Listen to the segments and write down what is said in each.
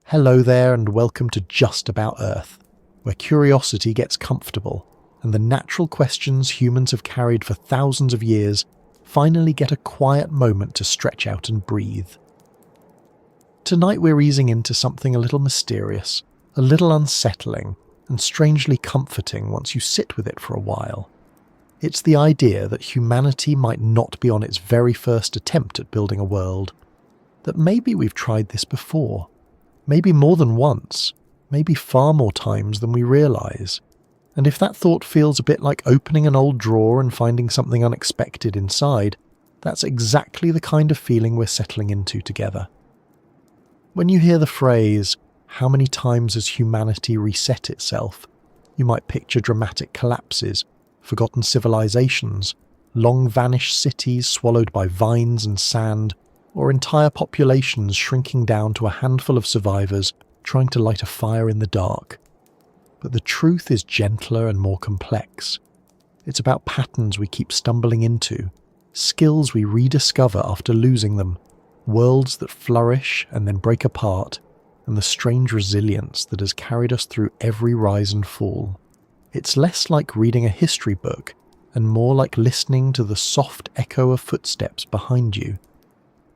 Hello there and welcome to Just About Earth, where curiosity gets comfortable and the natural questions humans have carried for thousands of years finally get a quiet moment to stretch out and breathe. Tonight we're easing into something a little mysterious, a little unsettling, and strangely comforting once you sit with it for a while. It's the idea that humanity might not be on its very first attempt at building a world, that maybe we've tried this before. Maybe more than once, maybe far more times than we realise. And if that thought feels a bit like opening an old drawer and finding something unexpected inside, that's exactly the kind of feeling we're settling into together. When you hear the phrase, "How many times has humanity reset itself?" you might picture dramatic collapses, forgotten civilizations, long-vanished cities swallowed by vines and sand, or entire populations shrinking down to a handful of survivors trying to light a fire in the dark. But the truth is gentler and more complex. It's about patterns we keep stumbling into, skills we rediscover after losing them, worlds that flourish and then break apart, and the strange resilience that has carried us through every rise and fall. It's less like reading a history book and more like listening to the soft echo of footsteps behind you,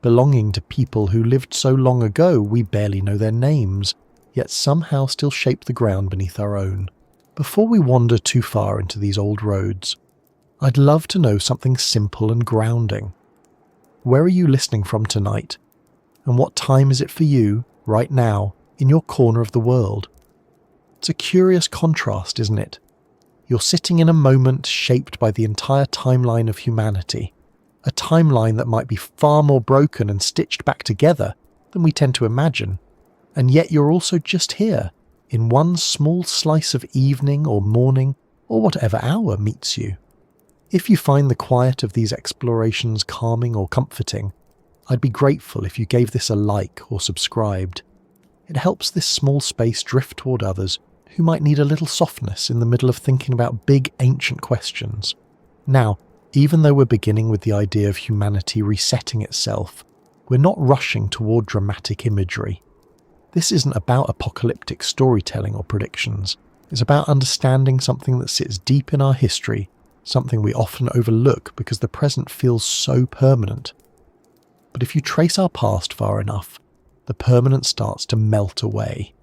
belonging to people who lived so long ago we barely know their names, yet somehow still shape the ground beneath our own. Before we wander too far into these old roads, I'd love to know something simple and grounding. Where are you listening from tonight? And what time is it for you, right now, in your corner of the world? It's a curious contrast, isn't it? You're sitting in a moment shaped by the entire timeline of humanity, a timeline that might be far more broken and stitched back together than we tend to imagine, and yet you're also just here, in one small slice of evening or morning or whatever hour meets you. If you find the quiet of these explorations calming or comforting, I'd be grateful if you gave this a like or subscribed. It helps this small space drift toward others who might need a little softness in the middle of thinking about big ancient questions. Now, even though we're beginning with the idea of humanity resetting itself, we're not rushing toward dramatic imagery. This isn't about apocalyptic storytelling or predictions. It's about understanding something that sits deep in our history, something we often overlook because the present feels so permanent. But if you trace our past far enough, the permanent starts to melt away.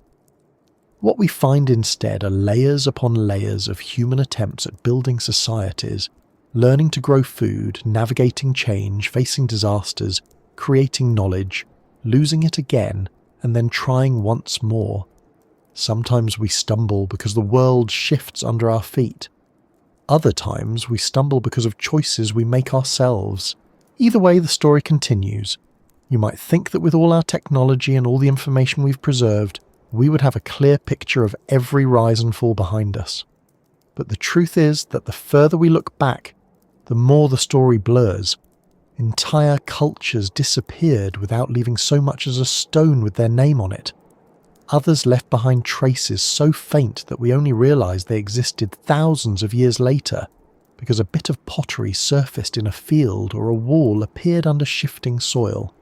What we find instead are layers upon layers of human attempts at building societies, learning to grow food, navigating change, facing disasters, creating knowledge, losing it again, and then trying once more. Sometimes we stumble because the world shifts under our feet. Other times we stumble because of choices we make ourselves. Either way, the story continues. You might think that with all our technology and all the information we've preserved, we would have a clear picture of every rise and fall behind us. But the truth is that the further we look back, the more the story blurs. Entire cultures disappeared without leaving so much as a stone with their name on it. Others left behind traces so faint that we only realised they existed thousands of years later, because a bit of pottery surfaced in a field or a wall appeared under shifting soil,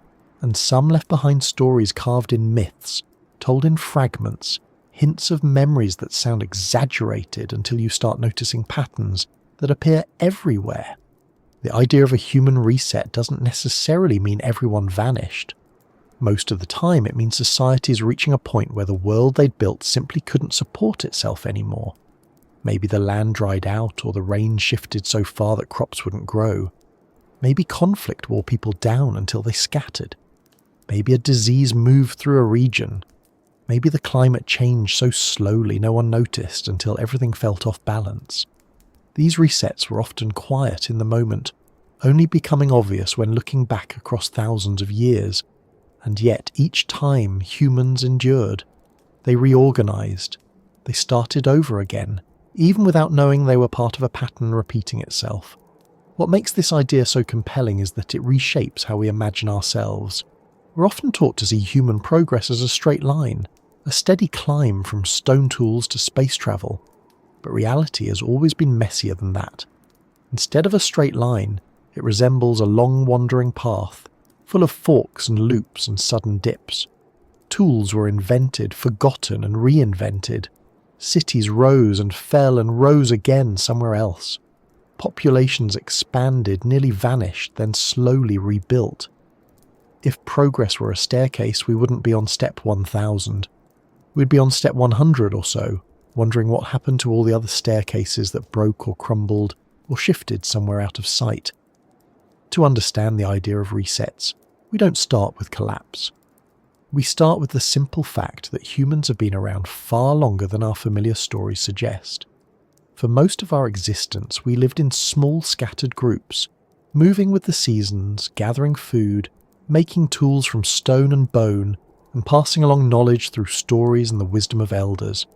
and some left behind stories carved in myths, told in fragments, hints of memories that sound exaggerated until you start noticing patterns that appear everywhere. The idea of a human reset doesn't necessarily mean everyone vanished. Most of the time it means society is reaching a point where the world they'd built simply couldn't support itself anymore. Maybe the land dried out or the rain shifted so far that crops wouldn't grow. Maybe conflict wore people down until they scattered. Maybe a disease moved through a region. Maybe the climate changed so slowly no one noticed until everything felt off balance. These resets were often quiet in the moment, only becoming obvious when looking back across thousands of years. And yet each time humans endured. They reorganized. They started over again, even without knowing they were part of a pattern repeating itself. What makes this idea so compelling is that it reshapes how we imagine ourselves. We're often taught to see human progress as a straight line, a steady climb from stone tools to space travel. But reality has always been messier than that. Instead of a straight line, it resembles a long wandering path, full of forks and loops and sudden dips. Tools were invented, forgotten, and reinvented. Cities rose and fell and rose again somewhere else. Populations expanded, nearly vanished, then slowly rebuilt. If progress were a staircase, we wouldn't be on step 1000. We'd be on step 100 or so, wondering what happened to all the other staircases that broke or crumbled or shifted somewhere out of sight. To understand the idea of resets, we don't start with collapse. We start with the simple fact that humans have been around far longer than our familiar stories suggest. For most of our existence, we lived in small scattered groups, moving with the seasons, gathering food, making tools from stone and bone, and passing along knowledge through stories and the wisdom of elders.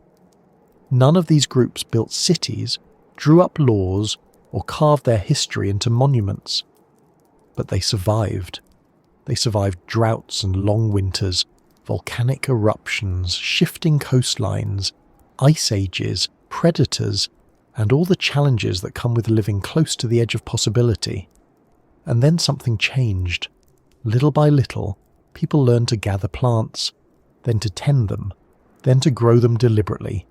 None of these groups built cities, drew up laws, or carved their history into monuments. But they survived. They survived droughts and long winters, volcanic eruptions, shifting coastlines, ice ages, predators, and all the challenges that come with living close to the edge of possibility. And then something changed. Little by little, people learned to gather plants, then to tend them, then to grow them deliberately.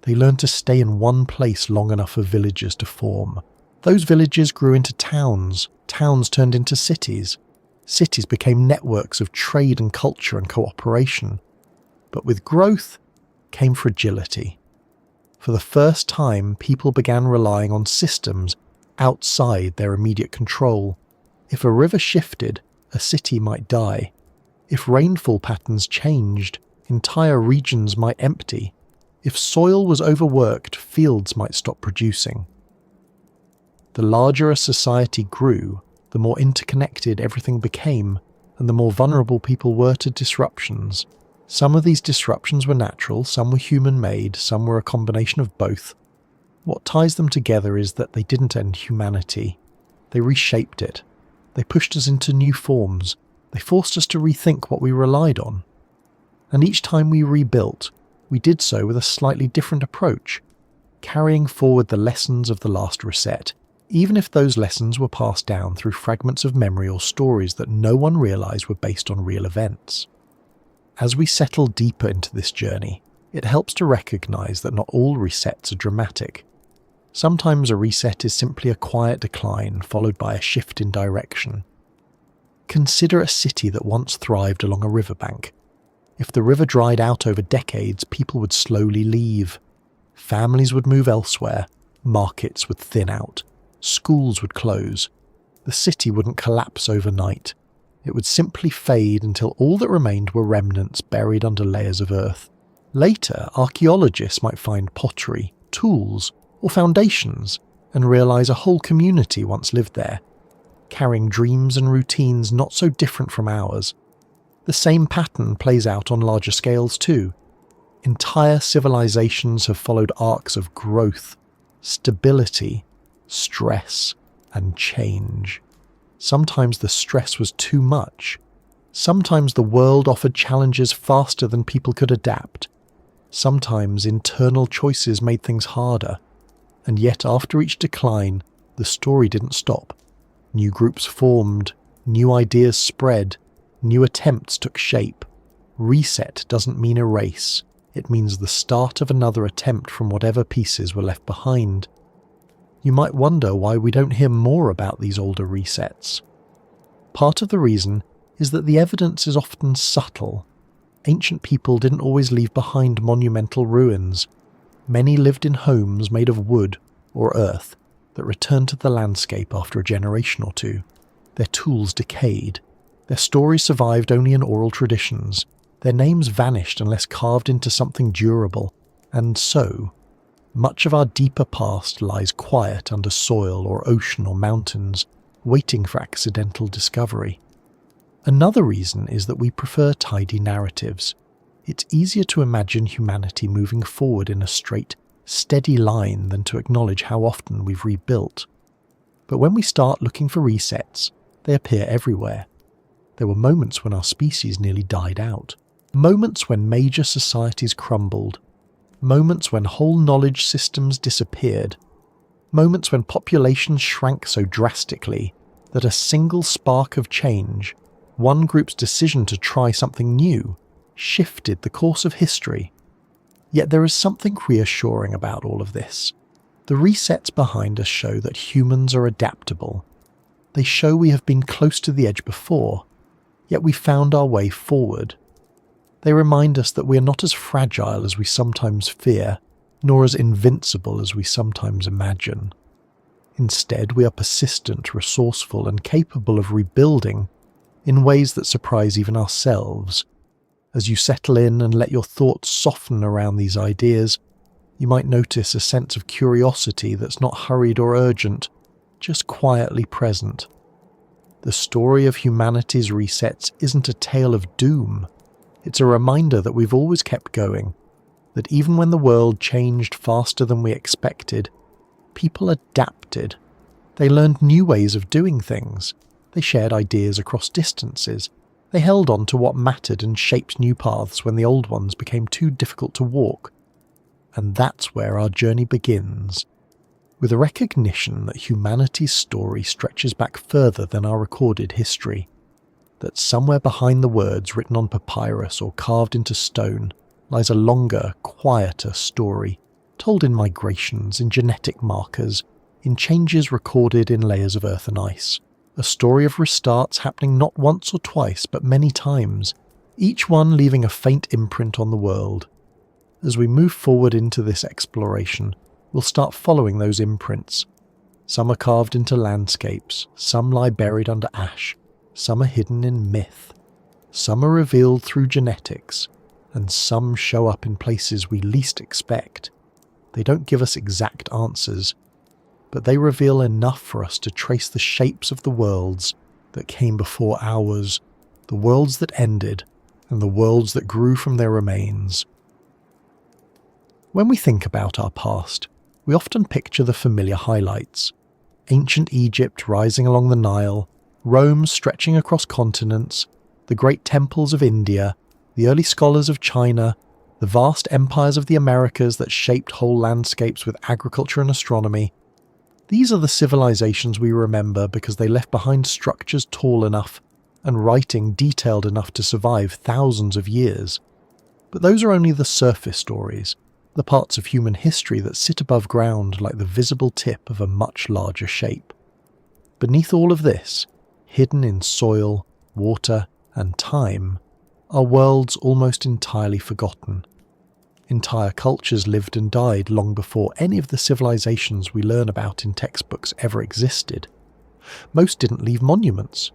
They learned to stay in one place long enough for villages to form. Those villages grew into towns, towns turned into cities. Cities became networks of trade and culture and cooperation. But with growth came fragility. For the first time, people began relying on systems outside their immediate control. If a river shifted, a city might die. If rainfall patterns changed, entire regions might empty. If soil was overworked, fields might stop producing. The larger a society grew, the more interconnected everything became, and the more vulnerable people were to disruptions. Some of these disruptions were natural, some were human-made, some were a combination of both. What ties them together is that they didn't end humanity. They reshaped it. They pushed us into new forms. They forced us to rethink what we relied on. And each time we rebuilt, we did so with a slightly different approach, carrying forward the lessons of the last reset, even if those lessons were passed down through fragments of memory or stories that no one realized were based on real events. As we settle deeper into this journey, it helps to recognize that not all resets are dramatic. Sometimes a reset is simply a quiet decline followed by a shift in direction. Consider a city that once thrived along a riverbank. If the river dried out over decades, people would slowly leave. Families would move elsewhere, markets would thin out, schools would close. The city wouldn't collapse overnight. It would simply fade until all that remained were remnants buried under layers of earth. Later, archaeologists might find pottery, tools, or foundations, and realize a whole community once lived there, carrying dreams and routines not so different from ours. The same pattern plays out on larger scales too. Entire civilizations have followed arcs of growth, stability, stress, and change. Sometimes the stress was too much. Sometimes the world offered challenges faster than people could adapt. Sometimes internal choices made things harder. And yet after each decline, the story didn't stop. New groups formed, new ideas spread, new attempts took shape. Reset doesn't mean erase. It means the start of another attempt from whatever pieces were left behind. You might wonder why we don't hear more about these older resets. Part of the reason is that the evidence is often subtle. Ancient people didn't always leave behind monumental ruins. Many lived in homes made of wood or earth that returned to the landscape after a generation or two. Their tools decayed. Their stories survived only in oral traditions. Their names vanished unless carved into something durable. And so, much of our deeper past lies quiet under soil or ocean or mountains, waiting for accidental discovery. Another reason is that we prefer tidy narratives. It's easier to imagine humanity moving forward in a straight, steady line than to acknowledge how often we've rebuilt. But when we start looking for resets, they appear everywhere. There were moments when our species nearly died out. Moments when major societies crumbled. Moments when whole knowledge systems disappeared. Moments when populations shrank so drastically that a single spark of change, one group's decision to try something new, shifted the course of history. Yet there is something reassuring about all of this. The resets behind us show that humans are adaptable. They show we have been close to the edge before, yet we found our way forward. They remind us that we are not as fragile as we sometimes fear, nor as invincible as we sometimes imagine. Instead, we are persistent, resourceful, and capable of rebuilding in ways that surprise even ourselves. As you settle in and let your thoughts soften around these ideas, you might notice a sense of curiosity that's not hurried or urgent, just quietly present. The story of humanity's resets isn't a tale of doom. It's a reminder that we've always kept going, that even when the world changed faster than we expected, people adapted. They learned new ways of doing things. They shared ideas across distances. They held on to what mattered and shaped new paths when the old ones became too difficult to walk. And that's where our journey begins, with a recognition that humanity's story stretches back further than our recorded history, that somewhere behind the words written on papyrus or carved into stone lies a longer, quieter story, told in migrations, in genetic markers, in changes recorded in layers of earth and ice. A story of restarts happening not once or twice, but many times, each one leaving a faint imprint on the world. As we move forward into this exploration, we'll start following those imprints. Some are carved into landscapes, some lie buried under ash, some are hidden in myth, some are revealed through genetics, and some show up in places we least expect. They don't give us exact answers, but they reveal enough for us to trace the shapes of the worlds that came before ours, the worlds that ended, and the worlds that grew from their remains. When we think about our past, we often picture the familiar highlights. Ancient Egypt rising along the Nile, Rome stretching across continents, the great temples of India, the early scholars of China, the vast empires of the Americas that shaped whole landscapes with agriculture and astronomy. These are the civilizations we remember because they left behind structures tall enough and writing detailed enough to survive thousands of years. But those are only the surface stories, the parts of human history that sit above ground like the visible tip of a much larger shape. Beneath all of this, hidden in soil, water, and time, are worlds almost entirely forgotten. Entire cultures lived and died long before any of the civilizations we learn about in textbooks ever existed. Most didn't leave monuments.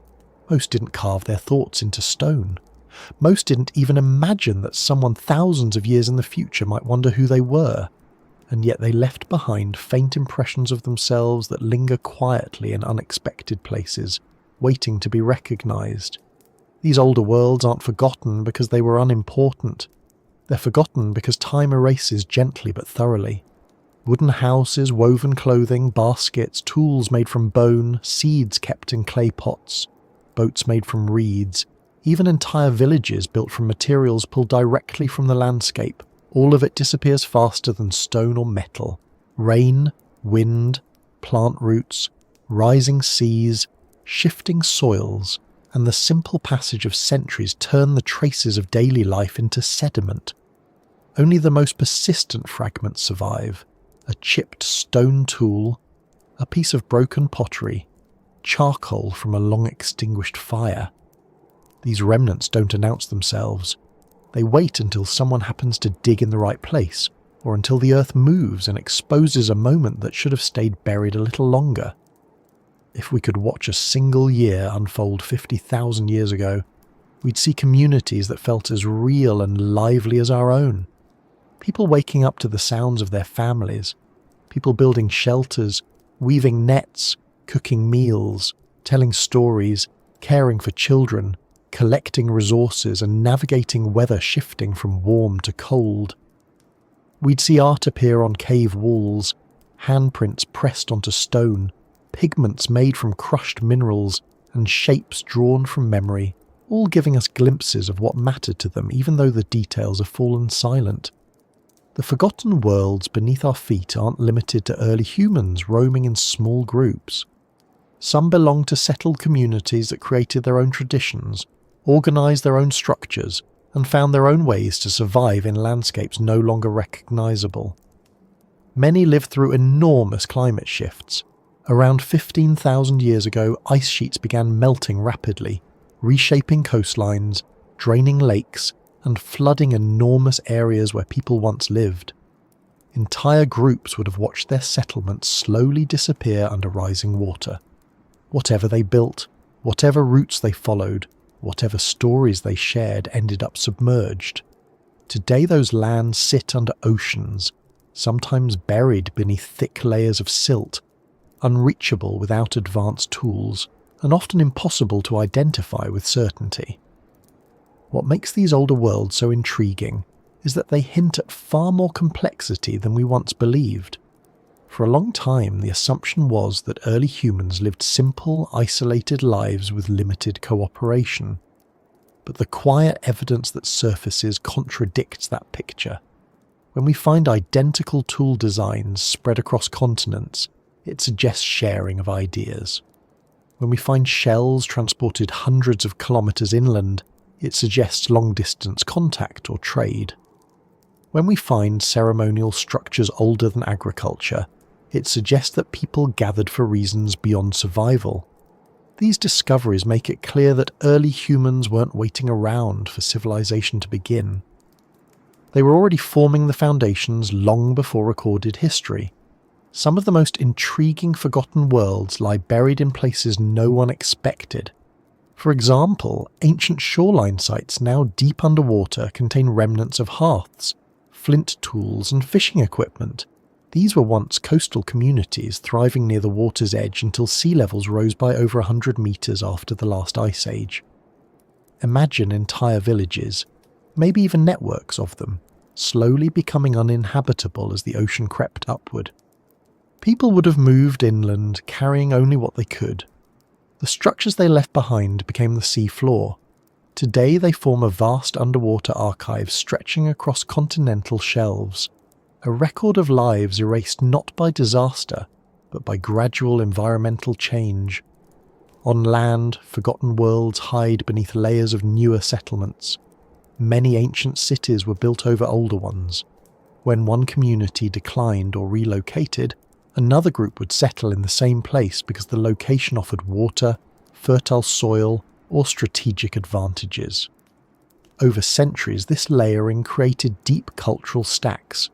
Most didn't carve their thoughts into stone. Most didn't even imagine that someone thousands of years in the future might wonder who they were, and yet they left behind faint impressions of themselves that linger quietly in unexpected places, waiting to be recognized. These older worlds aren't forgotten because they were unimportant. They're forgotten because time erases gently but thoroughly. Wooden houses, woven clothing, baskets, tools made from bone, seeds kept in clay pots, boats made from reeds, even entire villages built from materials pulled directly from the landscape. All of it disappears faster than stone or metal. Rain, wind, plant roots, rising seas, shifting soils, and the simple passage of centuries turn the traces of daily life into sediment. Only the most persistent fragments survive. A chipped stone tool, a piece of broken pottery, charcoal from a long extinguished fire. These remnants don't announce themselves. They wait until someone happens to dig in the right place, or until the earth moves and exposes a moment that should have stayed buried a little longer. If we could watch a single year unfold 50,000 years ago, we'd see communities that felt as real and lively as our own. People waking up to the sounds of their families, people building shelters, weaving nets, cooking meals, telling stories, caring for children, collecting resources and navigating weather shifting from warm to cold. We'd see art appear on cave walls, handprints pressed onto stone, pigments made from crushed minerals, and shapes drawn from memory, all giving us glimpses of what mattered to them even though the details have fallen silent. The forgotten worlds beneath our feet aren't limited to early humans roaming in small groups. Some belong to settled communities that created their own traditions, organised their own structures, and found their own ways to survive in landscapes no longer recognisable. Many lived through enormous climate shifts. Around 15,000 years ago, ice sheets began melting rapidly, reshaping coastlines, draining lakes, and flooding enormous areas where people once lived. Entire groups would have watched their settlements slowly disappear under rising water. Whatever they built, whatever routes they followed, whatever stories they shared ended up submerged. Today those lands sit under oceans, sometimes buried beneath thick layers of silt, unreachable without advanced tools, and often impossible to identify with certainty. What makes these older worlds so intriguing is that they hint at far more complexity than we once believed. For a long time, the assumption was that early humans lived simple, isolated lives with limited cooperation. But the quiet evidence that surfaces contradicts that picture. When we find identical tool designs spread across continents, it suggests sharing of ideas. When we find shells transported hundreds of kilometres inland, it suggests long-distance contact or trade. When we find ceremonial structures older than agriculture, it suggests that people gathered for reasons beyond survival. These discoveries make it clear that early humans weren't waiting around for civilization to begin. They were already forming the foundations long before recorded history. Some of the most intriguing forgotten worlds lie buried in places no one expected. For example, ancient shoreline sites now deep underwater contain remnants of hearths, flint tools and fishing equipment. These were once coastal communities thriving near the water's edge until sea levels rose by over 100 meters after the last ice age. Imagine entire villages, maybe even networks of them, slowly becoming uninhabitable as the ocean crept upward. People would have moved inland, carrying only what they could. The structures they left behind became the sea floor. Today they form a vast underwater archive stretching across continental shelves, a record of lives erased not by disaster, but by gradual environmental change. On land, forgotten worlds hide beneath layers of newer settlements. Many ancient cities were built over older ones. When one community declined or relocated, another group would settle in the same place because the location offered water, fertile soil, or strategic advantages. Over centuries, this layering created deep cultural stacks.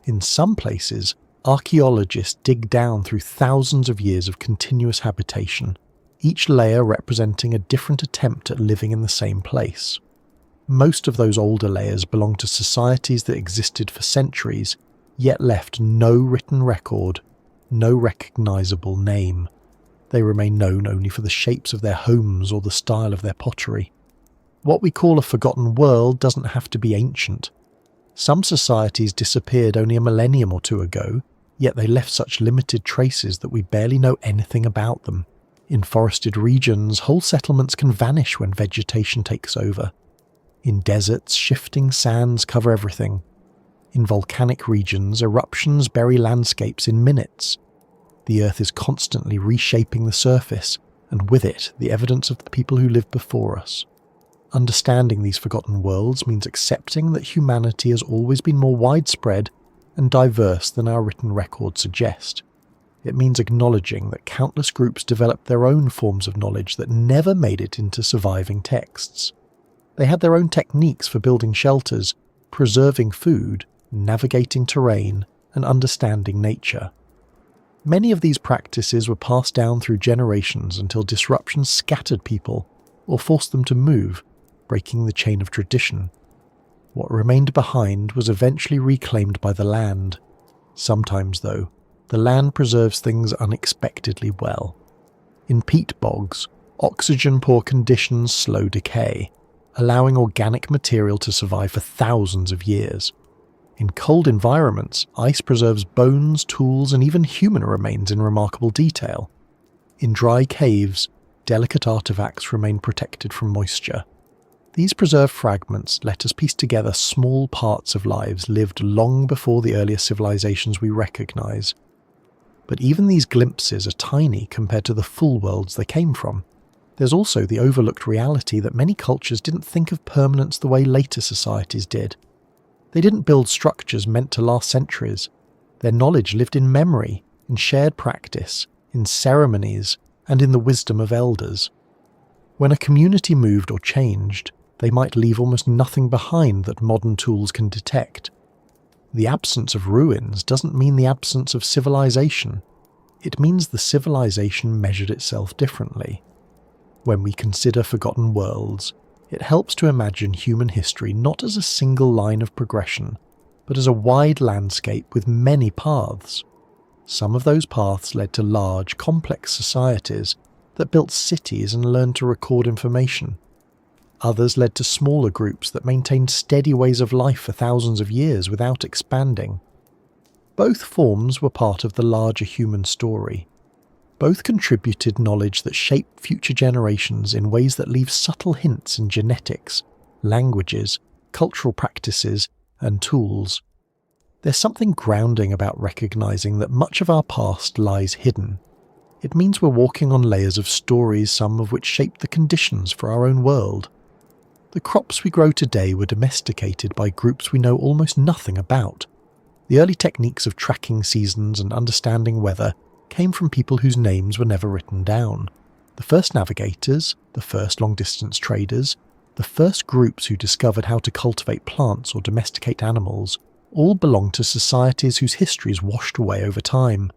In some places, archaeologists dig down through thousands of years of continuous habitation, each layer representing a different attempt at living in the same place. Most of those older layers belong to societies that existed for centuries, yet left no written record, no recognizable name. They remain known only for the shapes of their homes or the style of their pottery. What we call a forgotten world doesn't have to be ancient. Some societies disappeared only a millennium or two ago, yet they left such limited traces that we barely know anything about them. In forested regions, whole settlements can vanish when vegetation takes over. In deserts, shifting sands cover everything. In volcanic regions, eruptions bury landscapes in minutes. The Earth is constantly reshaping the surface, and with it, the evidence of the people who lived before us. Understanding these forgotten worlds means accepting that humanity has always been more widespread and diverse than our written records suggest. It means acknowledging that countless groups developed their own forms of knowledge that never made it into surviving texts. They had their own techniques for building shelters, preserving food, navigating terrain, and understanding nature. Many of these practices were passed down through generations until disruptions scattered people or forced them to move, breaking the chain of tradition. What remained behind was eventually reclaimed by the land. Sometimes, though, the land preserves things unexpectedly well. In peat bogs, oxygen-poor conditions slow decay, allowing organic material to survive for thousands of years. In cold environments, ice preserves bones, tools, and even human remains in remarkable detail. In dry caves, delicate artifacts remain protected from moisture. These preserved fragments let us piece together small parts of lives lived long before the earlier civilizations we recognize. But even these glimpses are tiny compared to the full worlds they came from. There's also the overlooked reality that many cultures didn't think of permanence the way later societies did. They didn't build structures meant to last centuries. Their knowledge lived in memory, in shared practice, in ceremonies, and in the wisdom of elders. When a community moved or changed, they might leave almost nothing behind that modern tools can detect. The absence of ruins doesn't mean the absence of civilization. It means the civilization measured itself differently. When we consider forgotten worlds, it helps to imagine human history not as a single line of progression, but as a wide landscape with many paths. Some of those paths led to large, complex societies that built cities and learned to record information. Others led to smaller groups that maintained steady ways of life for thousands of years without expanding. Both forms were part of the larger human story. Both contributed knowledge that shaped future generations in ways that leave subtle hints in genetics, languages, cultural practices, and tools. There's something grounding about recognizing that much of our past lies hidden. It means we're walking on layers of stories, some of which shaped the conditions for our own world. The crops we grow today were domesticated by groups we know almost nothing about. The early techniques of tracking seasons and understanding weather came from people whose names were never written down. The first navigators, the first long-distance traders, the first groups who discovered how to cultivate plants or domesticate animals, all belonged to societies whose histories washed away over time.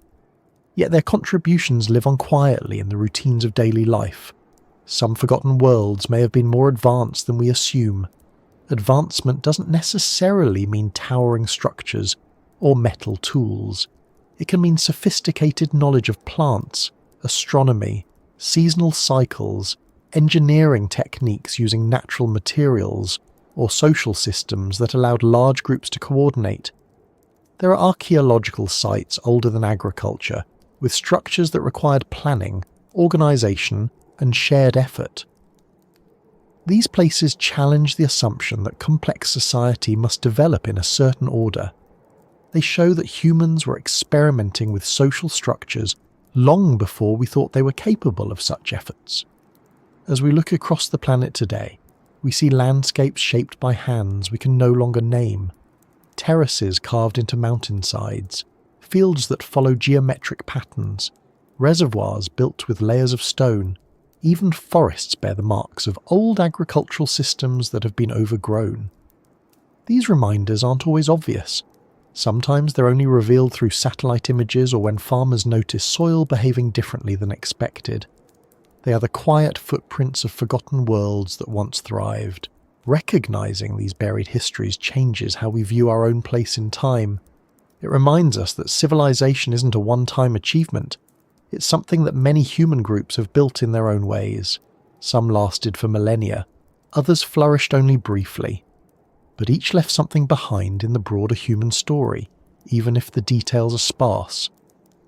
Yet their contributions live on quietly in the routines of daily life. Some forgotten worlds may have been more advanced than we assume. Advancement doesn't necessarily mean towering structures or metal tools. It can mean sophisticated knowledge of plants, astronomy, seasonal cycles, engineering techniques using natural materials, or social systems that allowed large groups to coordinate. There are archaeological sites older than agriculture, with structures that required planning, organisation, and shared effort. These places challenge the assumption that complex society must develop in a certain order. They show that humans were experimenting with social structures long before we thought they were capable of such efforts. As we look across the planet today, we see landscapes shaped by hands we can no longer name, terraces carved into mountainsides, fields that follow geometric patterns, reservoirs built with layers of stone. Even forests bear the marks of old agricultural systems that have been overgrown. These reminders aren't always obvious. Sometimes they're only revealed through satellite images or when farmers notice soil behaving differently than expected. They are the quiet footprints of forgotten worlds that once thrived. Recognizing these buried histories changes how we view our own place in time. It reminds us that civilization isn't a one-time achievement. It's something that many human groups have built in their own ways. Some lasted for millennia, others flourished only briefly. But each left something behind in the broader human story, even if the details are sparse.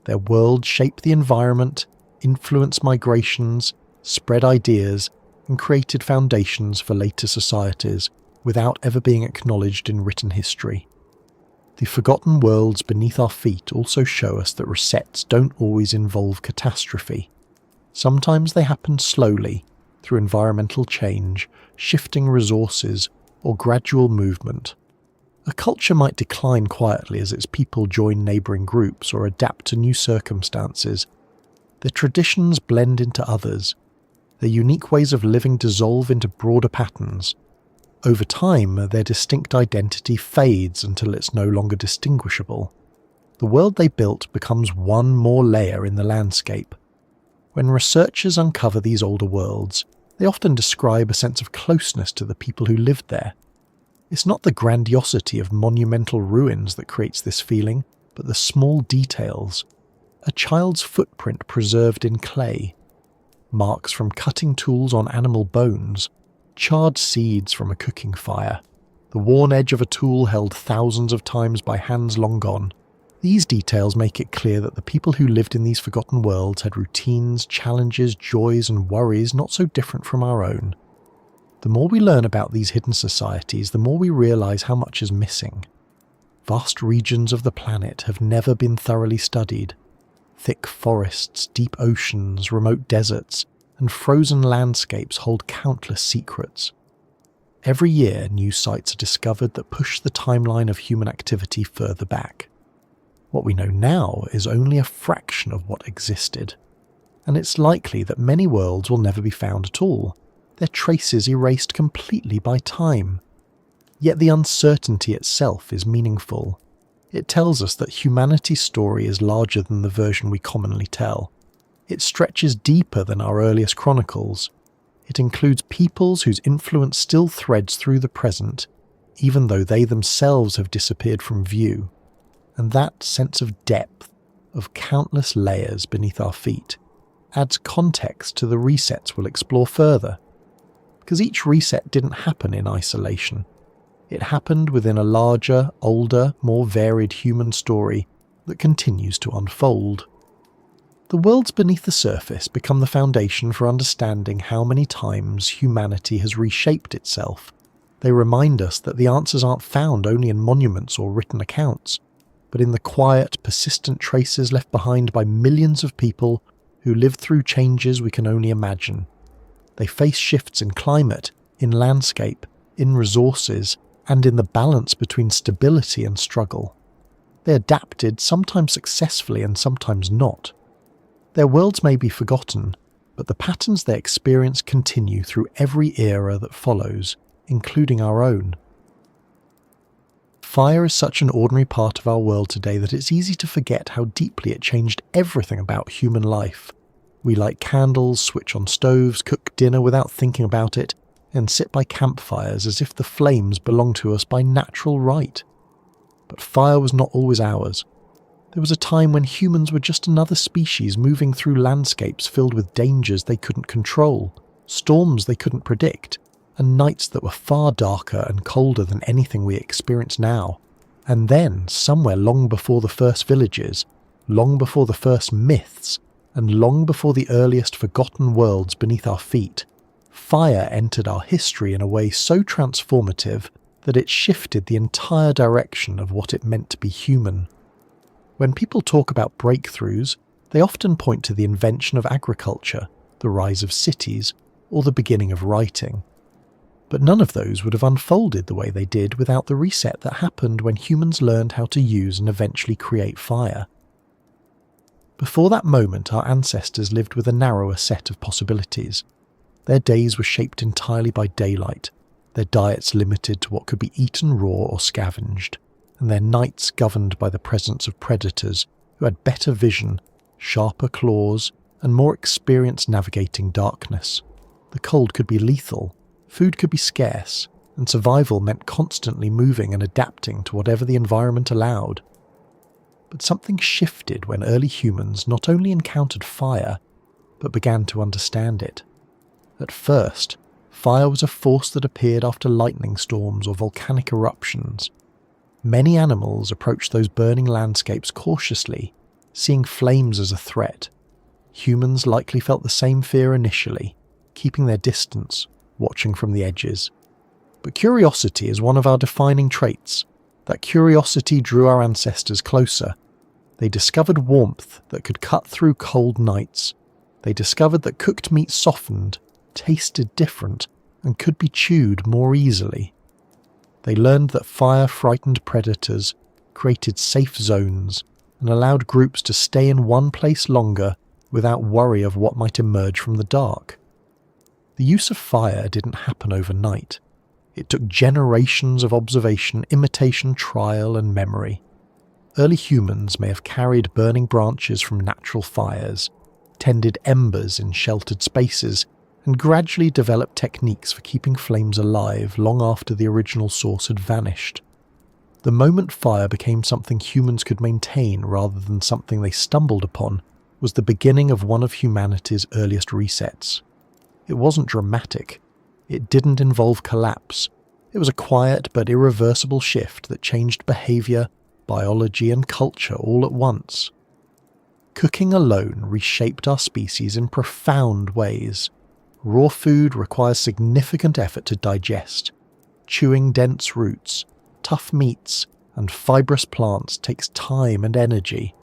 Their world shaped the environment, influenced migrations, spread ideas, and created foundations for later societies without ever being acknowledged in written history. The forgotten worlds beneath our feet also show us that resets don't always involve catastrophe. Sometimes they happen slowly, through environmental change, shifting resources, or gradual movement. A culture might decline quietly as its people join neighbouring groups or adapt to new circumstances. Their traditions blend into others. Their unique ways of living dissolve into broader patterns. Over time, their distinct identity fades until it's no longer distinguishable. The world they built becomes one more layer in the landscape. When researchers uncover these older worlds, they often describe a sense of closeness to the people who lived there. It's not the grandiosity of monumental ruins that creates this feeling, but the small details. A child's footprint preserved in clay, marks from cutting tools on animal bones, charred seeds from a cooking fire, the worn edge of a tool held thousands of times by hands long gone. These details make it clear that the people who lived in these forgotten worlds had routines, challenges, joys, and worries not so different from our own. The more we learn about these hidden societies, the more we realize how much is missing. Vast regions of the planet have never been thoroughly studied. Thick forests, deep oceans, remote deserts, and frozen landscapes hold countless secrets. Every year, new sites are discovered that push the timeline of human activity further back. What we know now is only a fraction of what existed, and it's likely that many worlds will never be found at all, their traces erased completely by time. Yet the uncertainty itself is meaningful. It tells us that humanity's story is larger than the version we commonly tell. It stretches deeper than our earliest chronicles. It includes peoples whose influence still threads through the present, even though they themselves have disappeared from view. And that sense of depth, of countless layers beneath our feet, adds context to the resets we'll explore further. Because each reset didn't happen in isolation. It happened within a larger, older, more varied human story that continues to unfold. The worlds beneath the surface become the foundation for understanding how many times humanity has reshaped itself. They remind us that the answers aren't found only in monuments or written accounts, but in the quiet, persistent traces left behind by millions of people who lived through changes we can only imagine. They face shifts in climate, in landscape, in resources, and in the balance between stability and struggle. They adapted, sometimes successfully and sometimes not. Their worlds may be forgotten, but the patterns they experience continue through every era that follows, including our own. Fire is such an ordinary part of our world today that it's easy to forget how deeply it changed everything about human life. We light candles, switch on stoves, cook dinner without thinking about it, and sit by campfires as if the flames belong to us by natural right. But fire was not always ours. There was a time when humans were just another species moving through landscapes filled with dangers they couldn't control, storms they couldn't predict, and nights that were far darker and colder than anything we experience now. And then, somewhere long before the first villages, long before the first myths, and long before the earliest forgotten worlds beneath our feet, fire entered our history in a way so transformative that it shifted the entire direction of what it meant to be human. When people talk about breakthroughs, they often point to the invention of agriculture, the rise of cities, or the beginning of writing. But none of those would have unfolded the way they did without the reset that happened when humans learned how to use and eventually create fire. Before that moment, our ancestors lived with a narrower set of possibilities. Their days were shaped entirely by daylight, their diets limited to what could be eaten raw or scavenged, and their nights governed by the presence of predators who had better vision, sharper claws, and more experience navigating darkness. The cold could be lethal, food could be scarce, and survival meant constantly moving and adapting to whatever the environment allowed. But something shifted when early humans not only encountered fire, but began to understand it. At first, fire was a force that appeared after lightning storms or volcanic eruptions. Many animals approached those burning landscapes cautiously, seeing flames as a threat. Humans likely felt the same fear initially, keeping their distance, watching from the edges. But curiosity is one of our defining traits. That curiosity drew our ancestors closer. They discovered warmth that could cut through cold nights. They discovered that cooked meat softened, tasted different, and could be chewed more easily. They learned that fire frightened predators, created safe zones, and allowed groups to stay in one place longer without worry of what might emerge from the dark. The use of fire didn't happen overnight. It took generations of observation, imitation, trial, and memory. Early humans may have carried burning branches from natural fires, tended embers in sheltered spaces, and gradually developed techniques for keeping flames alive long after the original source had vanished. The moment fire became something humans could maintain rather than something they stumbled upon was the beginning of one of humanity's earliest resets. It wasn't dramatic. It didn't involve collapse. It was a quiet but irreversible shift that changed behavior, biology, and culture all at once. Cooking alone reshaped our species in profound ways. Raw food requires significant effort to digest. Chewing dense roots, tough meats, and fibrous plants takes time and energy.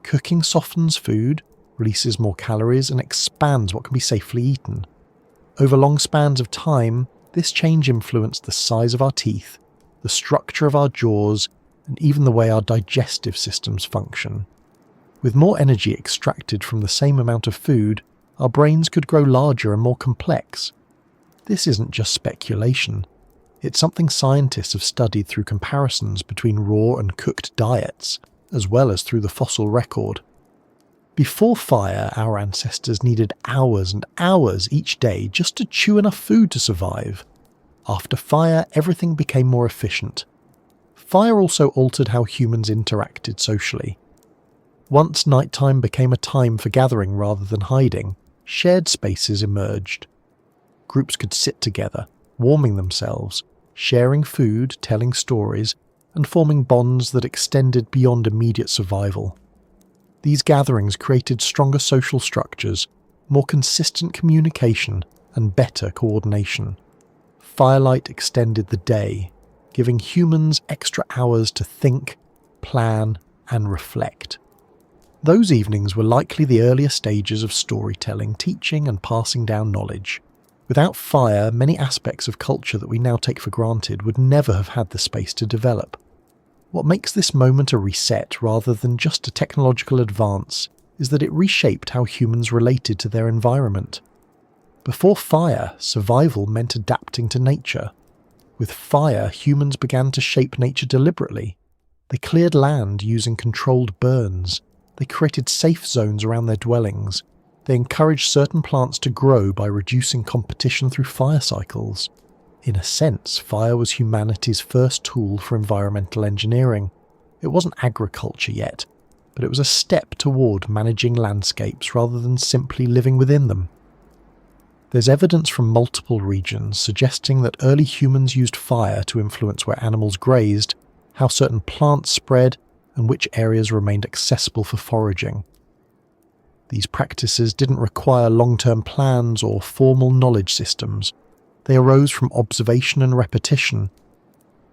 Cooking softens food, releases more calories, and expands what can be safely eaten. Over long spans of time, this change influenced the size of our teeth, the structure of our jaws, and even the way our digestive systems function. With more energy extracted from the same amount of food, our brains could grow larger and more complex. This isn't just speculation. It's something scientists have studied through comparisons between raw and cooked diets, as well as through the fossil record. Before fire, our ancestors needed hours and hours each day just to chew enough food to survive. After fire, everything became more efficient. Fire also altered how humans interacted socially. Once nighttime became a time for gathering rather than hiding, shared spaces emerged. Groups could sit together, warming themselves, sharing food, telling stories, and forming bonds that extended beyond immediate survival. These gatherings created stronger social structures, more consistent communication, and better coordination. Firelight extended the day, giving humans extra hours to think, plan, and reflect. Those evenings were likely the earlier stages of storytelling, teaching, and passing down knowledge. Without fire, many aspects of culture that we now take for granted would never have had the space to develop. What makes this moment a reset rather than just a technological advance is that it reshaped how humans related to their environment. Before fire, survival meant adapting to nature. With fire, humans began to shape nature deliberately. They cleared land using controlled burns. They created safe zones around their dwellings. They encouraged certain plants to grow by reducing competition through fire cycles. In a sense, fire was humanity's first tool for environmental engineering. It wasn't agriculture yet, but it was a step toward managing landscapes rather than simply living within them. There's evidence from multiple regions suggesting that early humans used fire to influence where animals grazed, how certain plants spread, and which areas remained accessible for foraging. These practices didn't require long-term plans or formal knowledge systems. They arose from observation and repetition.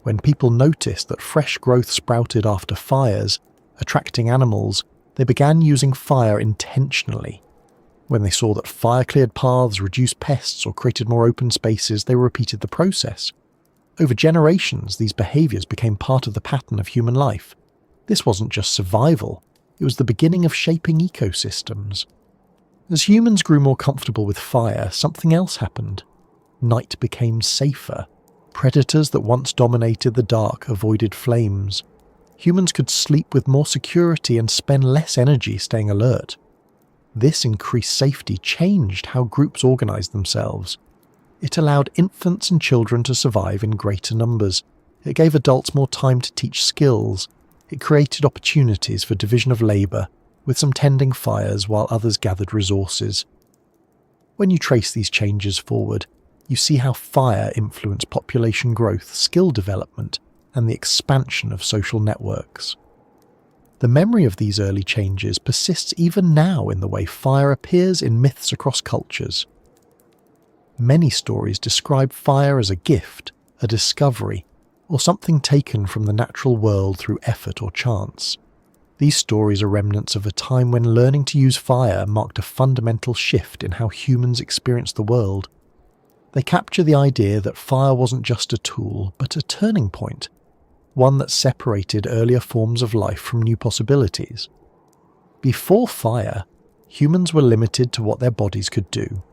When people noticed that fresh growth sprouted after fires, attracting animals, they began using fire intentionally. When they saw that fire cleared paths, reduced pests, or created more open spaces, they repeated the process. Over generations, these behaviours became part of the pattern of human life. This wasn't just survival, it was the beginning of shaping ecosystems. As humans grew more comfortable with fire, something else happened. Night became safer. Predators that once dominated the dark avoided flames. Humans could sleep with more security and spend less energy staying alert. This increased safety changed how groups organized themselves. It allowed infants and children to survive in greater numbers. It gave adults more time to teach skills. It created opportunities for division of labor, with some tending fires while others gathered resources. When you trace these changes forward, you see how fire influenced population growth, skill development, and the expansion of social networks. The memory of these early changes persists even now in the way fire appears in myths across cultures. Many stories describe fire as a gift, a discovery, or something taken from the natural world through effort or chance. These stories are remnants of a time when learning to use fire marked a fundamental shift in how humans experience the world. They capture the idea that fire wasn't just a tool, but a turning point, one that separated earlier forms of life from new possibilities. Before fire, humans were limited to what their bodies could do.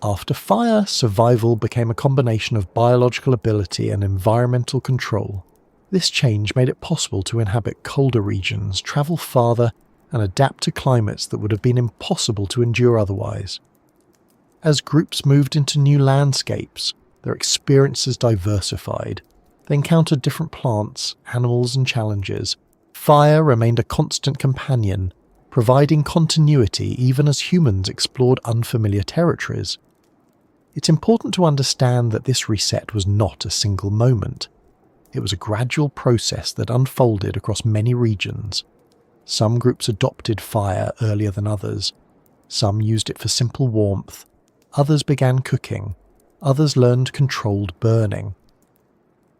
After fire, survival became a combination of biological ability and environmental control. This change made it possible to inhabit colder regions, travel farther, and adapt to climates that would have been impossible to endure otherwise. As groups moved into new landscapes, their experiences diversified. They encountered different plants, animals, and challenges. Fire remained a constant companion, providing continuity even as humans explored unfamiliar territories. It's important to understand that this reset was not a single moment. It was a gradual process that unfolded across many regions. Some groups adopted fire earlier than others. Some used it for simple warmth. Others began cooking. Others learned controlled burning.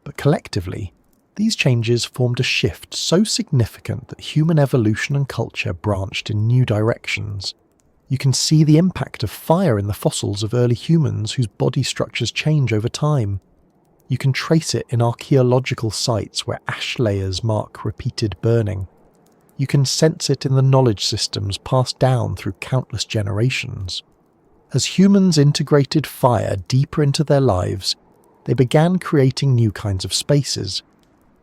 But collectively, These changes formed a shift so significant that human evolution and culture branched in new directions. You can see the impact of fire in the fossils of early humans whose body structures change over time. You can trace it in archaeological sites where ash layers mark repeated burning. You can sense it in the knowledge systems passed down through countless generations. As humans integrated fire deeper into their lives, they began creating new kinds of spaces.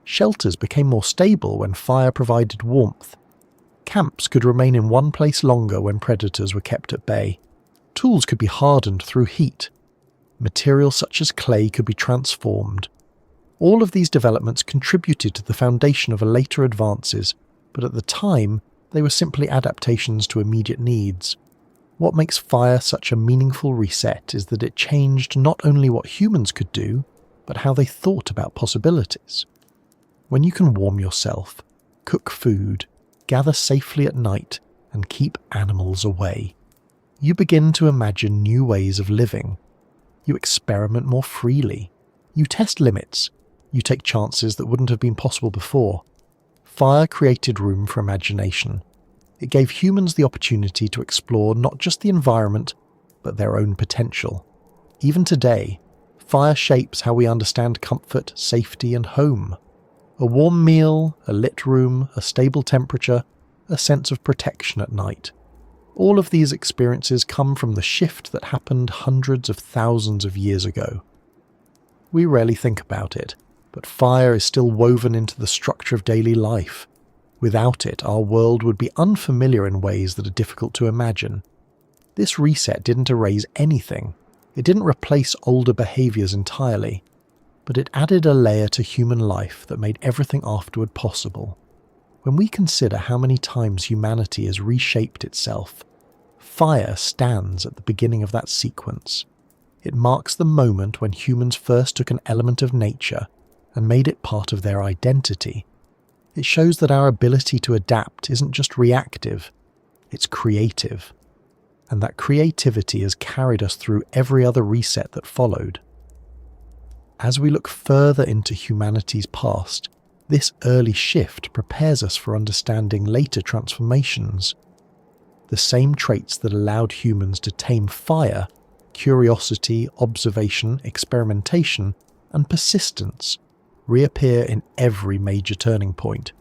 Shelters became more stable when fire provided warmth. Camps could remain in one place longer when predators were kept at bay. Tools could be hardened through heat. Materials such as clay could be transformed. All of these developments contributed to the foundation of later advances, but at the time, they were simply adaptations to immediate needs. What makes fire such a meaningful reset is that it changed not only what humans could do, but how they thought about possibilities. When you can warm yourself, cook food, gather safely at night, and keep animals away, you begin to imagine new ways of living. You experiment more freely. You test limits. You take chances that wouldn't have been possible before. Fire created room for imagination. It gave humans the opportunity to explore not just the environment, but their own potential. Even today, fire shapes how we understand comfort, safety, and home. A warm meal, a lit room, a stable temperature, a sense of protection at night. All of these experiences come from the shift that happened hundreds of thousands of years ago. We rarely think about it, but fire is still woven into the structure of daily life. Without it, our world would be unfamiliar in ways that are difficult to imagine. This reset didn't erase anything. It didn't replace older behaviours entirely, but it added a layer to human life that made everything afterward possible. When we consider how many times humanity has reshaped itself, fire stands at the beginning of that sequence. It marks the moment when humans first took an element of nature and made it part of their identity. It shows that our ability to adapt isn't just reactive, it's creative. And that creativity has carried us through every other reset that followed. As we look further into humanity's past, this early shift prepares us for understanding later transformations. The same traits that allowed humans to tame fire, curiosity, observation, experimentation, and persistence, reappear in every major turning point.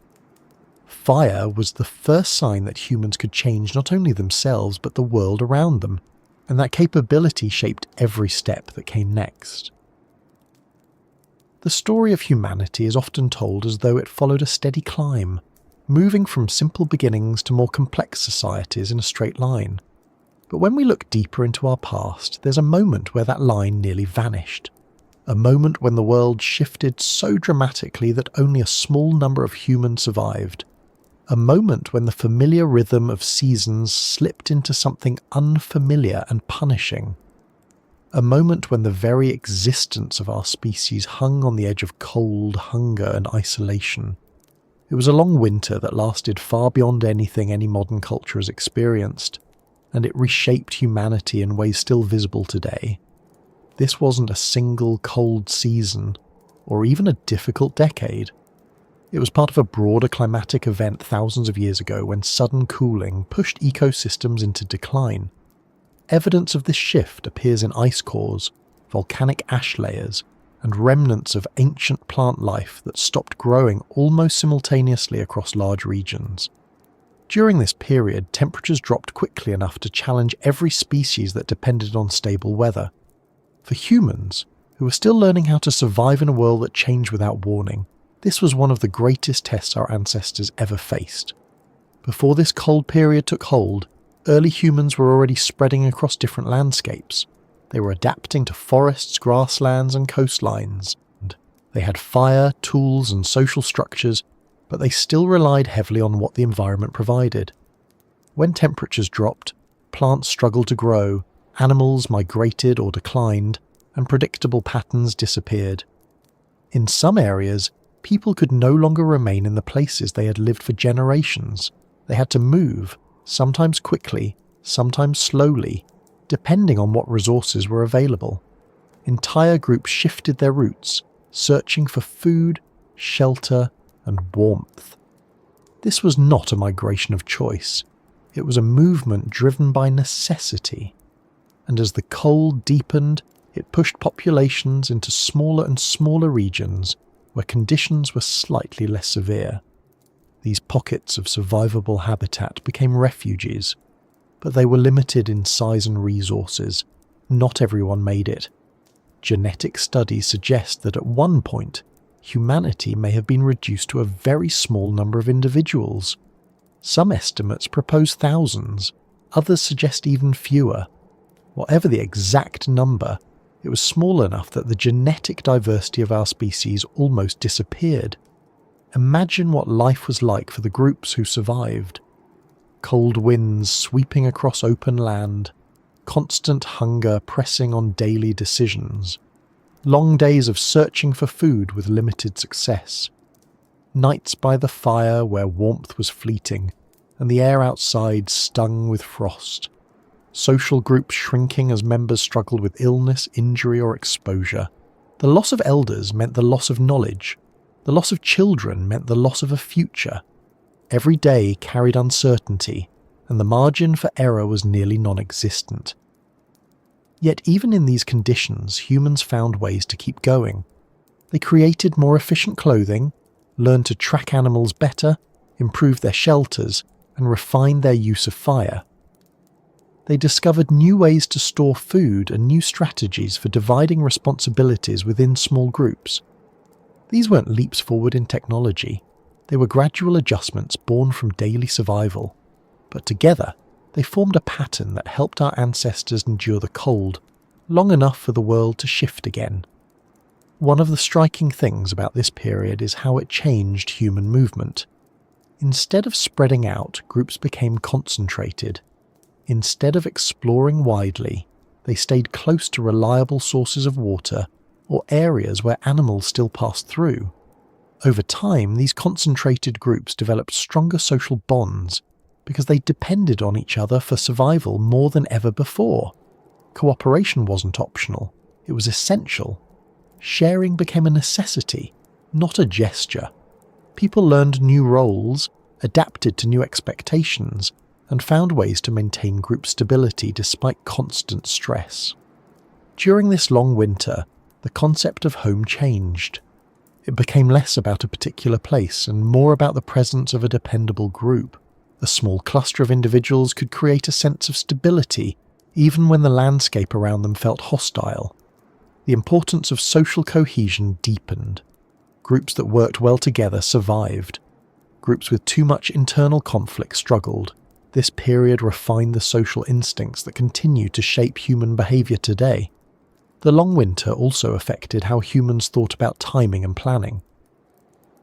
Fire was the first sign that humans could change not only themselves but the world around them, and that capability shaped every step that came next. The story of humanity is often told as though it followed a steady climb, moving from simple beginnings to more complex societies in a straight line. But when we look deeper into our past, there's a moment where that line nearly vanished. A moment when the world shifted so dramatically that only a small number of humans survived. A moment when the familiar rhythm of seasons slipped into something unfamiliar and punishing. A moment when the very existence of our species hung on the edge of cold, hunger, and isolation. It was a long winter that lasted far beyond anything any modern culture has experienced, and it reshaped humanity in ways still visible today. This wasn't a single cold season, or even a difficult decade. It was part of a broader climatic event thousands of years ago when sudden cooling pushed ecosystems into decline. Evidence of this shift appears in ice cores, volcanic ash layers, and remnants of ancient plant life that stopped growing almost simultaneously across large regions. During this period, temperatures dropped quickly enough to challenge every species that depended on stable weather. For humans, who were still learning how to survive in a world that changed without warning, this was one of the greatest tests our ancestors ever faced. Before this cold period took hold, early humans were already spreading across different landscapes. They were adapting to forests, grasslands, and coastlines. They had fire, tools, and social structures, but they still relied heavily on what the environment provided. When temperatures dropped, plants struggled to grow, animals migrated or declined, and predictable patterns disappeared. In some areas, people could no longer remain in the places they had lived for generations. They had to move, sometimes quickly, sometimes slowly, depending on what resources were available. Entire groups shifted their routes, searching for food, shelter, and warmth. This was not a migration of choice. It was a movement driven by necessity. And as the cold deepened, it pushed populations into smaller and smaller regions where conditions were slightly less severe. These pockets of survivable habitat became refuges, but they were limited in size and resources. Not everyone made it. Genetic studies suggest that at one point, humanity may have been reduced to a very small number of individuals. Some estimates propose thousands, others suggest even fewer. Whatever the exact number, it was small enough that the genetic diversity of our species almost disappeared. Imagine what life was like for the groups who survived. Cold winds sweeping across open land, constant hunger pressing on daily decisions, long days of searching for food with limited success, nights by the fire where warmth was fleeting and the air outside stung with frost, social groups shrinking as members struggled with illness, injury or exposure. The loss of elders meant the loss of knowledge. The loss of children meant the loss of a future. Every day carried uncertainty, and the margin for error was nearly non-existent. Yet even in these conditions, humans found ways to keep going. They created more efficient clothing, learned to track animals better, improved their shelters, and refined their use of fire. They discovered new ways to store food and new strategies for dividing responsibilities within small groups. These weren't leaps forward in technology. They were gradual adjustments born from daily survival. But together, they formed a pattern that helped our ancestors endure the cold, long enough for the world to shift again. One of the striking things about this period is how it changed human movement. Instead of spreading out, groups became concentrated. Instead of exploring widely, they stayed close to reliable sources of water or areas where animals still passed through. Over time, these concentrated groups developed stronger social bonds because they depended on each other for survival more than ever before. Cooperation wasn't optional, it was essential. Sharing became a necessity, not a gesture. People learned new roles, adapted to new expectations, and found ways to maintain group stability despite constant stress. During this long winter, the concept of home changed. It became less about a particular place and more about the presence of a dependable group. A small cluster of individuals could create a sense of stability, even when the landscape around them felt hostile. The importance of social cohesion deepened. Groups that worked well together survived. Groups with too much internal conflict struggled. This period refined the social instincts that continue to shape human behaviour today. The long winter also affected how humans thought about timing and planning.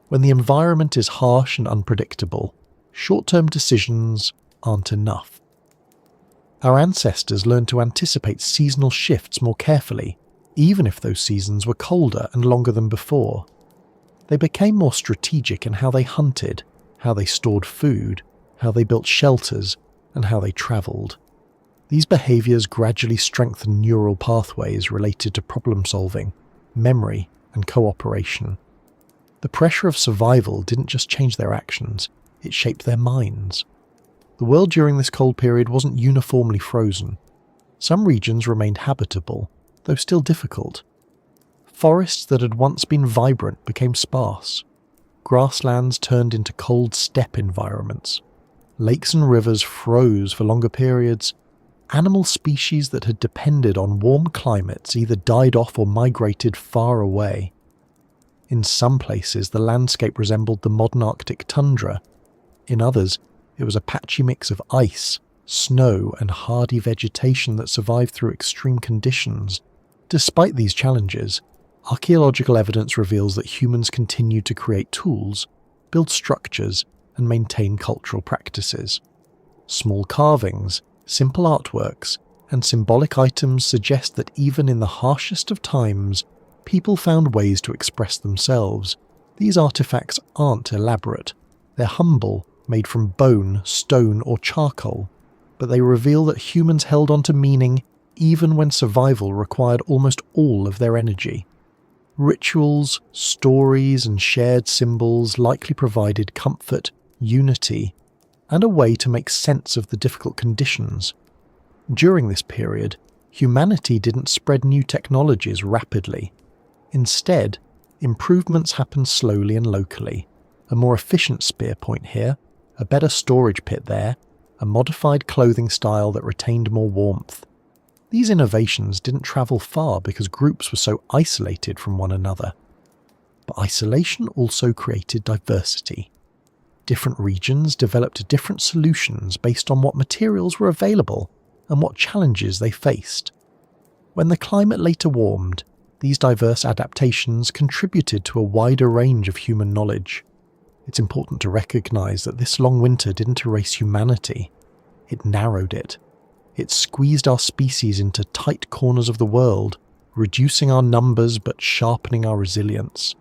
When the environment is harsh and unpredictable, short-term decisions aren't enough. Our ancestors learned to anticipate seasonal shifts more carefully, even if those seasons were colder and longer than before. They became more strategic in how they hunted, how they stored food, how they built shelters, and how they travelled. These behaviours gradually strengthened neural pathways related to problem-solving, memory, and cooperation. The pressure of survival didn't just change their actions, it shaped their minds. The world during this cold period wasn't uniformly frozen. Some regions remained habitable, though still difficult. Forests that had once been vibrant became sparse. Grasslands turned into cold steppe environments. Lakes and rivers froze for longer periods. Animal species that had depended on warm climates either died off or migrated far away. In some places, the landscape resembled the modern Arctic tundra. In others, it was a patchy mix of ice, snow, and hardy vegetation that survived through extreme conditions. Despite these challenges, archaeological evidence reveals that humans continued to create tools, build structures, and maintain cultural practices. Small carvings, simple artworks, and symbolic items suggest that even in the harshest of times, people found ways to express themselves. These artifacts aren't elaborate. They're humble, made from bone, stone, or charcoal, but they reveal that humans held on to meaning even when survival required almost all of their energy. Rituals, stories, and shared symbols likely provided comfort, unity, and a way to make sense of the difficult conditions. During this period, humanity didn't spread new technologies rapidly. Instead, improvements happened slowly and locally. A more efficient spear point here, a better storage pit there, a modified clothing style that retained more warmth. These innovations didn't travel far because groups were so isolated from one another. But isolation also created diversity. Different regions developed different solutions based on what materials were available and what challenges they faced. When the climate later warmed, these diverse adaptations contributed to a wider range of human knowledge. It's important to recognize that this long winter didn't erase humanity. It narrowed it. It squeezed our species into tight corners of the world, reducing our numbers but sharpening our resilience.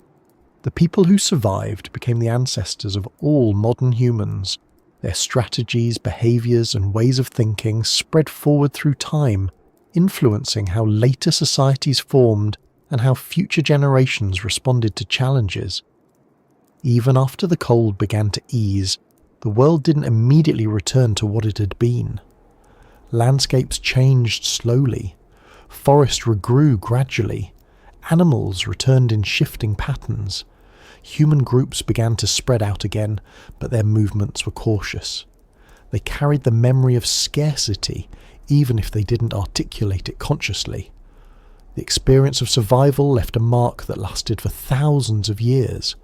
The people who survived became the ancestors of all modern humans. Their strategies, behaviors, and ways of thinking spread forward through time, influencing how later societies formed and how future generations responded to challenges. Even after the cold began to ease, the world didn't immediately return to what it had been. Landscapes changed slowly. Forests regrew gradually. Animals returned in shifting patterns. Human groups began to spread out again, but their movements were cautious. They carried the memory of scarcity, even if they didn't articulate it consciously. The experience of survival left a mark that lasted for thousands of years.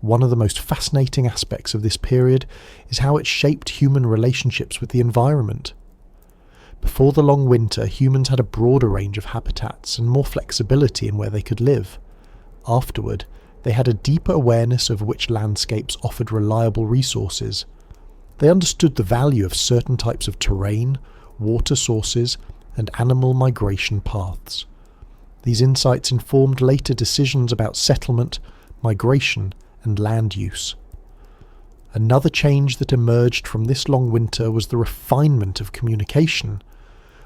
One of the most fascinating aspects of this period is how it shaped human relationships with the environment. Before the long winter, humans had a broader range of habitats and more flexibility in where they could live. Afterward, they had a deeper awareness of which landscapes offered reliable resources. They understood the value of certain types of terrain, water sources, and animal migration paths. These insights informed later decisions about settlement, migration, and land use. Another change that emerged from this long winter was the refinement of communication.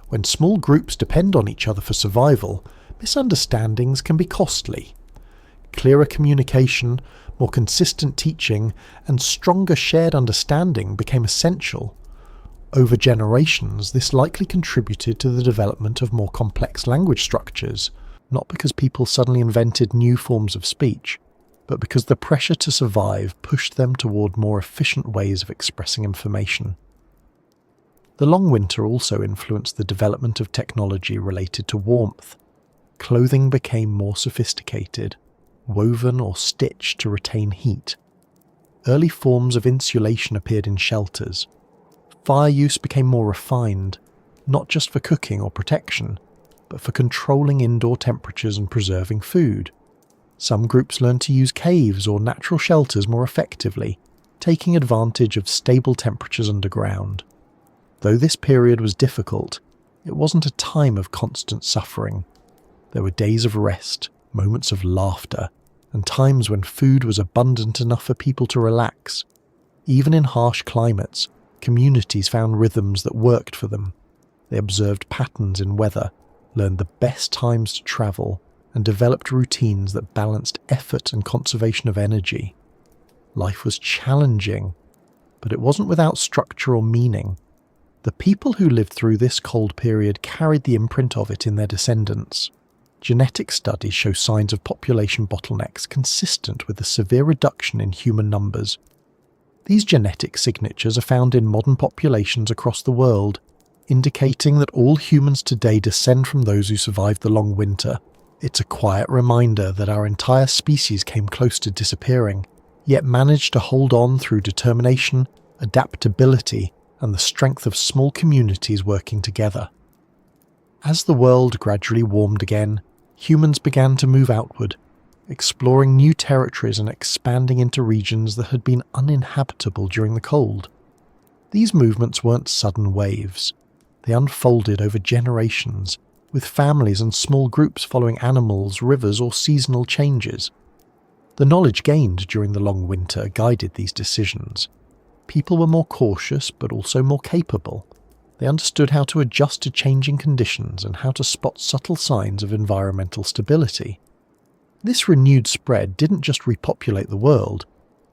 When small groups depend on each other for survival, misunderstandings can be costly. Clearer communication, more consistent teaching, and stronger shared understanding became essential. Over generations, this likely contributed to the development of more complex language structures, not because people suddenly invented new forms of speech, but because the pressure to survive pushed them toward more efficient ways of expressing information. The long winter also influenced the development of technology related to warmth. Clothing became more sophisticated, woven or stitched to retain heat. Early forms of insulation appeared in shelters. Fire use became more refined, not just for cooking or protection, but for controlling indoor temperatures and preserving food. Some groups learned to use caves or natural shelters more effectively, taking advantage of stable temperatures underground. Though this period was difficult, it wasn't a time of constant suffering. There were days of rest, moments of laughter, and times when food was abundant enough for people to relax. Even in harsh climates, communities found rhythms that worked for them. They observed patterns in weather, learned the best times to travel, and developed routines that balanced effort and conservation of energy. Life was challenging, but it wasn't without structure or meaning. The people who lived through this cold period carried the imprint of it in their descendants. Genetic studies show signs of population bottlenecks consistent with the severe reduction in human numbers. These genetic signatures are found in modern populations across the world, indicating that all humans today descend from those who survived the long winter. It's a quiet reminder that our entire species came close to disappearing, yet managed to hold on through determination, adaptability, and the strength of small communities working together. As the world gradually warmed again, humans began to move outward, exploring new territories and expanding into regions that had been uninhabitable during the cold. These movements weren't sudden waves. They unfolded over generations, with families and small groups following animals, rivers, or seasonal changes. The knowledge gained during the long winter guided these decisions. People were more cautious, but also more capable. They understood how to adjust to changing conditions and how to spot subtle signs of environmental stability. This renewed spread didn't just repopulate the world,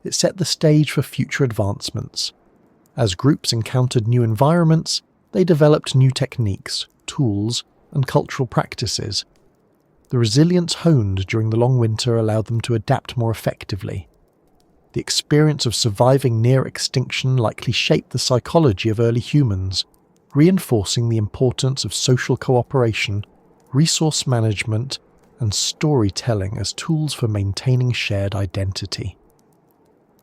it set the stage for future advancements. As groups encountered new environments, they developed new techniques, tools, and cultural practices. The resilience honed during the long winter allowed them to adapt more effectively. The experience of surviving near extinction likely shaped the psychology of early humans, reinforcing the importance of social cooperation, resource management, and storytelling as tools for maintaining shared identity.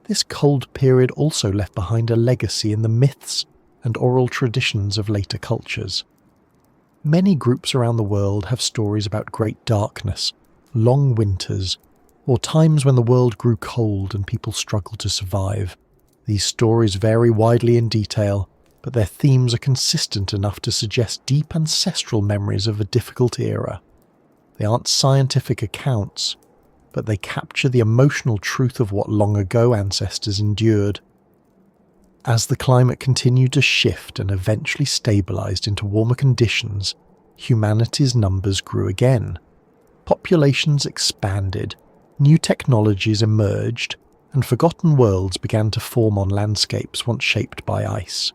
This cold period also left behind a legacy in the myths and oral traditions of later cultures. Many groups around the world have stories about great darkness, long winters, or times when the world grew cold and people struggled to survive. These stories vary widely in detail, but their themes are consistent enough to suggest deep ancestral memories of a difficult era. They aren't scientific accounts, but they capture the emotional truth of what long ago ancestors endured. As the climate continued to shift and eventually stabilized into warmer conditions, humanity's numbers grew again. Populations expanded, new technologies emerged, and forgotten worlds began to form on landscapes once shaped by ice.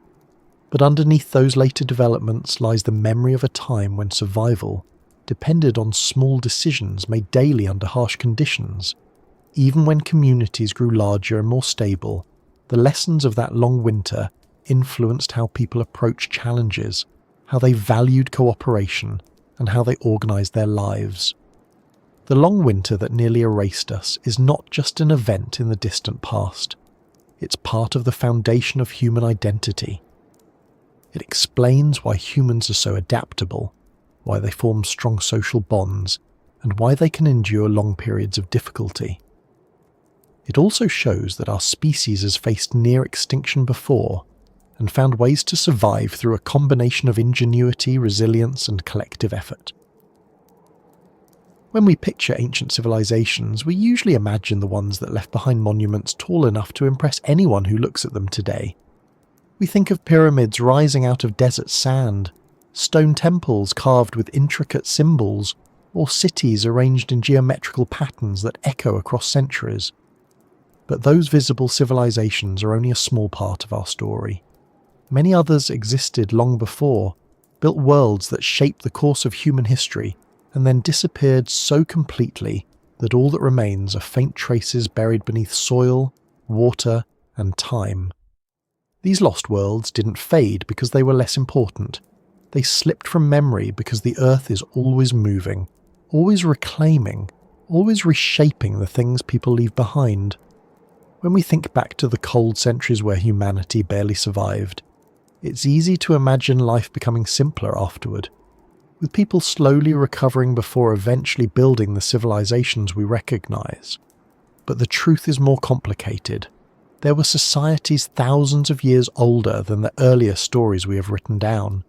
But underneath those later developments lies the memory of a time when survival depended on small decisions made daily under harsh conditions. Even when communities grew larger and more stable, the lessons of that long winter influenced how people approached challenges, how they valued cooperation, and how they organized their lives. The long winter that nearly erased us is not just an event in the distant past. It's part of the foundation of human identity. It explains why humans are so adaptable, why they form strong social bonds, and why they can endure long periods of difficulty. It also shows that our species has faced near extinction before and found ways to survive through a combination of ingenuity, resilience, and collective effort. When we picture ancient civilizations, we usually imagine the ones that left behind monuments tall enough to impress anyone who looks at them today. We think of pyramids rising out of desert sand, stone temples carved with intricate symbols, or cities arranged in geometrical patterns that echo across centuries. But those visible civilizations are only a small part of our story. Many others existed long before, built worlds that shaped the course of human history, and then disappeared so completely that all that remains are faint traces buried beneath soil, water, and time. These lost worlds didn't fade because they were less important. They slipped from memory because the earth is always moving, always reclaiming, always reshaping the things people leave behind. When we think back to the cold centuries where humanity barely survived, it's easy to imagine life becoming simpler afterward, with people slowly recovering before eventually building the civilizations we recognize. But the truth is more complicated. There were societies thousands of years older than the earlier stories we have written down.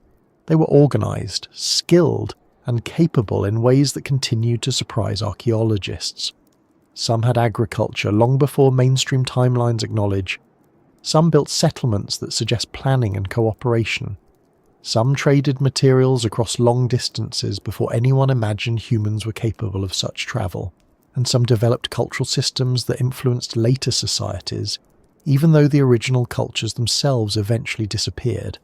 They were organized, skilled, and capable in ways that continued to surprise archaeologists. Some had agriculture long before mainstream timelines acknowledge. Some built settlements that suggest planning and cooperation. Some traded materials across long distances before anyone imagined humans were capable of such travel. And some developed cultural systems that influenced later societies, even though the original cultures themselves eventually disappeared.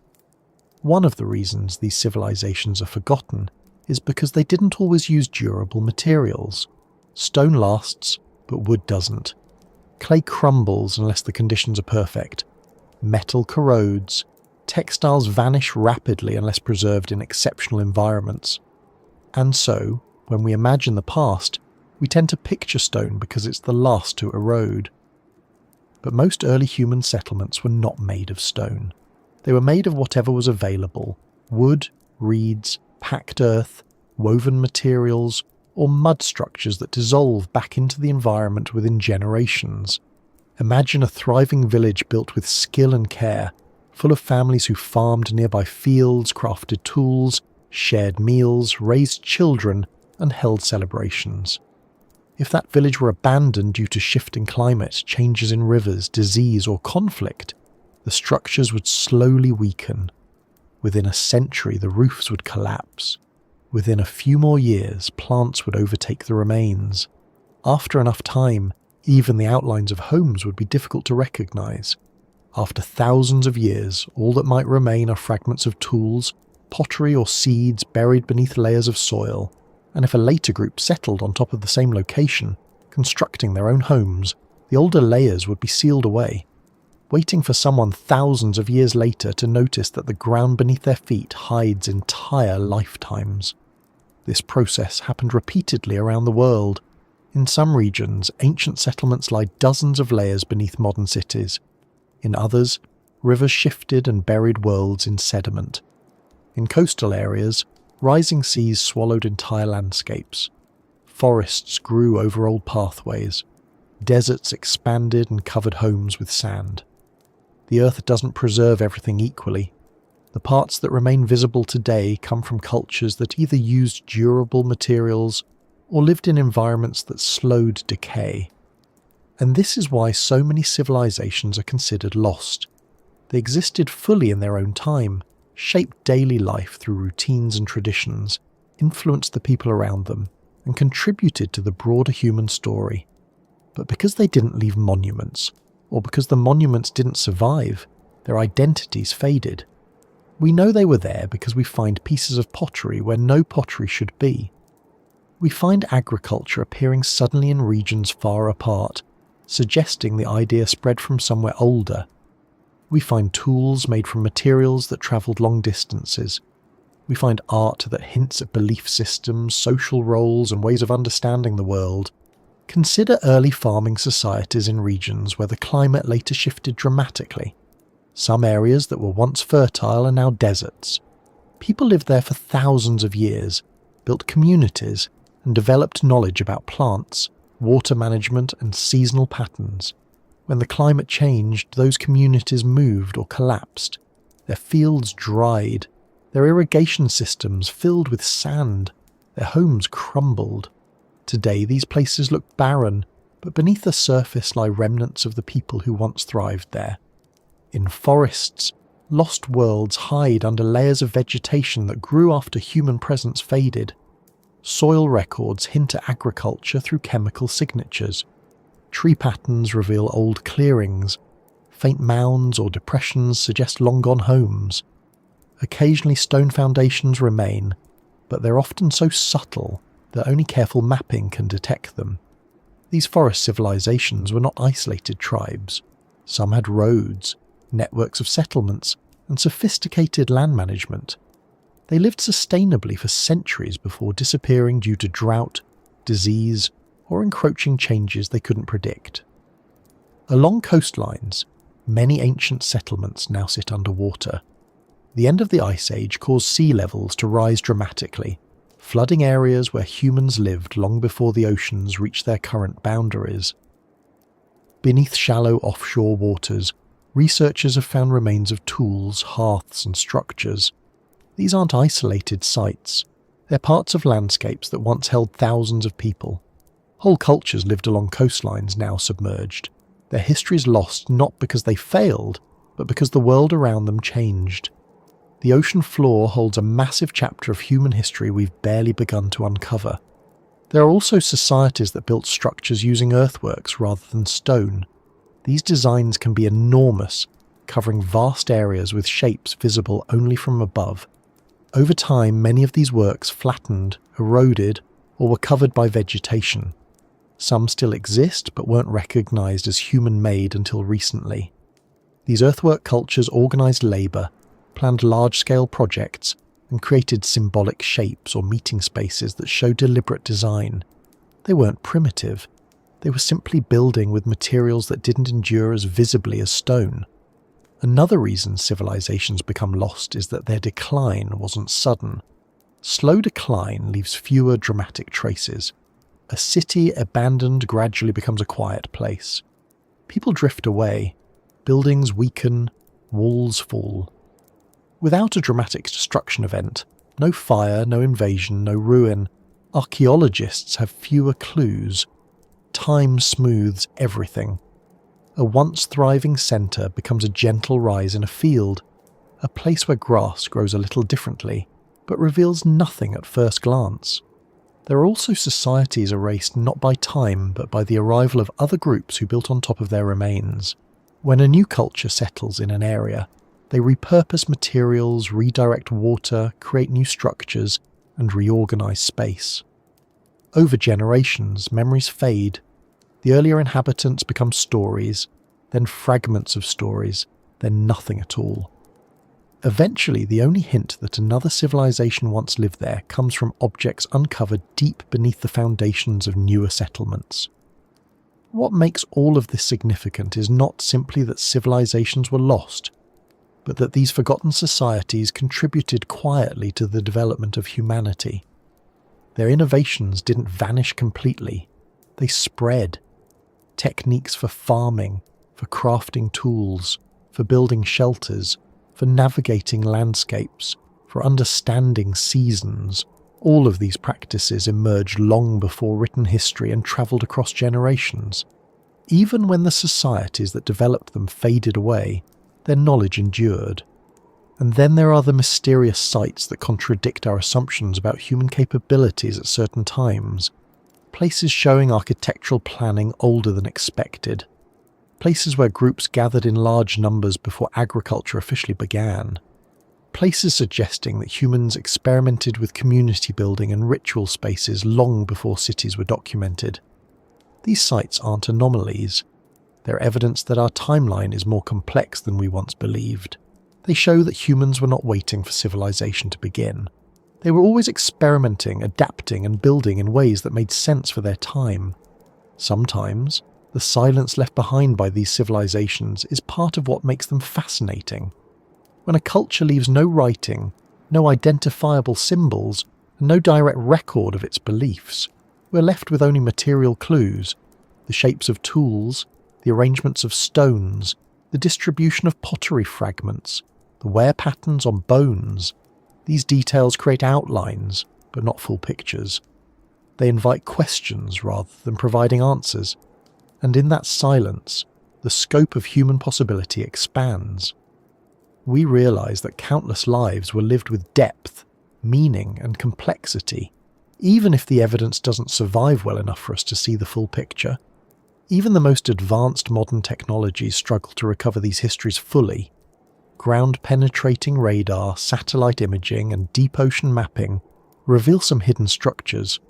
One of the reasons these civilizations are forgotten is because they didn't always use durable materials. Stone lasts, but wood doesn't. Clay crumbles unless the conditions are perfect. Metal corrodes. Textiles vanish rapidly unless preserved in exceptional environments. And so, when we imagine the past, we tend to picture stone because it's the last to erode. But most early human settlements were not made of stone. They were made of whatever was available: wood, reeds, packed earth, woven materials, or mud structures that dissolve back into the environment within generations. Imagine a thriving village built with skill and care, full of families who farmed nearby fields, crafted tools, shared meals, raised children, and held celebrations. If that village were abandoned due to shifting climate, changes in rivers, disease, or conflict, the structures would slowly weaken. Within a century, the roofs would collapse. Within a few more years, plants would overtake the remains. After enough time, even the outlines of homes would be difficult to recognise. After thousands of years, all that might remain are fragments of tools, pottery or seeds buried beneath layers of soil, and if a later group settled on top of the same location, constructing their own homes, the older layers would be sealed away, waiting for someone thousands of years later to notice that the ground beneath their feet hides entire lifetimes. This process happened repeatedly around the world. In some regions, ancient settlements lie dozens of layers beneath modern cities. In others, rivers shifted and buried worlds in sediment. In coastal areas, rising seas swallowed entire landscapes. Forests grew over old pathways. Deserts expanded and covered homes with sand. The earth doesn't preserve everything equally. The parts that remain visible today come from cultures that either used durable materials or lived in environments that slowed decay. And this is why so many civilizations are considered lost. They existed fully in their own time, shaped daily life through routines and traditions, influenced the people around them, and contributed to the broader human story. But because they didn't leave monuments, or because the monuments didn't survive, their identities faded. We know they were there because we find pieces of pottery where no pottery should be. We find agriculture appearing suddenly in regions far apart, suggesting the idea spread from somewhere older. We find tools made from materials that travelled long distances. We find art that hints at belief systems, social roles, and ways of understanding the world. Consider early farming societies in regions where the climate later shifted dramatically. Some areas that were once fertile are now deserts. People lived there for thousands of years, built communities, and developed knowledge about plants, water management, and seasonal patterns. When the climate changed, those communities moved or collapsed. Their fields dried, their irrigation systems filled with sand, their homes crumbled. Today these places look barren, but beneath the surface lie remnants of the people who once thrived there. In forests, lost worlds hide under layers of vegetation that grew after human presence faded. Soil records hint at agriculture through chemical signatures. Tree patterns reveal old clearings. Faint mounds or depressions suggest long-gone homes. Occasionally stone foundations remain, but they're often so subtle that only careful mapping can detect them. These forest civilizations were not isolated tribes. Some had roads, networks of settlements, and sophisticated land management. They lived sustainably for centuries before disappearing due to drought, disease, or encroaching changes they couldn't predict. Along coastlines, many ancient settlements now sit underwater. The end of the Ice Age caused sea levels to rise dramatically, flooding areas where humans lived long before the oceans reached their current boundaries. Beneath shallow offshore waters, researchers have found remains of tools, hearths, and structures. These aren't isolated sites. They're parts of landscapes that once held thousands of people. Whole cultures lived along coastlines now submerged. Their histories lost not because they failed, but because the world around them changed. The ocean floor holds a massive chapter of human history we've barely begun to uncover. There are also societies that built structures using earthworks rather than stone. These designs can be enormous, covering vast areas with shapes visible only from above. Over time, many of these works flattened, eroded, or were covered by vegetation. Some still exist but weren't recognised as human-made until recently. These earthwork cultures organised labour, planned large-scale projects, and created symbolic shapes or meeting spaces that show deliberate design. They weren't primitive. They were simply building with materials that didn't endure as visibly as stone. Another reason civilizations become lost is that their decline wasn't sudden. Slow decline leaves fewer dramatic traces. A city abandoned gradually becomes a quiet place. People drift away. Buildings weaken. Walls fall. Without a dramatic destruction event, no fire, no invasion, no ruin, archaeologists have fewer clues. Time smooths everything. A once thriving centre becomes a gentle rise in a field, a place where grass grows a little differently, but reveals nothing at first glance. There are also societies erased not by time but by the arrival of other groups who built on top of their remains. When a new culture settles in an area, they repurpose materials, redirect water, create new structures, and reorganize space. Over generations, memories fade. The earlier inhabitants become stories, then fragments of stories, then nothing at all. Eventually, the only hint that another civilization once lived there comes from objects uncovered deep beneath the foundations of newer settlements. What makes all of this significant is not simply that civilizations were lost, but that these forgotten societies contributed quietly to the development of humanity. Their innovations didn't vanish completely, they spread. Techniques for farming, for crafting tools, for building shelters, for navigating landscapes, for understanding seasons, all of these practices emerged long before written history and travelled across generations. Even when the societies that developed them faded away, their knowledge endured. And then there are the mysterious sites that contradict our assumptions about human capabilities at certain times. Places showing architectural planning older than expected. Places where groups gathered in large numbers before agriculture officially began. Places suggesting that humans experimented with community building and ritual spaces long before cities were documented. These sites aren't anomalies. They're evidence that our timeline is more complex than we once believed. They show that humans were not waiting for civilization to begin. They were always experimenting, adapting, and building in ways that made sense for their time. Sometimes, the silence left behind by these civilizations is part of what makes them fascinating. When a culture leaves no writing, no identifiable symbols, and no direct record of its beliefs, we're left with only material clues, the shapes of tools, the arrangements of stones, the distribution of pottery fragments, the wear patterns on bones. These details create outlines, but not full pictures. They invite questions rather than providing answers. And in that silence, the scope of human possibility expands. We realize that countless lives were lived with depth, meaning, and complexity, even if the evidence doesn't survive well enough for us to see the full picture. Even the most advanced modern technologies struggle to recover these histories fully. Ground-penetrating radar, satellite imaging, and deep ocean mapping reveal some hidden structures,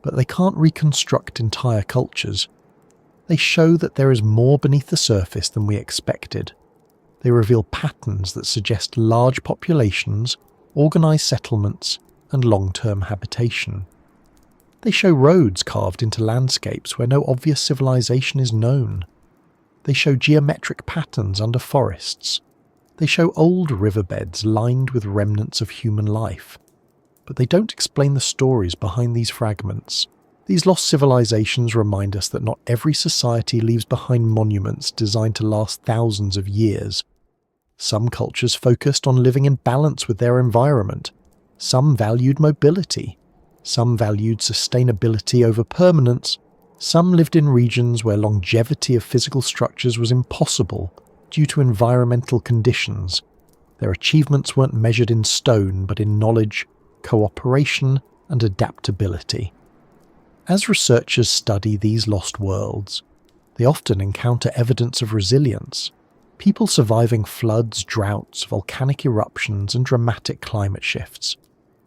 but they can't reconstruct entire cultures. They show that there is more beneath the surface than we expected. They reveal patterns that suggest large populations, organised settlements, and long-term habitation. They show roads carved into landscapes where no obvious civilization is known. They show geometric patterns under forests. They show old riverbeds lined with remnants of human life. But they don't explain the stories behind these fragments. These lost civilizations remind us that not every society leaves behind monuments designed to last thousands of years. Some cultures focused on living in balance with their environment. Some valued mobility. Some valued sustainability over permanence. Some lived in regions where longevity of physical structures was impossible due to environmental conditions. Their achievements weren't measured in stone but in knowledge, cooperation, and adaptability. As researchers study these lost worlds, they often encounter evidence of resilience. People surviving floods, droughts, volcanic eruptions, and dramatic climate shifts.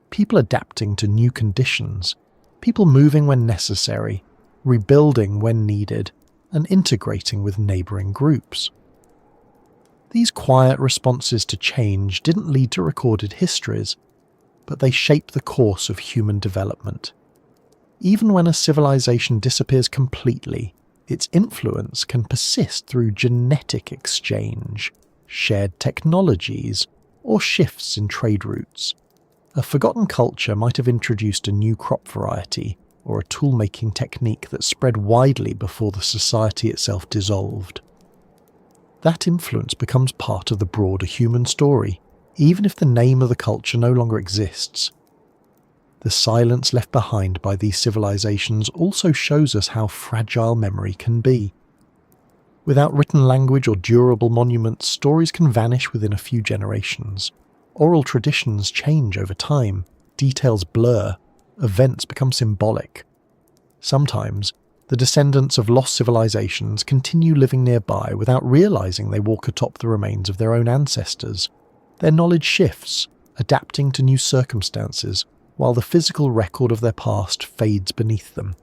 People adapting to new conditions. People moving when necessary, rebuilding when needed, and integrating with neighbouring groups. These quiet responses to change didn't lead to recorded histories, but they shape the course of human development. Even when a civilization disappears completely, its influence can persist through genetic exchange, shared technologies, or shifts in trade routes. A forgotten culture might have introduced a new crop variety or a tool-making technique that spread widely before the society itself dissolved. That influence becomes part of the broader human story, even if the name of the culture no longer exists. The silence left behind by these civilizations also shows us how fragile memory can be. Without written language or durable monuments, stories can vanish within a few generations. Oral traditions change over time, details blur, events become symbolic. Sometimes, the descendants of lost civilizations continue living nearby without realizing they walk atop the remains of their own ancestors. Their knowledge shifts, adapting to new circumstances, while the physical record of their past fades beneath them.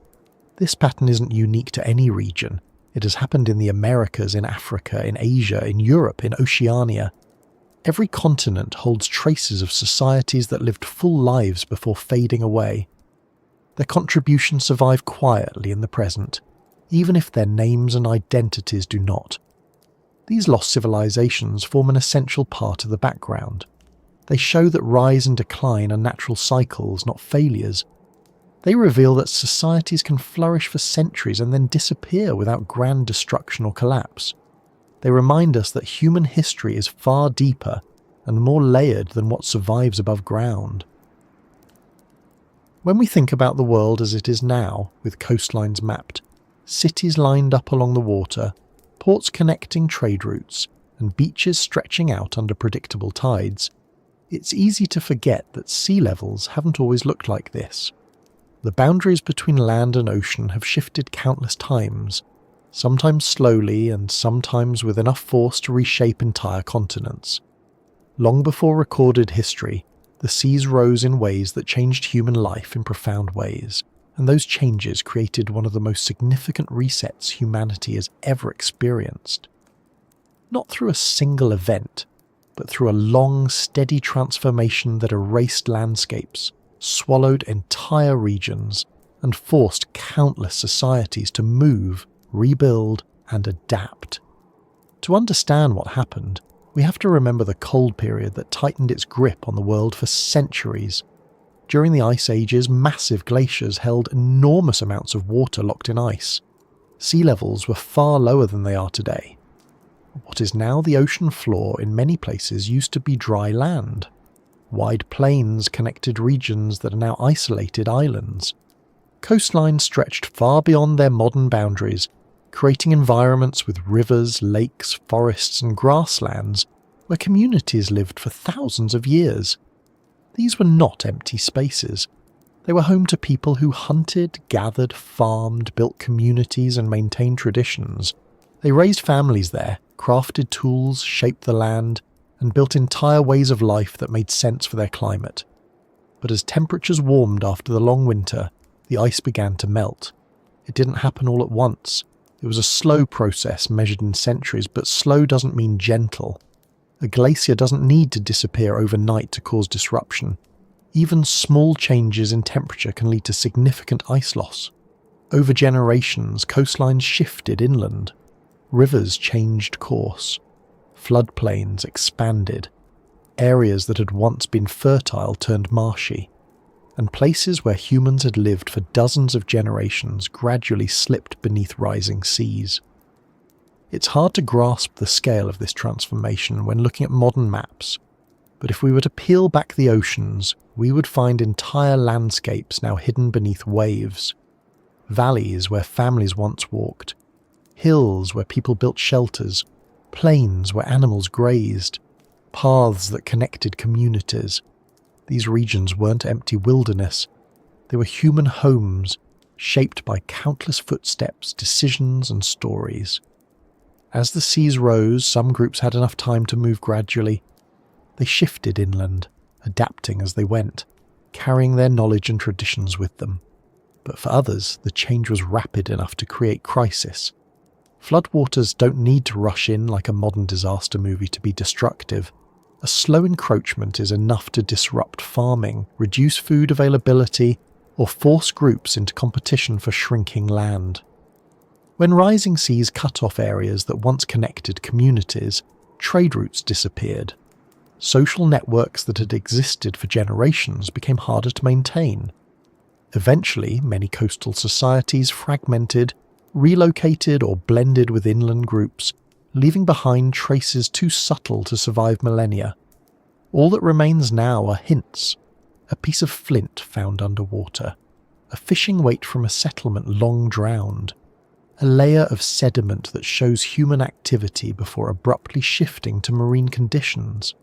This pattern isn't unique to any region. It has happened in the Americas, in Africa, in Asia, in Europe, in Oceania. Every continent holds traces of societies that lived full lives before fading away. Their contributions survive quietly in the present, even if their names and identities do not. These lost civilizations form an essential part of the background. They show that rise and decline are natural cycles, not failures. They reveal that societies can flourish for centuries and then disappear without grand destruction or collapse. They remind us that human history is far deeper and more layered than what survives above ground. When we think about the world as it is now, with coastlines mapped, cities lined up along the water, ports connecting trade routes, and beaches stretching out under predictable tides, it's easy to forget that sea levels haven't always looked like this. The boundaries between land and ocean have shifted countless times, sometimes slowly and sometimes with enough force to reshape entire continents. Long before recorded history, the seas rose in ways that changed human life in profound ways, and those changes created one of the most significant resets humanity has ever experienced. Not through a single event, but through a long, steady transformation that erased landscapes, swallowed entire regions, and forced countless societies to move, rebuild, and adapt. To understand what happened, we have to remember the cold period that tightened its grip on the world for centuries. During the ice ages, massive glaciers held enormous amounts of water locked in ice. Sea levels were far lower than they are today. What is now the ocean floor in many places used to be dry land. Wide plains connected regions that are now isolated islands. Coastlines stretched far beyond their modern boundaries, creating environments with rivers, lakes, forests, and grasslands where communities lived for thousands of years. These were not empty spaces. They were home to people who hunted, gathered, farmed, built communities, and maintained traditions. They raised families there, crafted tools, shaped the land, and built entire ways of life that made sense for their climate. But as temperatures warmed after the long winter, the ice began to melt. It didn't happen all at once. It was a slow process measured in centuries, but slow doesn't mean gentle. A glacier doesn't need to disappear overnight to cause disruption. Even small changes in temperature can lead to significant ice loss. Over generations, coastlines shifted inland. Rivers changed course. Floodplains expanded. Areas that had once been fertile turned marshy. And places where humans had lived for dozens of generations gradually slipped beneath rising seas. It's hard to grasp the scale of this transformation when looking at modern maps, but if we were to peel back the oceans, we would find entire landscapes now hidden beneath waves. Valleys where families once walked, hills where people built shelters, plains where animals grazed, paths that connected communities. These regions weren't empty wilderness. They were human homes, shaped by countless footsteps, decisions, and stories. As the seas rose, some groups had enough time to move gradually. They shifted inland, adapting as they went, carrying their knowledge and traditions with them. But for others, the change was rapid enough to create crisis. Floodwaters don't need to rush in like a modern disaster movie to be destructive. A slow encroachment is enough to disrupt farming, reduce food availability, or force groups into competition for shrinking land. When rising seas cut off areas that once connected communities, trade routes disappeared. Social networks that had existed for generations became harder to maintain. Eventually, many coastal societies fragmented, relocated, or blended with inland groups, leaving behind traces too subtle to survive millennia. All that remains now are hints. A piece of flint found underwater, a fishing weight from a settlement long drowned, a layer of sediment that shows human activity before abruptly shifting to marine conditions.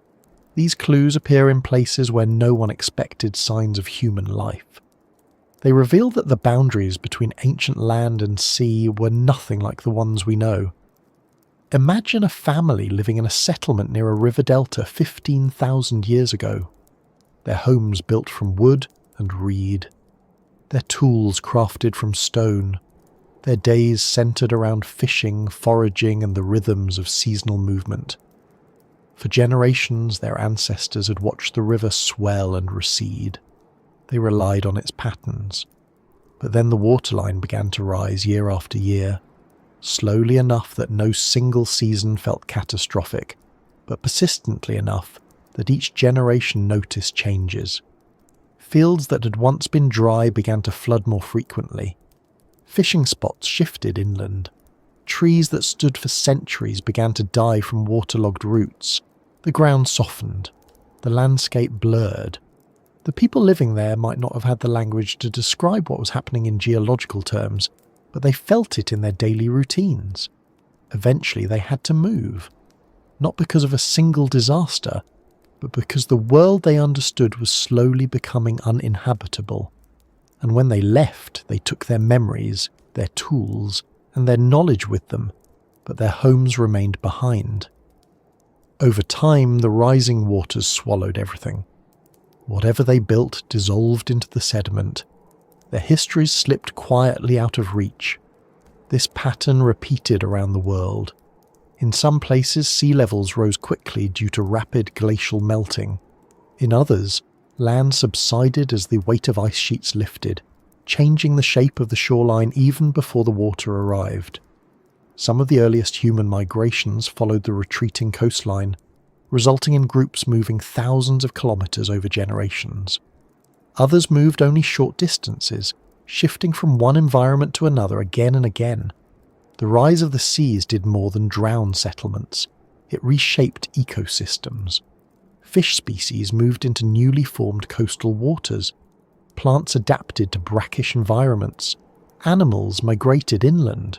These clues appear in places where no one expected signs of human life. They reveal that the boundaries between ancient land and sea were nothing like the ones we know. Imagine a family living in a settlement near a river delta 15,000 years ago. Their homes built from wood and reed. Their tools crafted from stone. Their days centered around fishing, foraging, and the rhythms of seasonal movement. For generations, their ancestors had watched the river swell and recede. They relied on its patterns. But then the waterline began to rise year after year, slowly enough that no single season felt catastrophic, but persistently enough that each generation noticed changes. Fields that had once been dry began to flood more frequently. Fishing spots shifted inland. Trees that stood for centuries began to die from waterlogged roots. The ground softened. The landscape blurred. The people living there might not have had the language to describe what was happening in geological terms, but they felt it in their daily routines. Eventually they had to move. Not because of a single disaster, but because the world they understood was slowly becoming uninhabitable. And when they left, they took their memories, their tools, and their knowledge with them, but their homes remained behind. Over time, the rising waters swallowed everything. Whatever they built dissolved into the sediment. Their histories slipped quietly out of reach. This pattern repeated around the world. In some places, sea levels rose quickly due to rapid glacial melting. In others, land subsided as the weight of ice sheets lifted, changing the shape of the shoreline even before the water arrived. Some of the earliest human migrations followed the retreating coastline, resulting in groups moving thousands of kilometers over generations. Others moved only short distances, shifting from one environment to another again and again. The rise of the seas did more than drown settlements. It reshaped ecosystems. Fish species moved into newly formed coastal waters. Plants adapted to brackish environments. Animals migrated inland.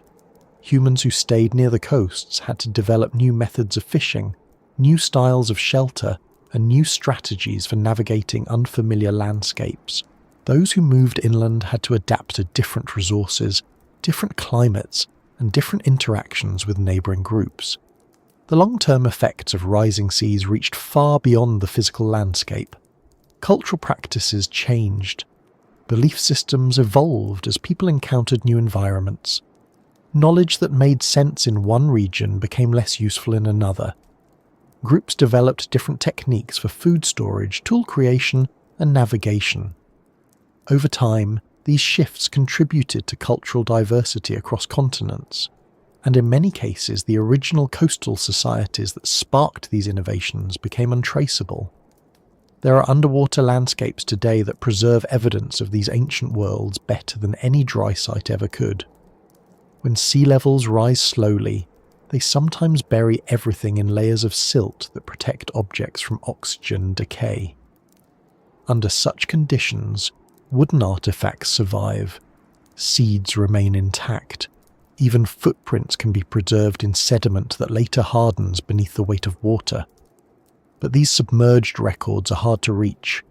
Humans who stayed near the coasts had to develop new methods of fishing, new styles of shelter, and new strategies for navigating unfamiliar landscapes. Those who moved inland had to adapt to different resources, different climates, and different interactions with neighbouring groups. The long-term effects of rising seas reached far beyond the physical landscape. Cultural practices changed. Belief systems evolved as people encountered new environments. Knowledge that made sense in one region became less useful in another. Groups developed different techniques for food storage, tool creation, and navigation. Over time, these shifts contributed to cultural diversity across continents, and in many cases the original coastal societies that sparked these innovations became untraceable. There are underwater landscapes today that preserve evidence of these ancient worlds better than any dry site ever could. When sea levels rise slowly, they sometimes bury everything in layers of silt that protect objects from oxygen decay. Under such conditions, wooden artifacts survive. Seeds remain intact. Even footprints can be preserved in sediment that later hardens beneath the weight of water. But these submerged records are hard to reach.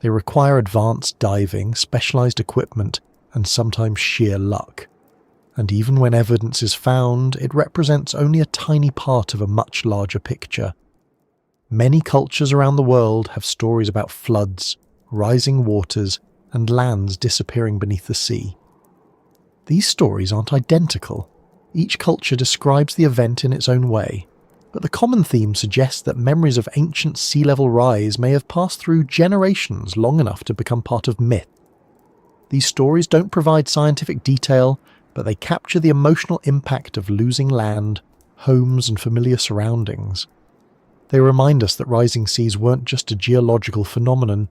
They require advanced diving, specialized equipment, and sometimes sheer luck. And even when evidence is found, it represents only a tiny part of a much larger picture. Many cultures around the world have stories about floods, rising waters, and lands disappearing beneath the sea. These stories aren't identical. Each culture describes the event in its own way, but the common theme suggests that memories of ancient sea level rise may have passed through generations long enough to become part of myth. These stories don't provide scientific detail, but they capture the emotional impact of losing land, homes, and familiar surroundings. They remind us that rising seas weren't just a geological phenomenon,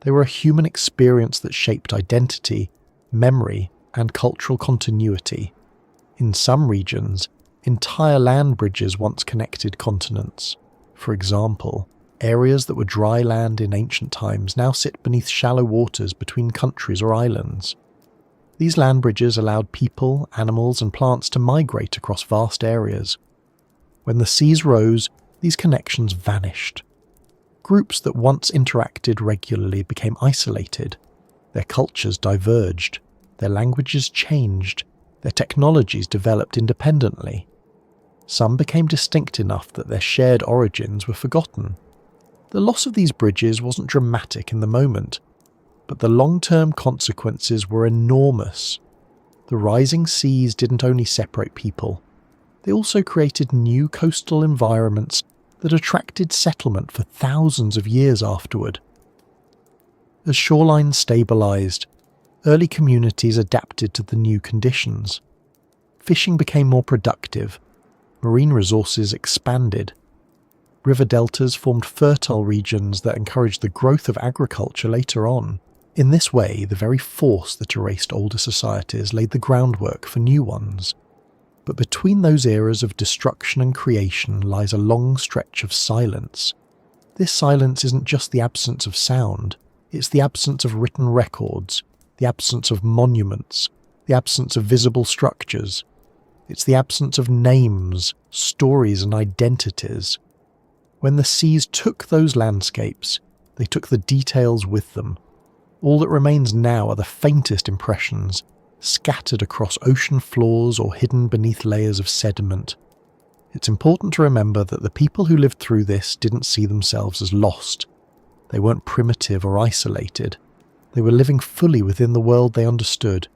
they were a human experience that shaped identity, memory, and cultural continuity. In some regions, entire land bridges once connected continents. For example, areas that were dry land in ancient times now sit beneath shallow waters between countries or islands. These land bridges allowed people, animals, and plants to migrate across vast areas. When the seas rose, these connections vanished. Groups that once interacted regularly became isolated. Their cultures diverged, their languages changed, their technologies developed independently. Some became distinct enough that their shared origins were forgotten. The loss of these bridges wasn't dramatic in the moment, but the long-term consequences were enormous. The rising seas didn't only separate people, they also created new coastal environments that attracted settlement for thousands of years afterward. As shorelines stabilised, early communities adapted to the new conditions. Fishing became more productive, marine resources expanded. River deltas formed fertile regions that encouraged the growth of agriculture later on. In this way, the very force that erased older societies laid the groundwork for new ones. But between those eras of destruction and creation lies a long stretch of silence. This silence isn't just the absence of sound, it's the absence of written records, the absence of monuments, the absence of visible structures. It's the absence of names, stories and identities. When the seas took those landscapes, they took the details with them. All that remains now are the faintest impressions, scattered across ocean floors or hidden beneath layers of sediment. It's important to remember that the people who lived through this didn't see themselves as lost. They weren't primitive or isolated. They were living fully within the world they understood.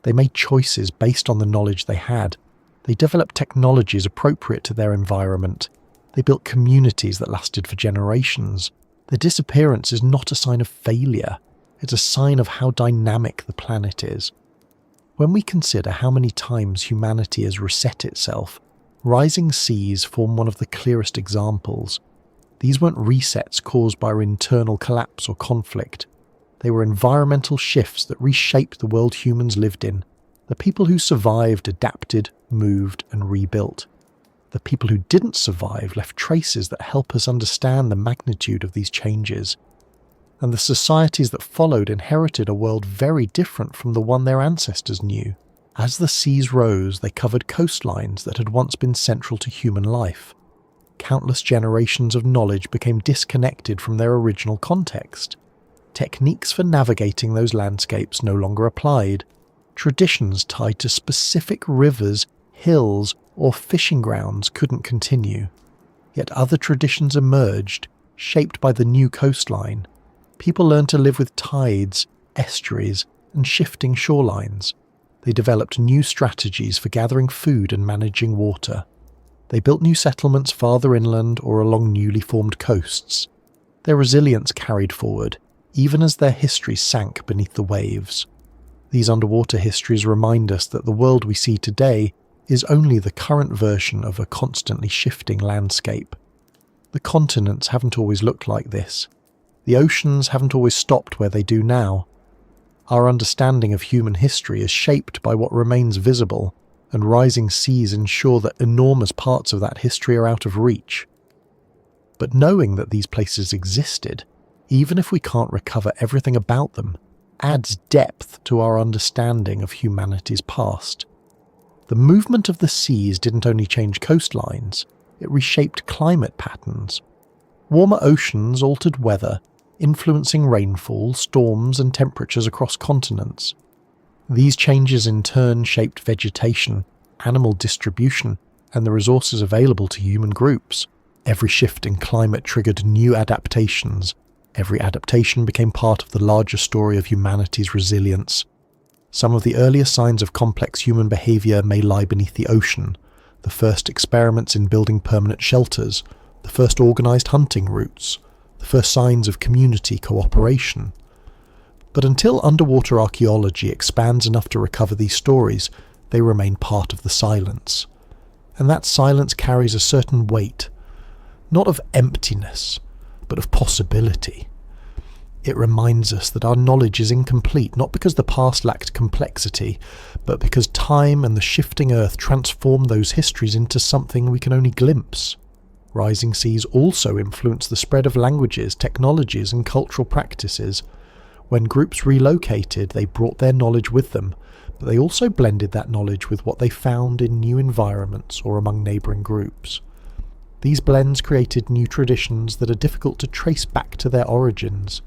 They made choices based on the knowledge they had. They developed technologies appropriate to their environment. They built communities that lasted for generations. Their disappearance is not a sign of failure. It's a sign of how dynamic the planet is. When we consider how many times humanity has reset itself, rising seas form one of the clearest examples. These weren't resets caused by internal collapse or conflict. They were environmental shifts that reshaped the world humans lived in. The people who survived adapted, moved, and rebuilt. The people who didn't survive left traces that help us understand the magnitude of these changes. And the societies that followed inherited a world very different from the one their ancestors knew. As the seas rose, they covered coastlines that had once been central to human life. Countless generations of knowledge became disconnected from their original context. Techniques for navigating those landscapes no longer applied. Traditions tied to specific rivers, hills, or fishing grounds couldn't continue. Yet other traditions emerged, shaped by the new coastline. People learned to live with tides, estuaries, and shifting shorelines. They developed new strategies for gathering food and managing water. They built new settlements farther inland or along newly formed coasts. Their resilience carried forward, even as their history sank beneath the waves. These underwater histories remind us that the world we see today is only the current version of a constantly shifting landscape. The continents haven't always looked like this. The oceans haven't always stopped where they do now. Our understanding of human history is shaped by what remains visible, and rising seas ensure that enormous parts of that history are out of reach. But knowing that these places existed, even if we can't recover everything about them, adds depth to our understanding of humanity's past. The movement of the seas didn't only change coastlines, it reshaped climate patterns. Warmer oceans altered weather, influencing rainfall, storms, and temperatures across continents. These changes in turn shaped vegetation, animal distribution, and the resources available to human groups. Every shift in climate triggered new adaptations. Every adaptation became part of the larger story of humanity's resilience. Some of the earliest signs of complex human behaviour may lie beneath the ocean, the first experiments in building permanent shelters, the first organised hunting routes, the first signs of community cooperation. But until underwater archaeology expands enough to recover these stories, they remain part of the silence. And that silence carries a certain weight, not of emptiness, but of possibility. It reminds us that our knowledge is incomplete, not because the past lacked complexity, but because time and the shifting earth transformed those histories into something we can only glimpse. Rising seas also influence the spread of languages, technologies, and cultural practices. When groups relocated, they brought their knowledge with them, but they also blended that knowledge with what they found in new environments or among neighbouring groups. These blends created new traditions that are difficult to trace back to their origins.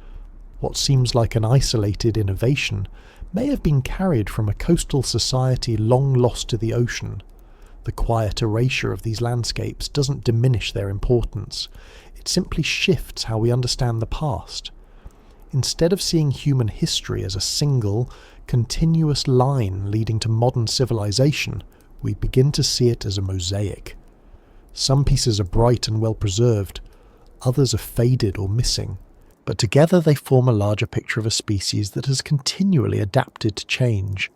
what seems like an isolated innovation may have been carried from a coastal society long lost to the ocean. The quiet erasure of these landscapes doesn't diminish their importance. It simply shifts how we understand the past. Instead of seeing human history as a single, continuous line leading to modern civilization, we begin to see it as a mosaic. Some pieces are bright and well preserved, others are faded or missing, but together they form a larger picture of a species that has continually adapted to change.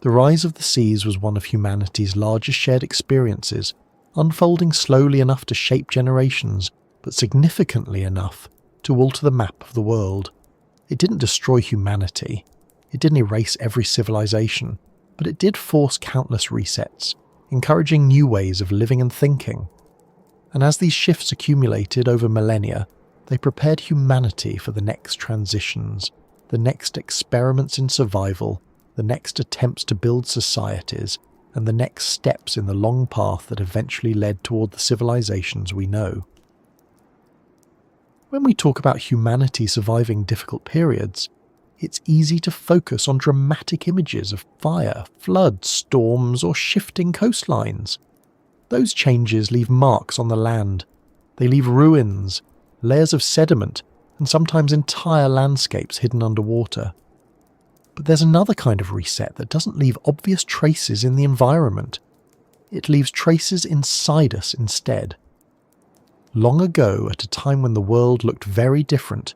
The rise of the seas was one of humanity's largest shared experiences, unfolding slowly enough to shape generations, but significantly enough to alter the map of the world. It didn't destroy humanity, it didn't erase every civilization, but it did force countless resets, encouraging new ways of living and thinking. And as these shifts accumulated over millennia, they prepared humanity for the next transitions, the next experiments in survival, the next attempts to build societies, and the next steps in the long path that eventually led toward the civilizations we know. When we talk about humanity surviving difficult periods, it's easy to focus on dramatic images of fire, floods, storms, or shifting coastlines. Those changes leave marks on the land. They leave ruins, layers of sediment, and sometimes entire landscapes hidden underwater. But there's another kind of reset that doesn't leave obvious traces in the environment. It leaves traces inside us instead. Long ago, at a time when the world looked very different,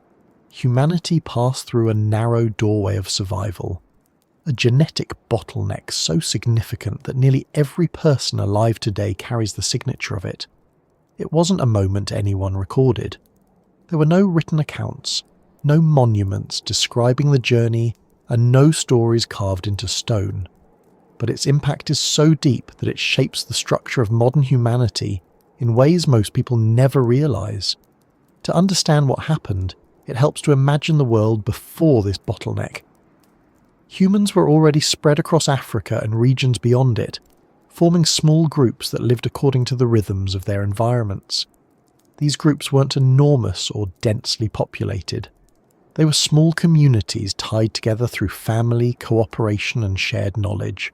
humanity passed through a narrow doorway of survival. A genetic bottleneck so significant that nearly every person alive today carries the signature of it. It wasn't a moment anyone recorded. There were no written accounts, no monuments describing the journey, and no stories carved into stone. But its impact is so deep that it shapes the structure of modern humanity in ways most people never realize. To understand what happened, it helps to imagine the world before this bottleneck. Humans were already spread across Africa and regions beyond it, forming small groups that lived according to the rhythms of their environments. These groups weren't enormous or densely populated. They were small communities tied together through family, cooperation, and shared knowledge.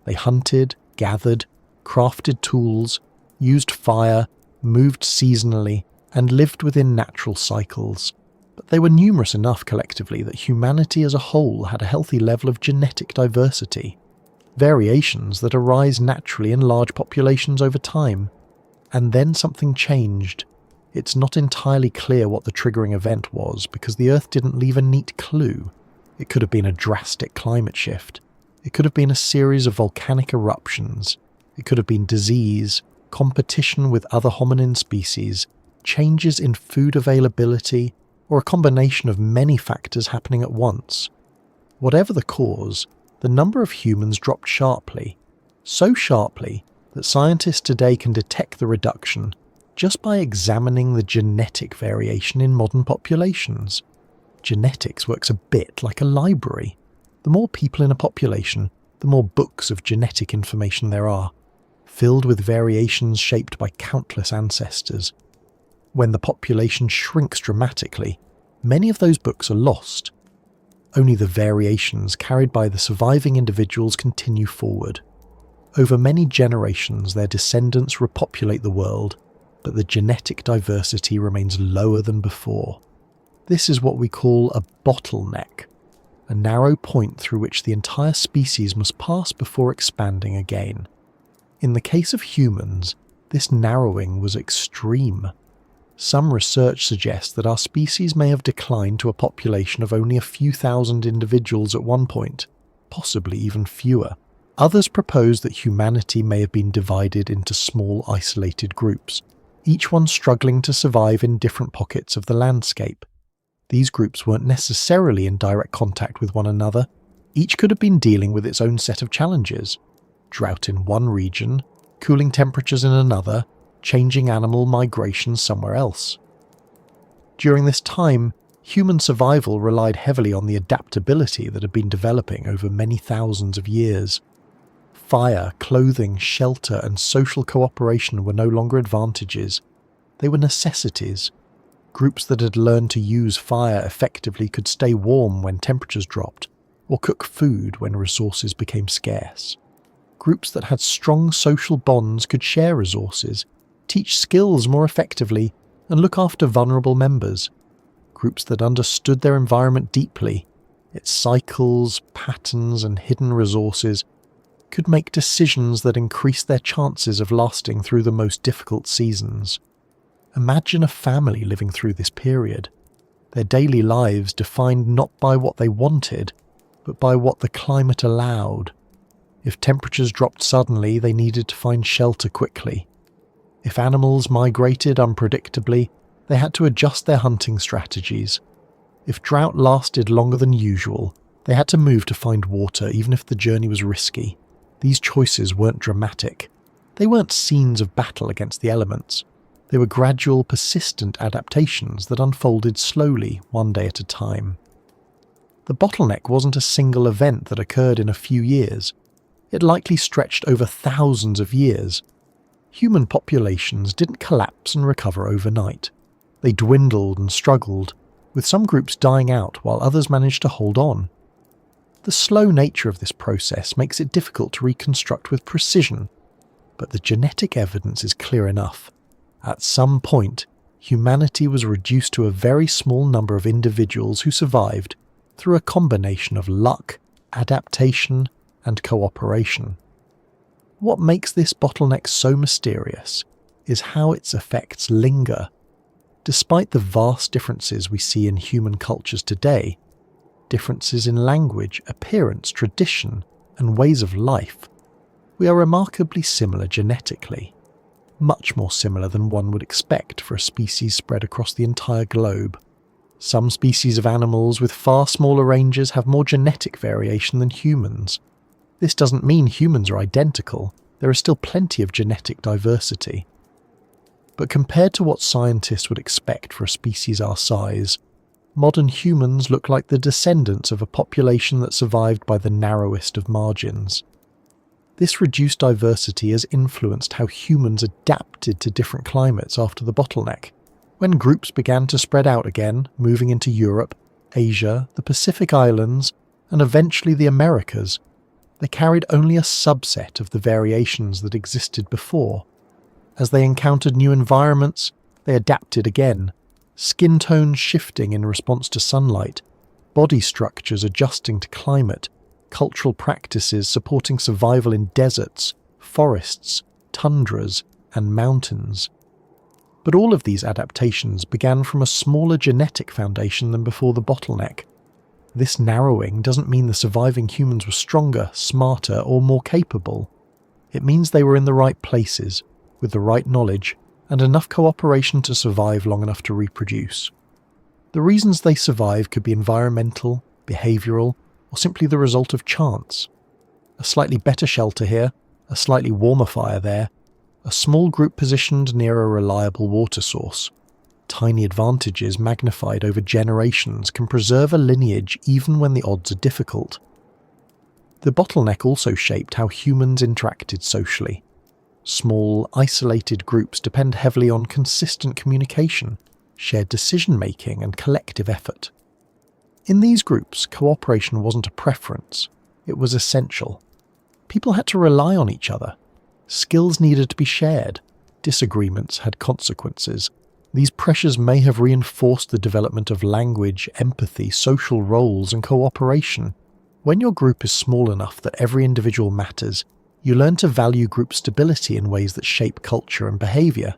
They hunted, gathered, crafted tools, used fire, moved seasonally, and lived within natural cycles. But they were numerous enough collectively that humanity as a whole had a healthy level of genetic diversity, variations that arise naturally in large populations over time. And then something changed. It's not entirely clear what the triggering event was because the Earth didn't leave a neat clue. It could have been a drastic climate shift. It could have been a series of volcanic eruptions. It could have been disease, competition with other hominin species, changes in food availability, or a combination of many factors happening at once. Whatever the cause, the number of humans dropped sharply. So sharply that scientists today can detect the reduction just by examining the genetic variation in modern populations. Genetics works a bit like a library. The more people in a population, the more books of genetic information there are, filled with variations shaped by countless ancestors. When the population shrinks dramatically, many of those books are lost. Only the variations carried by the surviving individuals continue forward. Over many generations, their descendants repopulate the world, but the genetic diversity remains lower than before. This is what we call a bottleneck, a narrow point through which the entire species must pass before expanding again. In the case of humans, this narrowing was extreme. Some research suggests that our species may have declined to a population of only a few thousand individuals at one point, possibly even fewer. Others propose that humanity may have been divided into small isolated groups, each one struggling to survive in different pockets of the landscape. These groups weren't necessarily in direct contact with one another. Each could have been dealing with its own set of challenges. Drought in one region, cooling temperatures in another, changing animal migration somewhere else. During this time, human survival relied heavily on the adaptability that had been developing over many thousands of years. Fire, clothing, shelter, and social cooperation were no longer advantages. They were necessities. Groups that had learned to use fire effectively could stay warm when temperatures dropped, or cook food when resources became scarce. Groups that had strong social bonds could share resources, teach skills more effectively, and look after vulnerable members. Groups that understood their environment deeply, its cycles, patterns, and hidden resources, could make decisions that increased their chances of lasting through the most difficult seasons. Imagine a family living through this period, their daily lives defined not by what they wanted, but by what the climate allowed. If temperatures dropped suddenly, they needed to find shelter quickly. If animals migrated unpredictably, they had to adjust their hunting strategies. If drought lasted longer than usual, they had to move to find water even if the journey was risky. These choices weren't dramatic. They weren't scenes of battle against the elements. They were gradual, persistent adaptations that unfolded slowly, one day at a time. The bottleneck wasn't a single event that occurred in a few years. It likely stretched over thousands of years. Human populations didn't collapse and recover overnight. They dwindled and struggled, with some groups dying out while others managed to hold on. The slow nature of this process makes it difficult to reconstruct with precision, but the genetic evidence is clear enough. At some point, humanity was reduced to a very small number of individuals who survived through a combination of luck, adaptation, and cooperation. What makes this bottleneck so mysterious is how its effects linger. Despite the vast differences we see in human cultures today, differences in language, appearance, tradition, and ways of life, we are remarkably similar genetically, much more similar than one would expect for a species spread across the entire globe. Some species of animals with far smaller ranges have more genetic variation than humans. This doesn't mean humans are identical, there is still plenty of genetic diversity. But compared to what scientists would expect for a species our size, modern humans look like the descendants of a population that survived by the narrowest of margins. This reduced diversity has influenced how humans adapted to different climates after the bottleneck. When groups began to spread out again, moving into Europe, Asia, the Pacific Islands, and eventually the Americas, they carried only a subset of the variations that existed before. As they encountered new environments, they adapted again, skin tones shifting in response to sunlight, body structures adjusting to climate, cultural practices supporting survival in deserts, forests, tundras, and mountains. But all of these adaptations began from a smaller genetic foundation than before the bottleneck. This narrowing doesn't mean the surviving humans were stronger, smarter, or more capable. It means they were in the right places, with the right knowledge, and enough cooperation to survive long enough to reproduce. The reasons they survived could be environmental, behavioural, or simply the result of chance. A slightly better shelter here, a slightly warmer fire there, a small group positioned near a reliable water source. Tiny advantages magnified over generations can preserve a lineage even when the odds are difficult. The bottleneck also shaped how humans interacted socially. Small, isolated groups depend heavily on consistent communication, shared decision-making, and collective effort. In these groups, cooperation wasn't a preference, it was essential. People had to rely on each other. Skills needed to be shared. Disagreements had consequences. These pressures may have reinforced the development of language, empathy, social roles, and cooperation. When your group is small enough that every individual matters, you learn to value group stability in ways that shape culture and behaviour.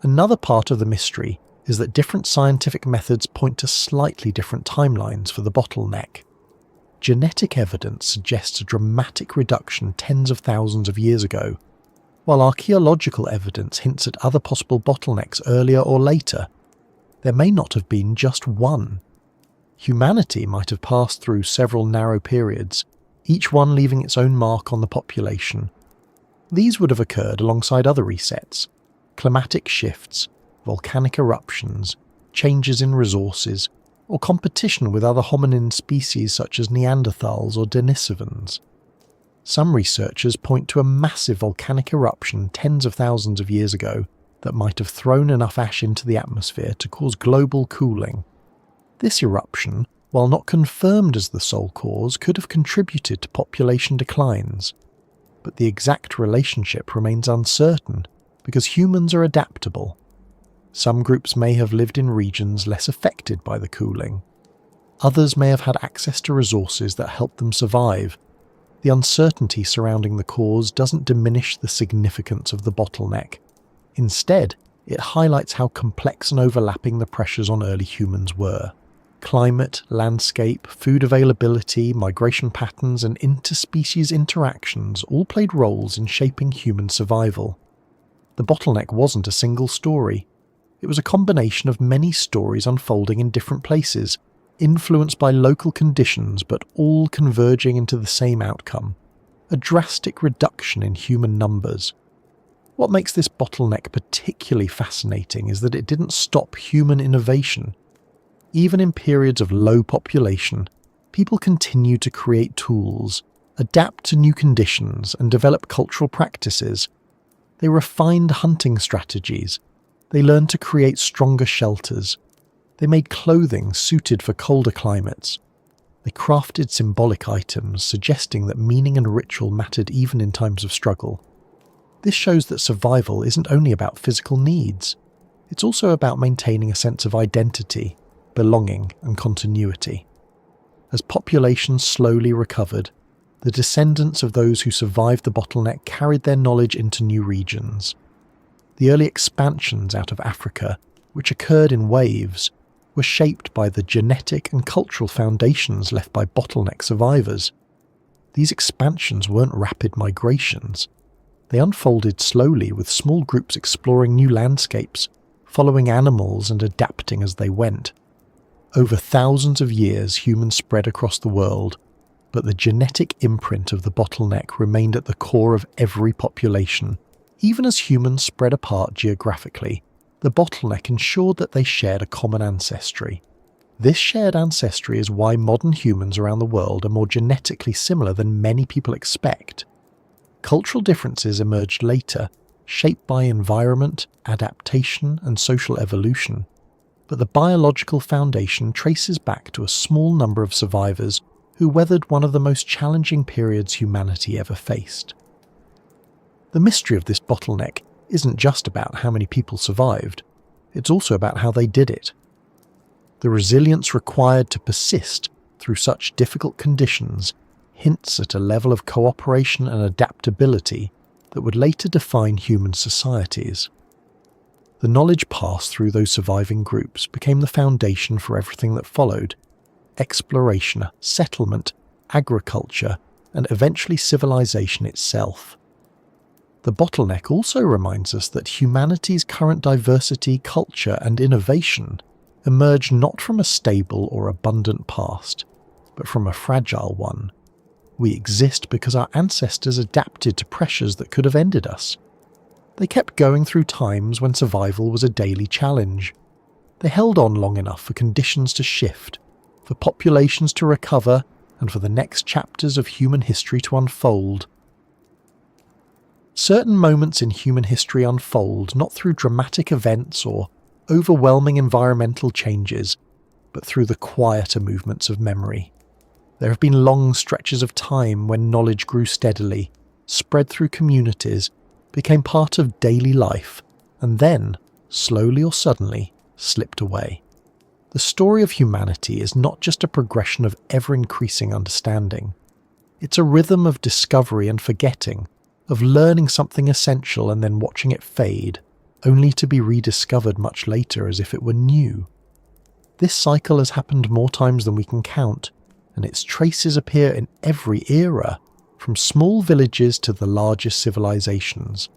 Another part of the mystery is that different scientific methods point to slightly different timelines for the bottleneck. Genetic evidence suggests a dramatic reduction tens of thousands of years ago, while archaeological evidence hints at other possible bottlenecks earlier or later. There may not have been just one. Humanity might have passed through several narrow periods, each one leaving its own mark on the population. These would have occurred alongside other resets, climatic shifts, volcanic eruptions, changes in resources, or competition with other hominin species such as Neanderthals or Denisovans. Some researchers point to a massive volcanic eruption tens of thousands of years ago that might have thrown enough ash into the atmosphere to cause global cooling. This eruption, while not confirmed as the sole cause, could have contributed to population declines. But the exact relationship remains uncertain because humans are adaptable. Some groups may have lived in regions less affected by the cooling. Others may have had access to resources that helped them survive. The uncertainty surrounding the cause doesn't diminish the significance of the bottleneck. Instead, it highlights how complex and overlapping the pressures on early humans were. Climate, landscape, food availability, migration patterns, and interspecies interactions all played roles in shaping human survival. The bottleneck wasn't a single story. It was a combination of many stories unfolding in different places, influenced by local conditions but all converging into the same outcome: a drastic reduction in human numbers. What makes this bottleneck particularly fascinating is that it didn't stop human innovation. Even in periods of low population, people continued to create tools, adapt to new conditions, and develop cultural practices. They refined hunting strategies. They learned to create stronger shelters. They made clothing suited for colder climates. They crafted symbolic items, suggesting that meaning and ritual mattered even in times of struggle. This shows that survival isn't only about physical needs. It's also about maintaining a sense of identity, belonging, and continuity. As populations slowly recovered, the descendants of those who survived the bottleneck carried their knowledge into new regions. The early expansions out of Africa, which occurred in waves, were shaped by the genetic and cultural foundations left by bottleneck survivors. These expansions weren't rapid migrations. They unfolded slowly, with small groups exploring new landscapes, following animals and adapting as they went. Over thousands of years, humans spread across the world, but the genetic imprint of the bottleneck remained at the core of every population. Even as humans spread apart geographically, the bottleneck ensured that they shared a common ancestry. This shared ancestry is why modern humans around the world are more genetically similar than many people expect. Cultural differences emerged later, shaped by environment, adaptation, and social evolution. But the biological foundation traces back to a small number of survivors who weathered one of the most challenging periods humanity ever faced. The mystery of this bottleneck isn't just about how many people survived, it's also about how they did it. The resilience required to persist through such difficult conditions hints at a level of cooperation and adaptability that would later define human societies. The knowledge passed through those surviving groups became the foundation for everything that followed: exploration, settlement, agriculture, and eventually civilization itself. The bottleneck also reminds us that humanity's current diversity, culture, and innovation emerged not from a stable or abundant past, but from a fragile one. We exist because our ancestors adapted to pressures that could have ended us. They kept going through times when survival was a daily challenge. They held on long enough for conditions to shift, for populations to recover, and for the next chapters of human history to unfold. Certain moments in human history unfold not through dramatic events or overwhelming environmental changes, but through the quieter movements of memory. There have been long stretches of time when knowledge grew steadily, spread through communities, became part of daily life, and then, slowly or suddenly, slipped away. The story of humanity is not just a progression of ever-increasing understanding. It's a rhythm of discovery and forgetting, of learning something essential and then watching it fade, only to be rediscovered much later as if it were new. This cycle has happened more times than we can count, and its traces appear in every era, from small villages to the largest civilizations.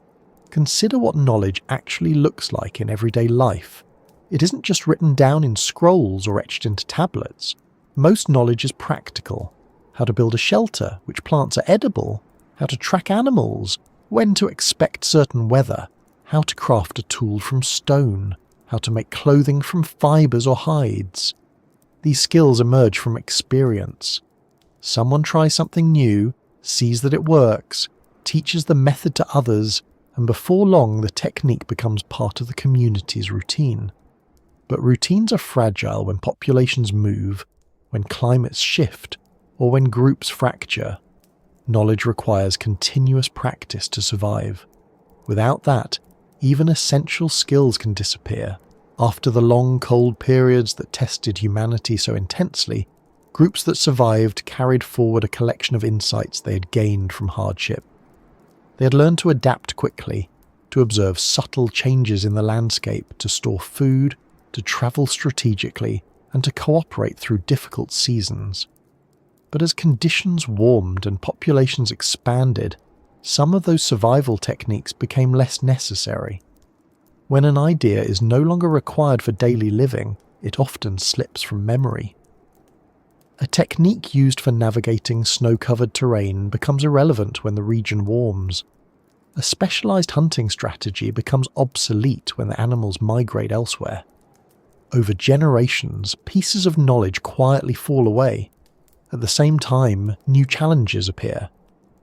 Consider what knowledge actually looks like in everyday life. It isn't just written down in scrolls or etched into tablets. Most knowledge is practical. How to build a shelter, which plants are edible, how to track animals, when to expect certain weather, how to craft a tool from stone, how to make clothing from fibers or hides. These skills emerge from experience. Someone tries something new, sees that it works, teaches the method to others, and before long the technique becomes part of the community's routine. But routines are fragile when populations move, when climates shift, or when groups fracture. Knowledge requires continuous practice to survive. Without that, even essential skills can disappear. After the long, cold periods that tested humanity so intensely, groups that survived carried forward a collection of insights they had gained from hardship. They had learned to adapt quickly, to observe subtle changes in the landscape, to store food, to travel strategically, and to cooperate through difficult seasons. But as conditions warmed and populations expanded, some of those survival techniques became less necessary. When an idea is no longer required for daily living, it often slips from memory. A technique used for navigating snow-covered terrain becomes irrelevant when the region warms. A specialized hunting strategy becomes obsolete when the animals migrate elsewhere. Over generations, pieces of knowledge quietly fall away. At the same time, new challenges appear.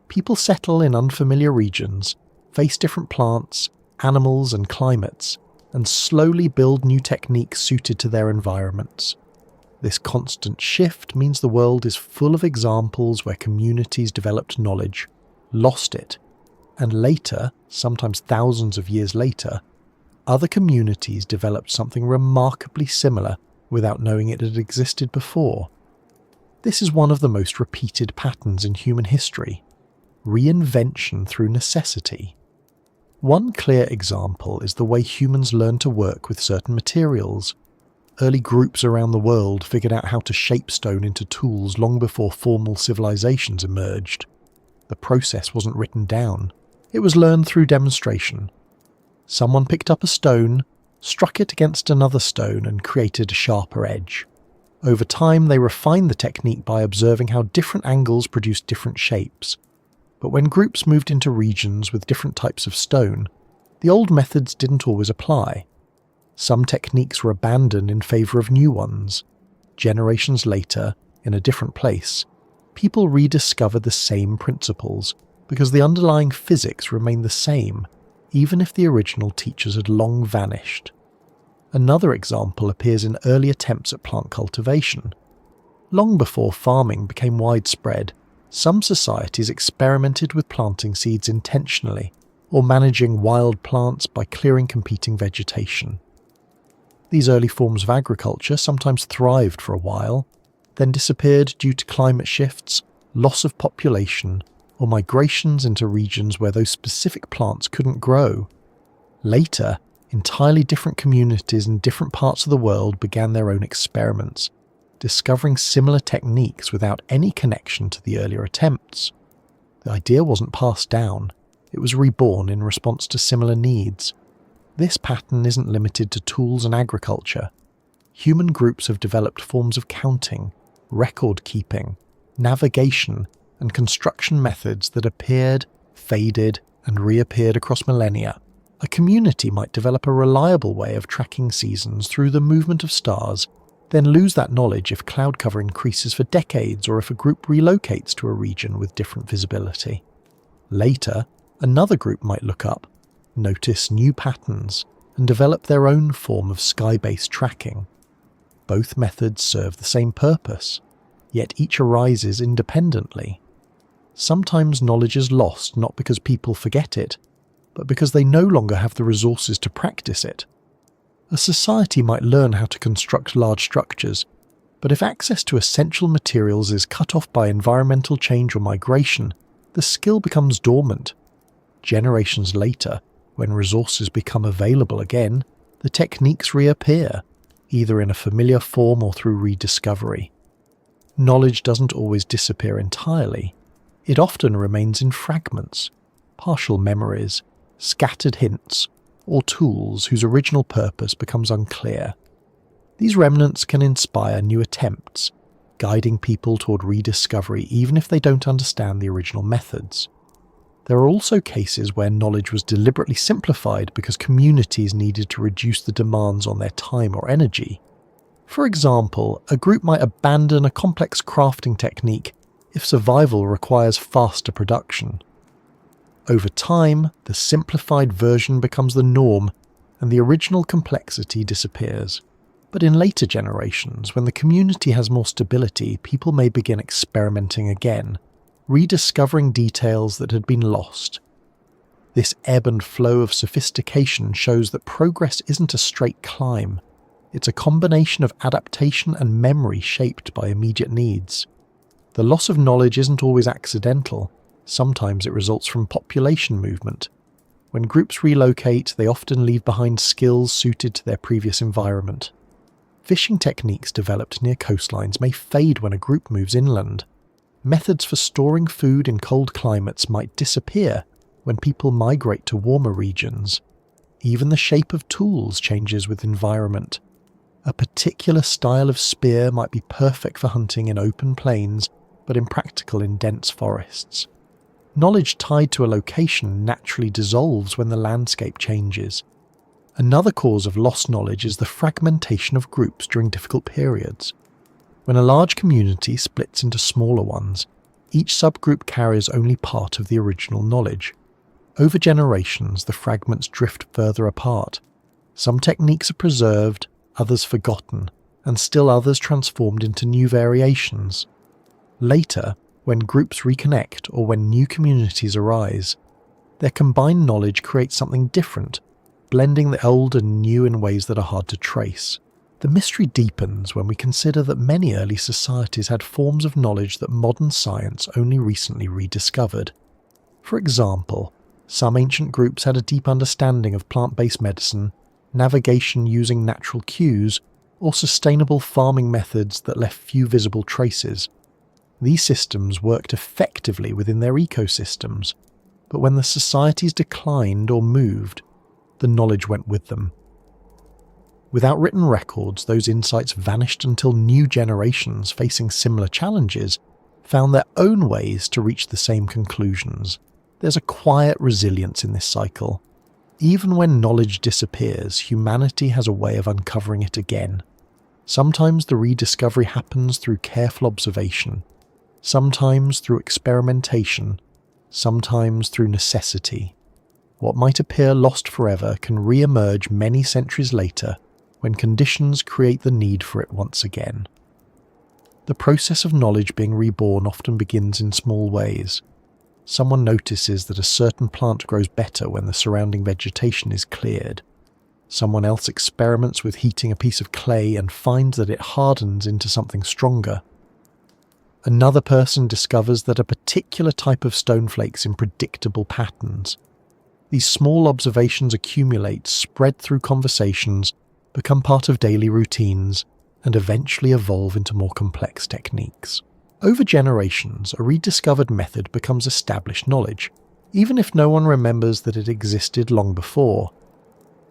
People settle in unfamiliar regions, face different plants, animals and climates, and slowly build new techniques suited to their environments. This constant shift means the world is full of examples where communities developed knowledge, lost it, and later, sometimes thousands of years later, other communities developed something remarkably similar without knowing it had existed before. This is one of the most repeated patterns in human history: reinvention through necessity. One clear example is the way humans learn to work with certain materials. Early groups around the world figured out how to shape stone into tools long before formal civilizations emerged. The process wasn't written down. It was learned through demonstration. Someone picked up a stone, struck it against another stone, and created a sharper edge. Over time, they refined the technique by observing how different angles produced different shapes. But when groups moved into regions with different types of stone, the old methods didn't always apply. Some techniques were abandoned in favor of new ones. Generations later, in a different place, people rediscovered the same principles because the underlying physics remained the same, even if the original teachers had long vanished. Another example appears in early attempts at plant cultivation. Long before farming became widespread, some societies experimented with planting seeds intentionally, or managing wild plants by clearing competing vegetation. These early forms of agriculture sometimes thrived for a while, then disappeared due to climate shifts, loss of population, or migrations into regions where those specific plants couldn't grow. Later, entirely different communities in different parts of the world began their own experiments, discovering similar techniques without any connection to the earlier attempts. The idea wasn't passed down, it was reborn in response to similar needs. This pattern isn't limited to tools and agriculture. Human groups have developed forms of counting, record keeping, navigation, and construction methods that appeared, faded, and reappeared across millennia. A community might develop a reliable way of tracking seasons through the movement of stars, then lose that knowledge if cloud cover increases for decades or if a group relocates to a region with different visibility. Later, another group might look up, notice new patterns, and develop their own form of sky-based tracking. Both methods serve the same purpose, yet each arises independently. Sometimes knowledge is lost not because people forget it, but because they no longer have the resources to practice it. A society might learn how to construct large structures, but if access to essential materials is cut off by environmental change or migration, the skill becomes dormant. Generations later, when resources become available again, the techniques reappear, either in a familiar form or through rediscovery. Knowledge doesn't always disappear entirely. It often remains in fragments, partial memories, scattered hints, or tools whose original purpose becomes unclear. These remnants can inspire new attempts, guiding people toward rediscovery even if they don't understand the original methods. There are also cases where knowledge was deliberately simplified because communities needed to reduce the demands on their time or energy. For example, a group might abandon a complex crafting technique if survival requires faster production. Over time, the simplified version becomes the norm, and the original complexity disappears. But in later generations, when the community has more stability, people may begin experimenting again, rediscovering details that had been lost. This ebb and flow of sophistication shows that progress isn't a straight climb. It's a combination of adaptation and memory shaped by immediate needs. The loss of knowledge isn't always accidental. Sometimes it results from population movement. When groups relocate, they often leave behind skills suited to their previous environment. Fishing techniques developed near coastlines may fade when a group moves inland. Methods for storing food in cold climates might disappear when people migrate to warmer regions. Even the shape of tools changes with environment. A particular style of spear might be perfect for hunting in open plains, but impractical in dense forests. Knowledge tied to a location naturally dissolves when the landscape changes. Another cause of lost knowledge is the fragmentation of groups during difficult periods. When a large community splits into smaller ones, each subgroup carries only part of the original knowledge. Over generations, the fragments drift further apart. Some techniques are preserved, others forgotten, and still others transformed into new variations. Later, when groups reconnect or when new communities arise, their combined knowledge creates something different, blending the old and new in ways that are hard to trace. The mystery deepens when we consider that many early societies had forms of knowledge that modern science only recently rediscovered. For example, some ancient groups had a deep understanding of plant-based medicine, navigation using natural cues, or sustainable farming methods that left few visible traces. These systems worked effectively within their ecosystems, but when the societies declined or moved, the knowledge went with them. Without written records, those insights vanished until new generations facing similar challenges found their own ways to reach the same conclusions. There's a quiet resilience in this cycle. Even when knowledge disappears, humanity has a way of uncovering it again. Sometimes the rediscovery happens through careful observation, sometimes through experimentation, sometimes through necessity. What might appear lost forever can re-emerge many centuries later when conditions create the need for it once again. The process of knowledge being reborn often begins in small ways. Someone notices that a certain plant grows better when the surrounding vegetation is cleared. Someone else experiments with heating a piece of clay and finds that it hardens into something stronger. Another person discovers that a particular type of stone flakes in predictable patterns. These small observations accumulate, spread through conversations, become part of daily routines, and eventually evolve into more complex techniques. Over generations, a rediscovered method becomes established knowledge, even if no one remembers that it existed long before.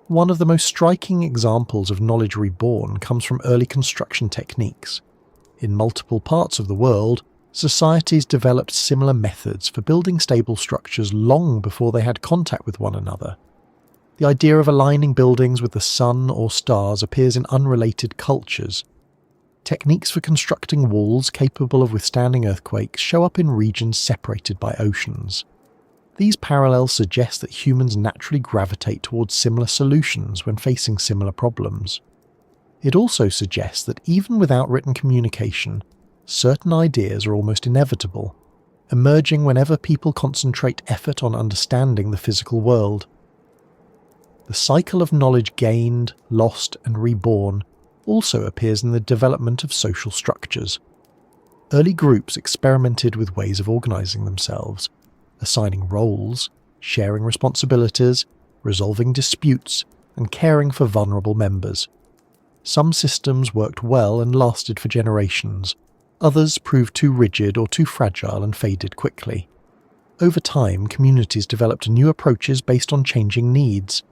One of the most striking examples of knowledge reborn comes from early construction techniques. In multiple parts of the world, societies developed similar methods for building stable structures long before they had contact with one another. The idea of aligning buildings with the sun or stars appears in unrelated cultures. Techniques for constructing walls capable of withstanding earthquakes show up in regions separated by oceans. These parallels suggest that humans naturally gravitate towards similar solutions when facing similar problems. It also suggests that even without written communication, certain ideas are almost inevitable, emerging whenever people concentrate effort on understanding the physical world. The cycle of knowledge gained, lost, and reborn also appears in the development of social structures. Early groups experimented with ways of organizing themselves, assigning roles, sharing responsibilities, resolving disputes, and caring for vulnerable members. Some systems worked well and lasted for generations. Others proved too rigid or too fragile and faded quickly. Over time, communities developed new approaches based on changing needs.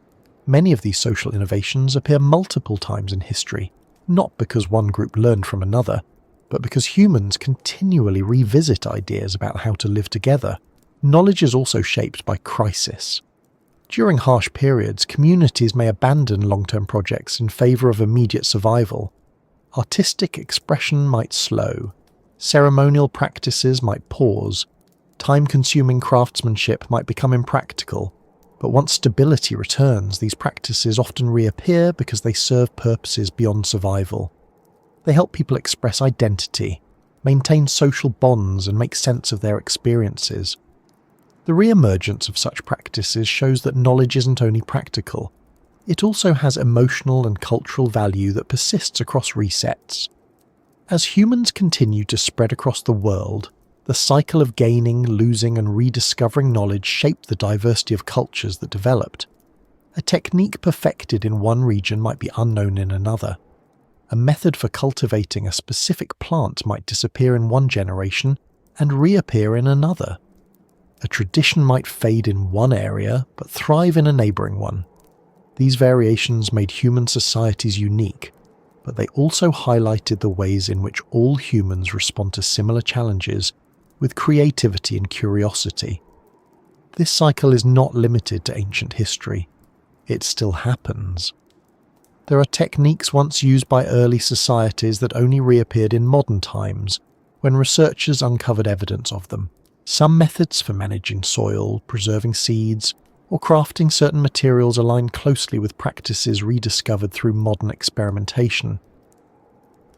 Many of these social innovations appear multiple times in history, not because one group learned from another, but because humans continually revisit ideas about how to live together. Knowledge is also shaped by crisis. During harsh periods, communities may abandon long-term projects in favour of immediate survival. Artistic expression might slow. Ceremonial practices might pause. Time-consuming craftsmanship might become impractical, but once stability returns, these practices often reappear because they serve purposes beyond survival. They help people express identity, maintain social bonds, and make sense of their experiences. The re-emergence of such practices shows that knowledge isn't only practical, it also has emotional and cultural value that persists across resets. As humans continue to spread across the world, the cycle of gaining, losing, and rediscovering knowledge shaped the diversity of cultures that developed. A technique perfected in one region might be unknown in another. A method for cultivating a specific plant might disappear in one generation and reappear in another. A tradition might fade in one area but thrive in a neighbouring one. These variations made human societies unique, but they also highlighted the ways in which all humans respond to similar challenges with creativity and curiosity. This cycle is not limited to ancient history. It still happens. There are techniques once used by early societies that only reappeared in modern times, when researchers uncovered evidence of them. Some methods for managing soil, preserving seeds, or crafting certain materials align closely with practices rediscovered through modern experimentation.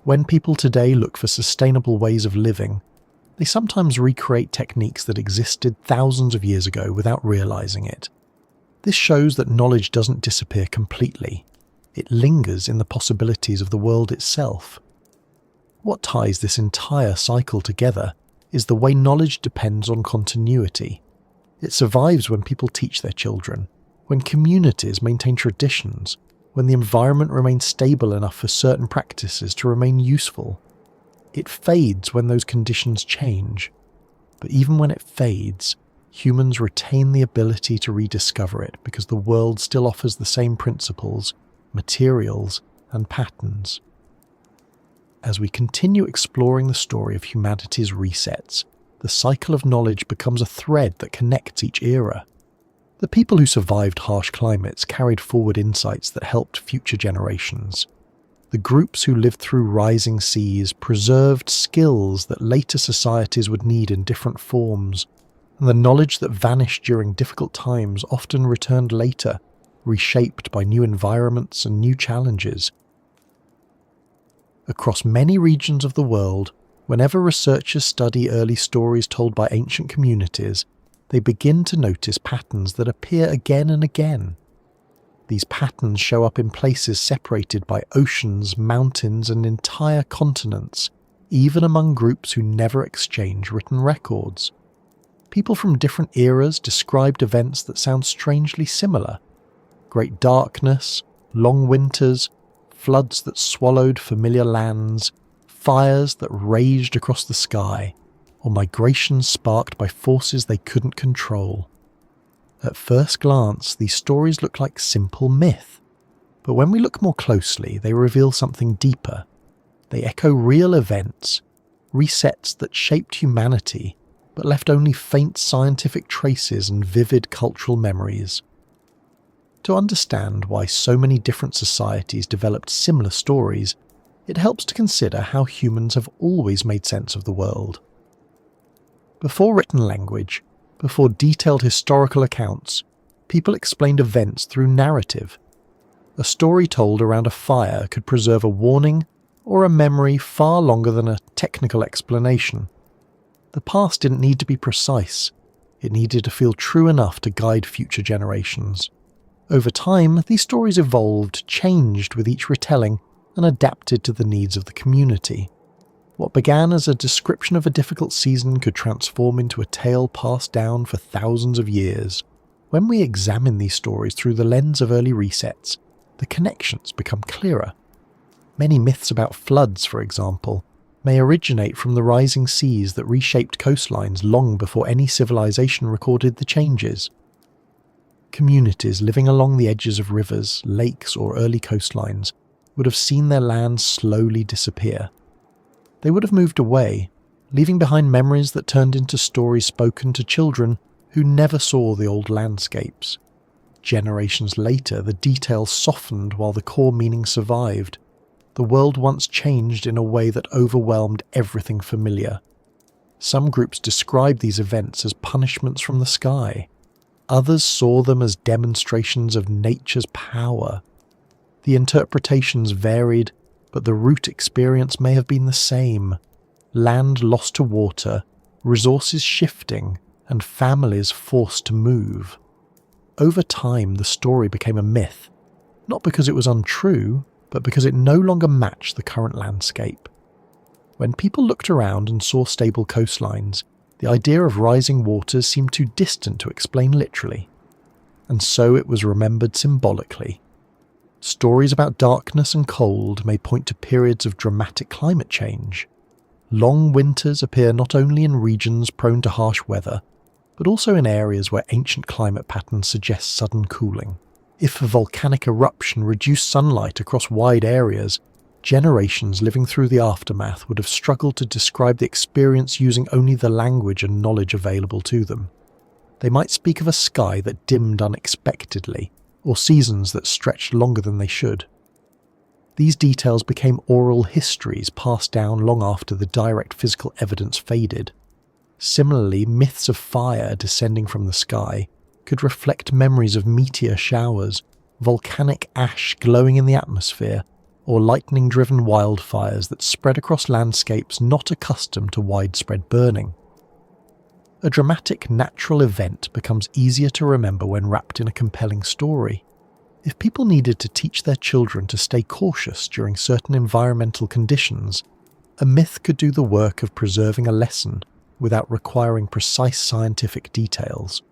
When people today look for sustainable ways of living, they sometimes recreate techniques that existed thousands of years ago without realizing it. This shows that knowledge doesn't disappear completely. It lingers in the possibilities of the world itself. What ties this entire cycle together is the way knowledge depends on continuity. It survives when people teach their children, when communities maintain traditions, when the environment remains stable enough for certain practices to remain useful. It fades when those conditions change. But even when it fades, humans retain the ability to rediscover it because the world still offers the same principles, materials, and patterns. As we continue exploring the story of humanity's resets, the cycle of knowledge becomes a thread that connects each era. The people who survived harsh climates carried forward insights that helped future generations. The groups who lived through rising seas preserved skills that later societies would need in different forms, and the knowledge that vanished during difficult times often returned later, reshaped by new environments and new challenges. Across many regions of the world, whenever researchers study early stories told by ancient communities, they begin to notice patterns that appear again and again. These patterns show up in places separated by oceans, mountains, and entire continents, even among groups who never exchange written records. People from different eras described events that sound strangely similar. Great darkness, long winters, floods that swallowed familiar lands, fires that raged across the sky, or migrations sparked by forces they couldn't control. At first glance, these stories look like simple myth, but when we look more closely, they reveal something deeper. They echo real events, resets that shaped humanity, but left only faint scientific traces and vivid cultural memories. To understand why so many different societies developed similar stories, it helps to consider how humans have always made sense of the world. Before written language, before detailed historical accounts, people explained events through narrative. A story told around a fire could preserve a warning or a memory far longer than a technical explanation. The past didn't need to be precise, it needed to feel true enough to guide future generations. Over time, these stories evolved, changed with each retelling, and adapted to the needs of the community. What began as a description of a difficult season could transform into a tale passed down for thousands of years. When we examine these stories through the lens of early resets, the connections become clearer. Many myths about floods, for example, may originate from the rising seas that reshaped coastlines long before any civilization recorded the changes. Communities living along the edges of rivers, lakes, or early coastlines would have seen their lands slowly disappear. They would have moved away, leaving behind memories that turned into stories spoken to children who never saw the old landscapes. Generations later, the details softened while the core meaning survived. The world once changed in a way that overwhelmed everything familiar. Some groups described these events as punishments from the sky. Others saw them as demonstrations of nature's power. The interpretations varied, but the root experience may have been the same. Land lost to water, resources shifting, and families forced to move. Over time, the story became a myth, not because it was untrue, but because it no longer matched the current landscape. When people looked around and saw stable coastlines, the idea of rising waters seemed too distant to explain literally, and so it was remembered symbolically. Stories about darkness and cold may point to periods of dramatic climate change. Long winters appear not only in regions prone to harsh weather, but also in areas where ancient climate patterns suggest sudden cooling. If a volcanic eruption reduced sunlight across wide areas, generations living through the aftermath would have struggled to describe the experience using only the language and knowledge available to them. They might speak of a sky that dimmed unexpectedly, or seasons that stretched longer than they should. These details became oral histories passed down long after the direct physical evidence faded. Similarly, myths of fire descending from the sky could reflect memories of meteor showers, volcanic ash glowing in the atmosphere, or lightning-driven wildfires that spread across landscapes not accustomed to widespread burning. A dramatic natural event becomes easier to remember when wrapped in a compelling story. If people needed to teach their children to stay cautious during certain environmental conditions, a myth could do the work of preserving a lesson without requiring precise scientific details.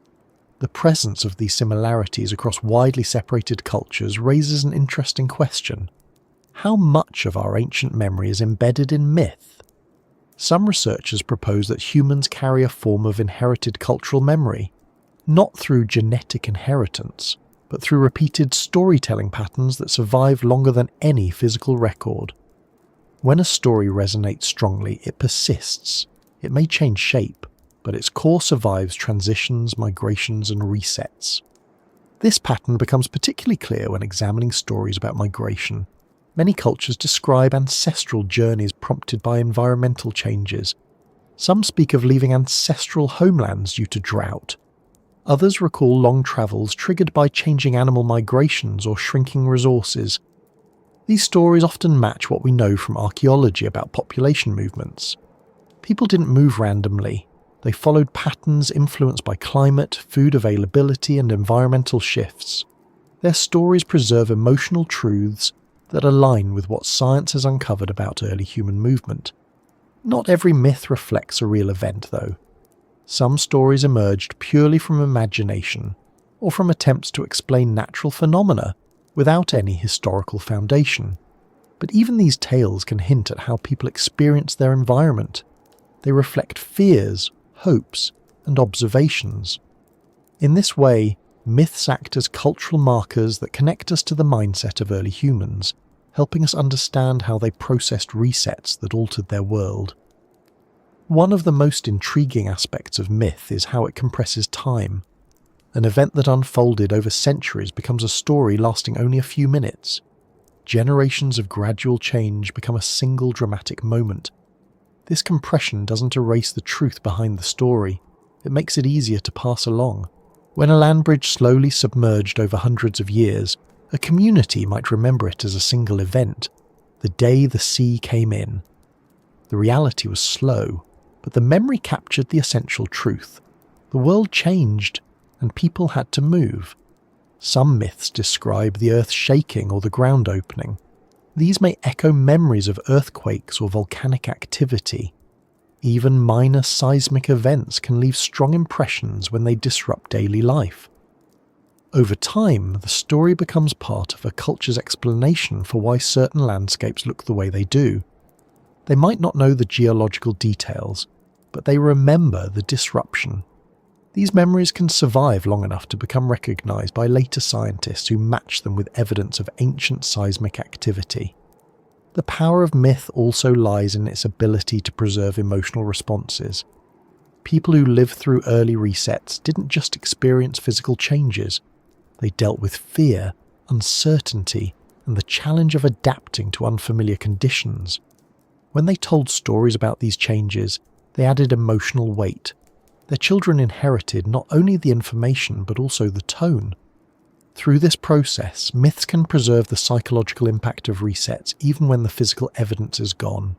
The presence of these similarities across widely separated cultures raises an interesting question. How much of our ancient memory is embedded in myth? Some researchers propose that humans carry a form of inherited cultural memory, not through genetic inheritance, but through repeated storytelling patterns that survive longer than any physical record. When a story resonates strongly, it persists. It may change shape, but its core survives transitions, migrations, and resets. This pattern becomes particularly clear when examining stories about migration. Many cultures describe ancestral journeys prompted by environmental changes. Some speak of leaving ancestral homelands due to drought. Others recall long travels triggered by changing animal migrations or shrinking resources. These stories often match what we know from archaeology about population movements. People didn't move randomly. They followed patterns influenced by climate, food availability, and environmental shifts. Their stories preserve emotional truths that align with what science has uncovered about early human movement. Not every myth reflects a real event, though. Some stories emerged purely from imagination, or from attempts to explain natural phenomena without any historical foundation. But even these tales can hint at how people experience their environment. They reflect fears, hopes, and observations. In this way, myths act as cultural markers that connect us to the mindset of early humans, helping us understand how they processed resets that altered their world. One of the most intriguing aspects of myth is how it compresses time. An event that unfolded over centuries becomes a story lasting only a few minutes. Generations of gradual change become a single dramatic moment. This compression doesn't erase the truth behind the story, it makes it easier to pass along. When a land bridge slowly submerged over hundreds of years, a community might remember it as a single event, the day the sea came in. The reality was slow, but the memory captured the essential truth. The world changed, and people had to move. Some myths describe the earth shaking or the ground opening. These may echo memories of earthquakes or volcanic activity. Even minor seismic events can leave strong impressions when they disrupt daily life. Over time, the story becomes part of a culture's explanation for why certain landscapes look the way they do. They might not know the geological details, but they remember the disruption. These memories can survive long enough to become recognized by later scientists who match them with evidence of ancient seismic activity. The power of myth also lies in its ability to preserve emotional responses. People who lived through early resets didn't just experience physical changes. They dealt with fear, uncertainty, and the challenge of adapting to unfamiliar conditions. When they told stories about these changes, They added emotional weight. Their children inherited not only the information but also the tone. Through this process, myths can preserve the psychological impact of resets even when the physical evidence is gone.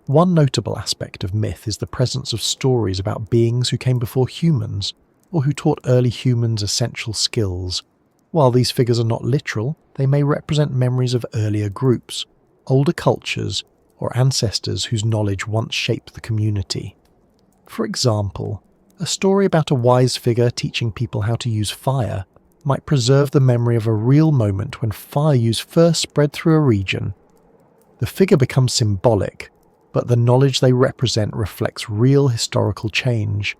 One notable aspect of myth is the presence of stories about beings who came before humans, or who taught early humans essential skills. While these figures are not literal, they may represent memories of earlier groups, older cultures, or ancestors whose knowledge once shaped the community. For example, a story about a wise figure teaching people how to use fire might preserve the memory of a real moment when fire use first spread through a region. The figure becomes symbolic, but the knowledge they represent reflects real historical change.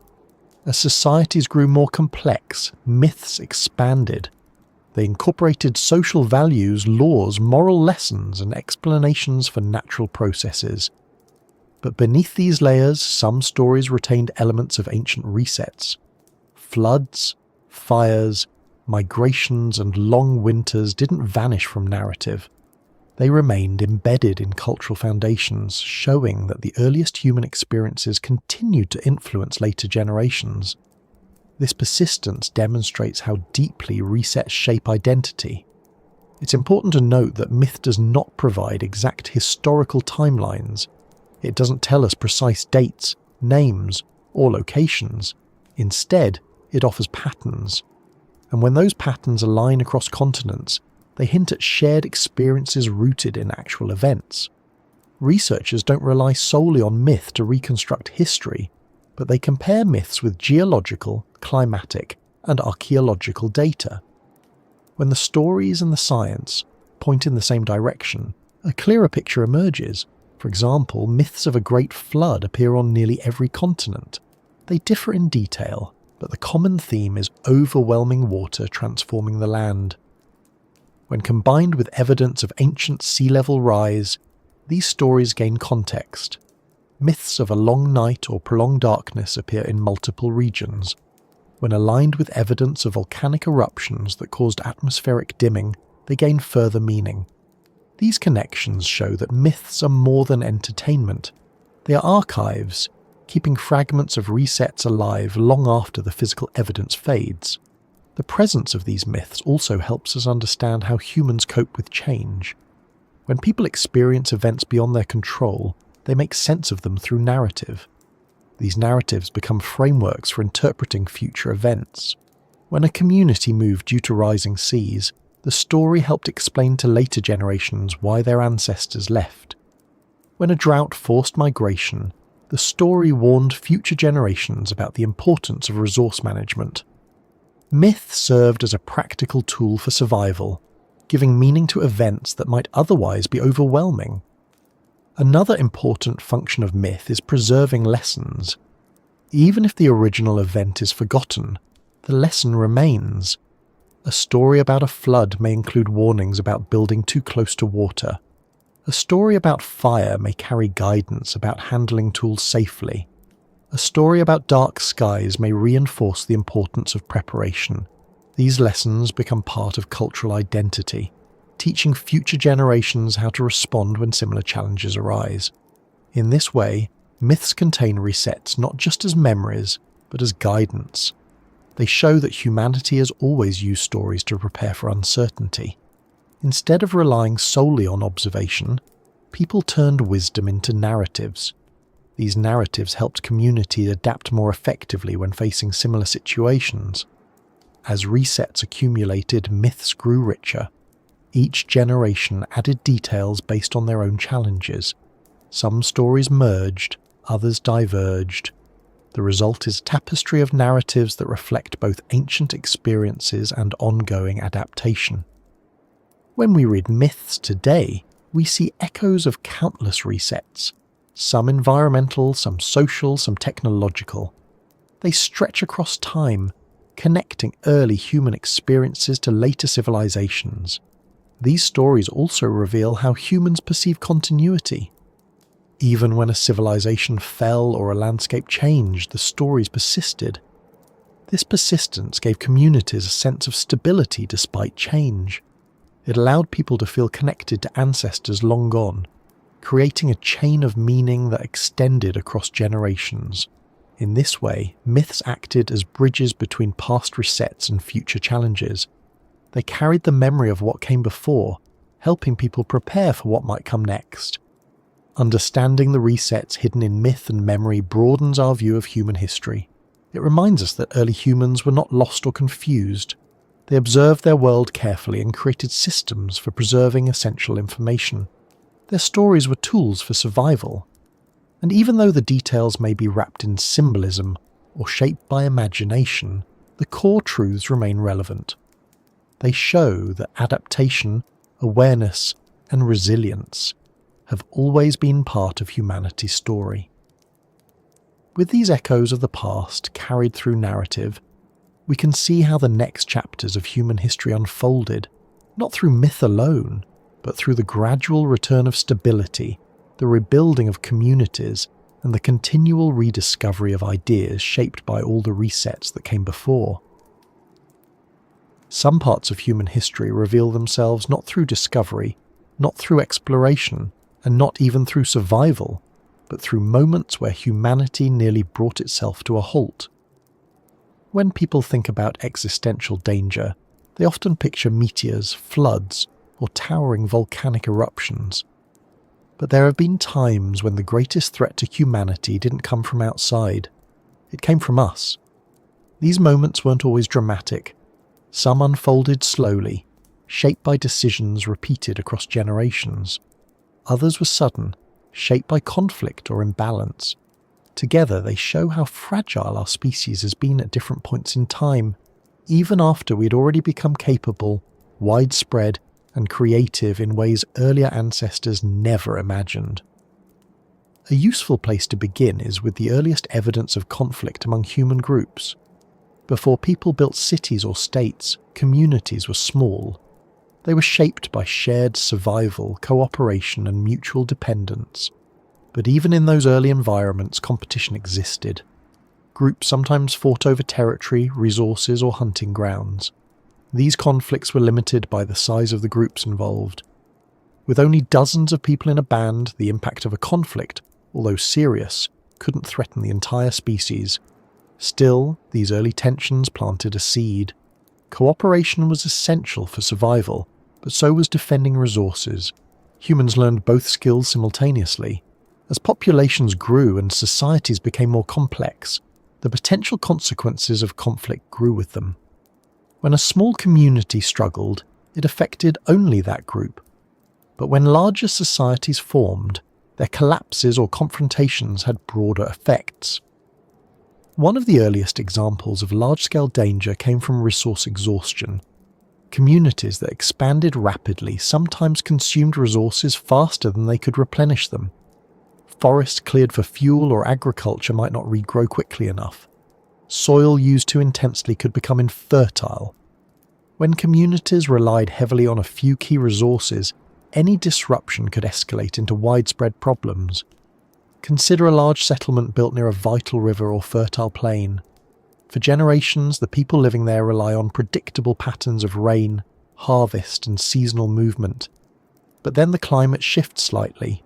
As societies grew more complex, myths expanded. They incorporated social values, laws, moral lessons, and explanations for natural processes. But beneath these layers, some stories retained elements of ancient resets. Floods, fires, migrations, and long winters didn't vanish from narrative. They remained embedded in cultural foundations, showing that the earliest human experiences continued to influence later generations. This persistence demonstrates how deeply resets shape identity. It's important to note that myth does not provide exact historical timelines. It doesn't tell us precise dates, names, or locations. Instead, it offers patterns. And when those patterns align across continents, they hint at shared experiences rooted in actual events. Researchers don't rely solely on myth to reconstruct history, but they compare myths with geological, climatic, and archaeological data. When the stories and the science point in the same direction, a clearer picture emerges. For example, myths of a great flood appear on nearly every continent. They differ in detail, but the common theme is overwhelming water transforming the land. When combined with evidence of ancient sea level rise, these stories gain context. Myths of a long night or prolonged darkness appear in multiple regions. When aligned with evidence of volcanic eruptions that caused atmospheric dimming, they gain further meaning. These connections show that myths are more than entertainment. They are archives, keeping fragments of resets alive long after the physical evidence fades. The presence of these myths also helps us understand how humans cope with change. When people experience events beyond their control, they make sense of them through narrative. These narratives become frameworks for interpreting future events. When a community moved due to rising seas, the story helped explain to later generations why their ancestors left. When a drought forced migration, the story warned future generations about the importance of resource management. Myth served as a practical tool for survival, giving meaning to events that might otherwise be overwhelming. Another important function of myth is preserving lessons. Even if the original event is forgotten, the lesson remains. A story about a flood may include warnings about building too close to water. A story about fire may carry guidance about handling tools safely. A story about dark skies may reinforce the importance of preparation. These lessons become part of cultural identity, teaching future generations how to respond when similar challenges arise. In this way, myths contain resets not just as memories, but as guidance. They show that humanity has always used stories to prepare for uncertainty. Instead of relying solely on observation, people turned wisdom into narratives. These narratives helped communities adapt more effectively when facing similar situations. As resets accumulated, myths grew richer. Each generation added details based on their own challenges. Some stories merged, others diverged. The result is a tapestry of narratives that reflect both ancient experiences and ongoing adaptation. When we read myths today, we see echoes of countless resets, some environmental, some social, some technological. They stretch across time, connecting early human experiences to later civilizations. These stories also reveal how humans perceive continuity. Even when a civilization fell or a landscape changed, the stories persisted. This persistence gave communities a sense of stability despite change. It allowed people to feel connected to ancestors long gone. creating a chain of meaning that extended across generations. In this way, myths acted as bridges between past resets and future challenges. They carried the memory of what came before, helping people prepare for what might come next. Understanding the resets hidden in myth and memory broadens our view of human history. It reminds us that early humans were not lost or confused. They observed their world carefully and created systems for preserving essential information. Their stories were tools for survival. And even though the details may be wrapped in symbolism or shaped by imagination, the core truths remain relevant. They show that adaptation, awareness, and resilience have always been part of humanity's story. With these echoes of the past carried through narrative, we can see how the next chapters of human history unfolded, not through myth alone, but through the gradual return of stability, the rebuilding of communities, and the continual rediscovery of ideas shaped by all the resets that came before. Some parts of human history reveal themselves not through discovery, not through exploration, and not even through survival, but through moments where humanity nearly brought itself to a halt. When people think about existential danger, they often picture meteors, floods, or towering volcanic eruptions. But there have been times when the greatest threat to humanity didn't come from outside. It came from us. These moments weren't always dramatic. Some unfolded slowly, shaped by decisions repeated across generations. Others were sudden, shaped by conflict or imbalance. Together they show how fragile our species has been at different points in time, even after we'd already become capable, widespread, and creative in ways earlier ancestors never imagined. A useful place to begin is with the earliest evidence of conflict among human groups. Before people built cities or states, communities were small. They were shaped by shared survival, cooperation, and mutual dependence. But even in those early environments, competition existed. Groups sometimes fought over territory, resources, or hunting grounds. These conflicts were limited by the size of the groups involved. With only dozens of people in a band, the impact of a conflict, although serious, couldn't threaten the entire species. Still, these early tensions planted a seed. Cooperation was essential for survival, but so was defending resources. Humans learned both skills simultaneously. As populations grew and societies became more complex, the potential consequences of conflict grew with them. When a small community struggled, it affected only that group. But when larger societies formed, their collapses or confrontations had broader effects. One of the earliest examples of large-scale danger came from resource exhaustion. Communities that expanded rapidly sometimes consumed resources faster than they could replenish them. Forests cleared for fuel or agriculture might not regrow quickly enough. Soil used too intensely could become infertile. When communities relied heavily on a few key resources, any disruption could escalate into widespread problems. Consider a large settlement built near a vital river or fertile plain. For generations, the people living there rely on predictable patterns of rain, harvest, and seasonal movement. But then the climate shifts slightly.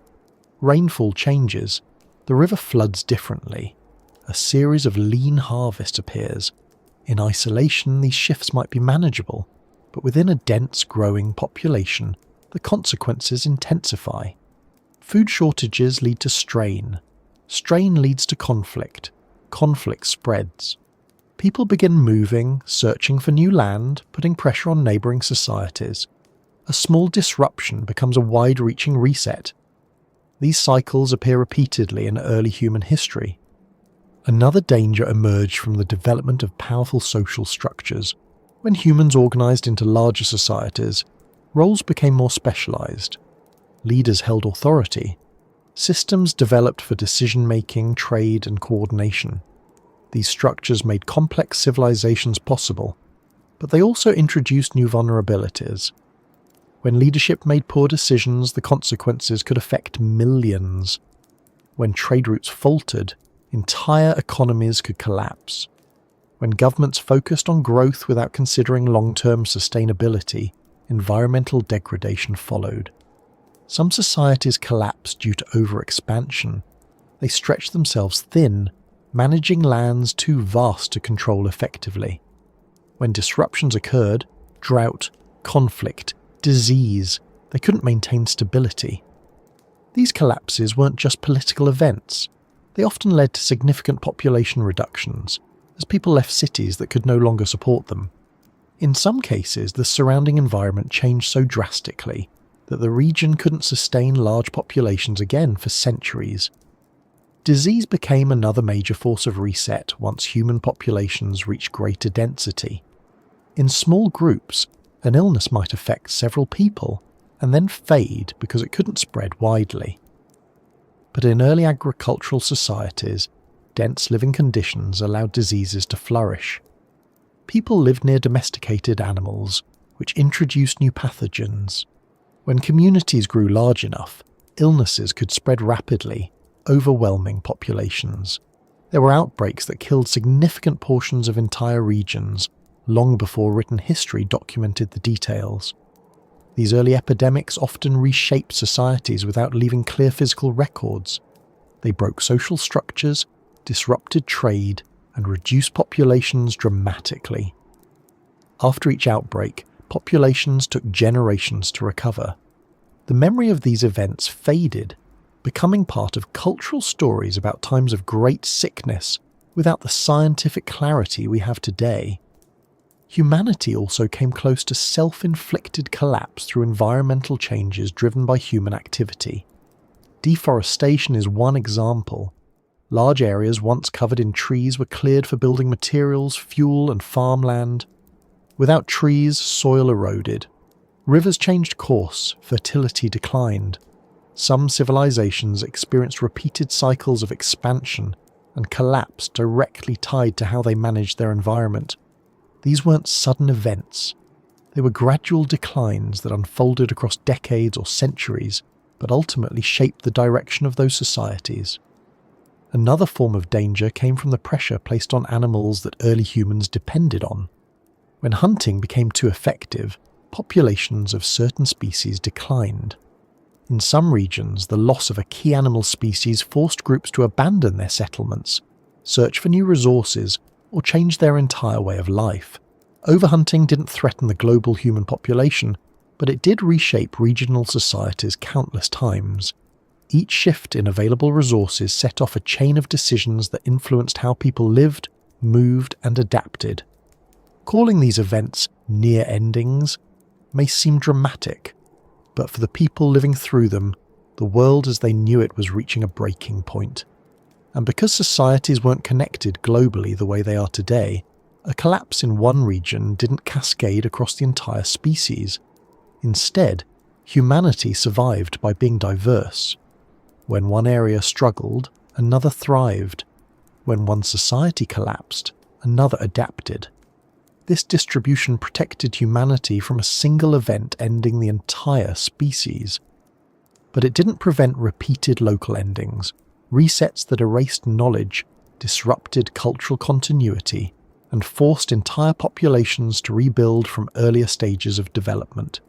Rainfall changes. The river floods differently. A series of lean harvests appears. In isolation, these shifts might be manageable, but within a dense, growing population, the consequences intensify. Food shortages lead to strain. Strain leads to conflict. Conflict spreads. People begin moving, searching for new land, putting pressure on neighbouring societies. A small disruption becomes a wide-reaching reset. These cycles appear repeatedly in early human history. Another danger emerged from the development of powerful social structures. When humans organised into larger societies, roles became more specialised. Leaders held authority. Systems developed for decision-making, trade, and coordination. These structures made complex civilizations possible, but they also introduced new vulnerabilities. When leadership made poor decisions, the consequences could affect millions. When trade routes faltered, entire economies could collapse. When governments focused on growth without considering long-term sustainability, environmental degradation followed. Some societies collapsed due to overexpansion. They stretched themselves thin, managing lands too vast to control effectively. When disruptions occurred, drought, conflict, disease, they couldn't maintain stability. These collapses weren't just political events. They often led to significant population reductions, as people left cities that could no longer support them. In some cases, the surrounding environment changed so drastically that the region couldn't sustain large populations again for centuries. Disease became another major force of reset once human populations reached greater density. In small groups, an illness might affect several people and then fade because it couldn't spread widely. But in early agricultural societies, dense living conditions allowed diseases to flourish. People lived near domesticated animals, which introduced new pathogens. When communities grew large enough, illnesses could spread rapidly, overwhelming populations. There were outbreaks that killed significant portions of entire regions, long before written history documented the details. These early epidemics often reshaped societies without leaving clear physical records. They broke social structures, disrupted trade, and reduced populations dramatically. After each outbreak, populations took generations to recover. The memory of these events faded, becoming part of cultural stories about times of great sickness without the scientific clarity we have today. Humanity also came close to self-inflicted collapse through environmental changes driven by human activity. Deforestation is one example. Large areas once covered in trees were cleared for building materials, fuel, and farmland. Without trees, soil eroded. Rivers changed course, fertility declined. Some civilizations experienced repeated cycles of expansion and collapse directly tied to how they managed their environment. These weren't sudden events. They were gradual declines that unfolded across decades or centuries, but ultimately shaped the direction of those societies. Another form of danger came from the pressure placed on animals that early humans depended on. When hunting became too effective, populations of certain species declined. In some regions, the loss of a key animal species forced groups to abandon their settlements, search for new resources, or change their entire way of life. Overhunting didn't threaten the global human population, but it did reshape regional societies countless times. Each shift in available resources set off a chain of decisions that influenced how people lived, moved, and adapted. Calling these events near endings may seem dramatic, but for the people living through them, the world as they knew it was reaching a breaking point. And because societies weren't connected globally the way they are today, a collapse in one region didn't cascade across the entire species. Instead, humanity survived by being diverse. When one area struggled, another thrived. When one society collapsed, another adapted. This distribution protected humanity from a single event ending the entire species. But it didn't prevent repeated local endings, resets that erased knowledge, disrupted cultural continuity, and forced entire populations to rebuild from earlier stages of development.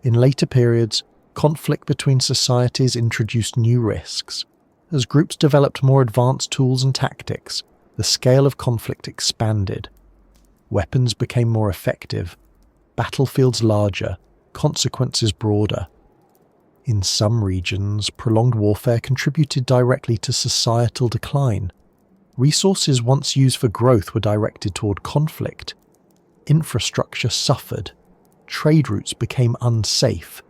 In later periods, conflict between societies introduced new risks. As groups developed more advanced tools and tactics, the scale of conflict expanded. Weapons became more effective, battlefields larger, consequences broader. In some regions, prolonged warfare contributed directly to societal decline. Resources once used for growth were directed toward conflict. Infrastructure suffered. Trade routes became unsafe.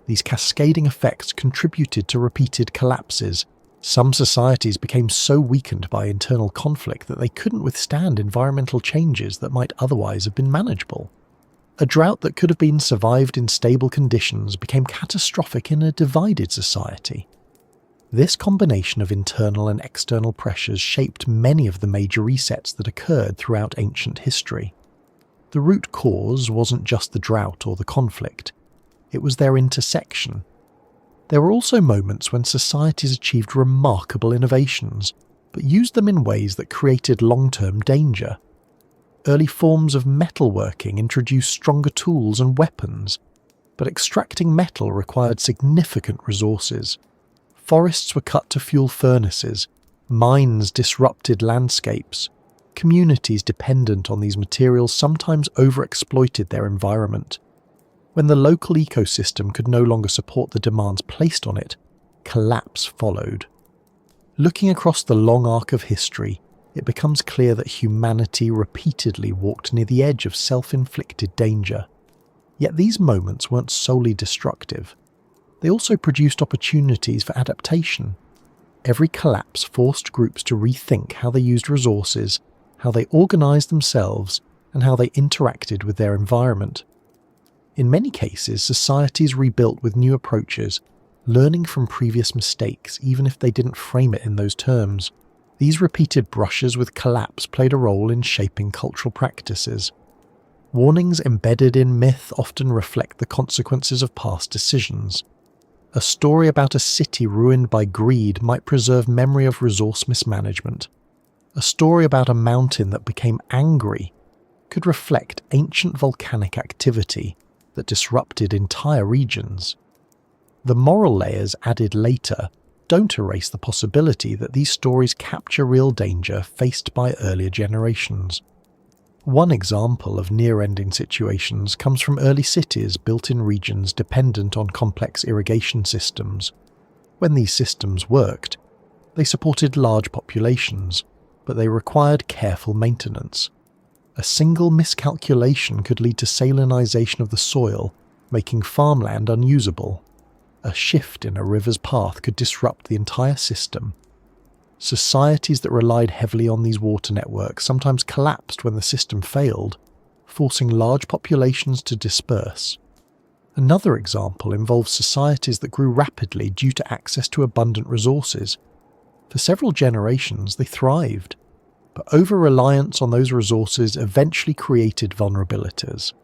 These cascading effects contributed to repeated collapses. Some societies became so weakened by internal conflict that they couldn't withstand environmental changes that might otherwise have been manageable. A drought that could have been survived in stable conditions became catastrophic in a divided society. This combination of internal and external pressures shaped many of the major resets that occurred throughout ancient history. The root cause wasn't just the drought or the conflict. It was their intersection. There were also moments when societies achieved remarkable innovations, but used them in ways that created long-term danger. Early forms of metalworking introduced stronger tools and weapons, but extracting metal required significant resources. Forests were cut to fuel furnaces, mines disrupted landscapes. Communities dependent on these materials sometimes overexploited their environment. When the local ecosystem could no longer support the demands placed on it, collapse followed. Looking across the long arc of history, it becomes clear that humanity repeatedly walked near the edge of self-inflicted danger. Yet these moments weren't solely destructive. They also produced opportunities for adaptation. Every collapse forced groups to rethink how they used resources, how they organized themselves, and how they interacted with their environment. In many cases, societies rebuilt with new approaches, learning from previous mistakes even if they didn't frame it in those terms. These repeated brushes with collapse played a role in shaping cultural practices. Warnings embedded in myth often reflect the consequences of past decisions. A story about a city ruined by greed might preserve memory of resource mismanagement. A story about a mountain that became angry could reflect ancient volcanic activity that disrupted entire regions. The moral layers added later don't erase the possibility that these stories capture real danger faced by earlier generations. One example of near-ending situations comes from early cities built in regions dependent on complex irrigation systems. When these systems worked, they supported large populations, but they required careful maintenance. A single miscalculation could lead to salinization of the soil, making farmland unusable. A shift in a river's path could disrupt the entire system. Societies that relied heavily on these water networks sometimes collapsed when the system failed, forcing large populations to disperse. Another example involves societies that grew rapidly due to access to abundant resources. For several generations, they thrived, but over-reliance on those resources eventually created vulnerabilities.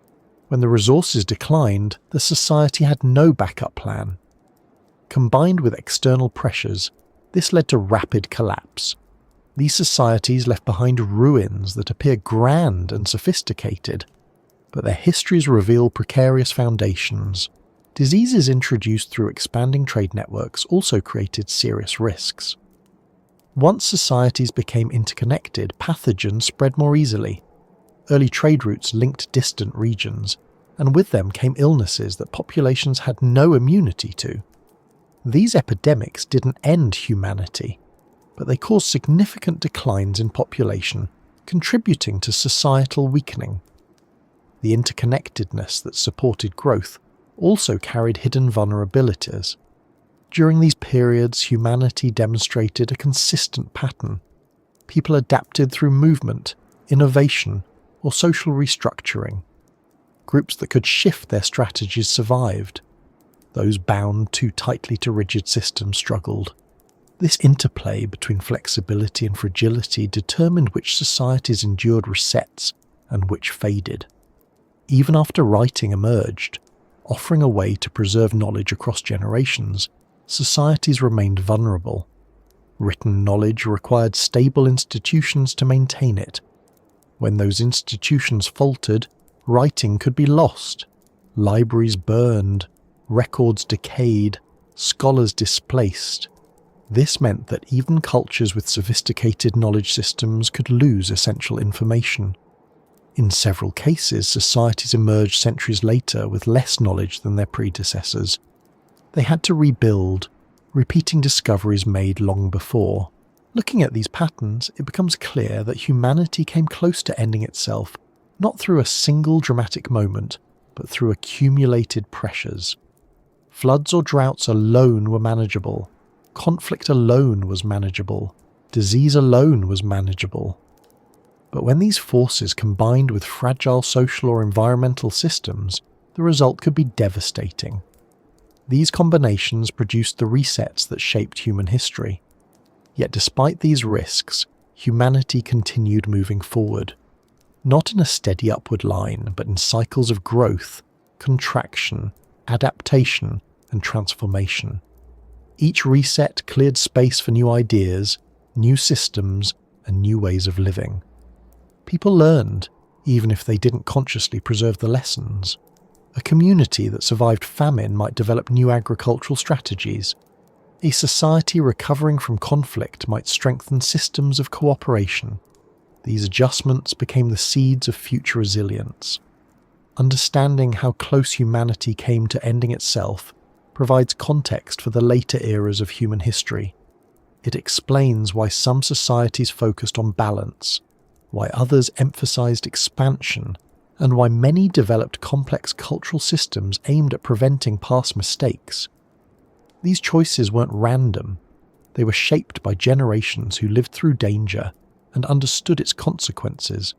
When the resources declined, the society had no backup plan. Combined with external pressures, this led to rapid collapse. These societies left behind ruins that appear grand and sophisticated, but their histories reveal precarious foundations. Diseases introduced through expanding trade networks also created serious risks. Once societies became interconnected, pathogens spread more easily. Early trade routes linked distant regions, and with them came illnesses that populations had no immunity to. These epidemics didn't end humanity, but they caused significant declines in population, contributing to societal weakening. The interconnectedness that supported growth also carried hidden vulnerabilities. During these periods, humanity demonstrated a consistent pattern. People adapted through movement, innovation, or social restructuring. Groups that could shift their strategies survived. Those bound too tightly to rigid systems struggled. This interplay between flexibility and fragility determined which societies endured resets and which faded. Even after writing emerged, offering a way to preserve knowledge across generations, societies remained vulnerable. Written knowledge required stable institutions to maintain it. When those institutions faltered, writing could be lost, libraries burned, records decayed, scholars displaced. This meant that even cultures with sophisticated knowledge systems could lose essential information. In several cases, societies emerged centuries later with less knowledge than their predecessors. They had to rebuild, repeating discoveries made long before. Looking at these patterns, it becomes clear that humanity came close to ending itself, not through a single dramatic moment, but through accumulated pressures. Floods or droughts alone were manageable. Conflict alone was manageable. Disease alone was manageable. But when these forces combined with fragile social or environmental systems, the result could be devastating. These combinations produced the resets that shaped human history. Yet despite these risks, humanity continued moving forward. Not in a steady upward line, but in cycles of growth, contraction, adaptation, and transformation. Each reset cleared space for new ideas, new systems, and new ways of living. People learned, even if they didn't consciously preserve the lessons. A community that survived famine might develop new agricultural strategies. A society recovering from conflict might strengthen systems of cooperation. These adjustments became the seeds of future resilience. Understanding how close humanity came to ending itself provides context for the later eras of human history. It explains why some societies focused on balance, why others emphasized expansion, and why many developed complex cultural systems aimed at preventing past mistakes. These choices weren't random. They were shaped by generations who lived through danger and understood its consequences.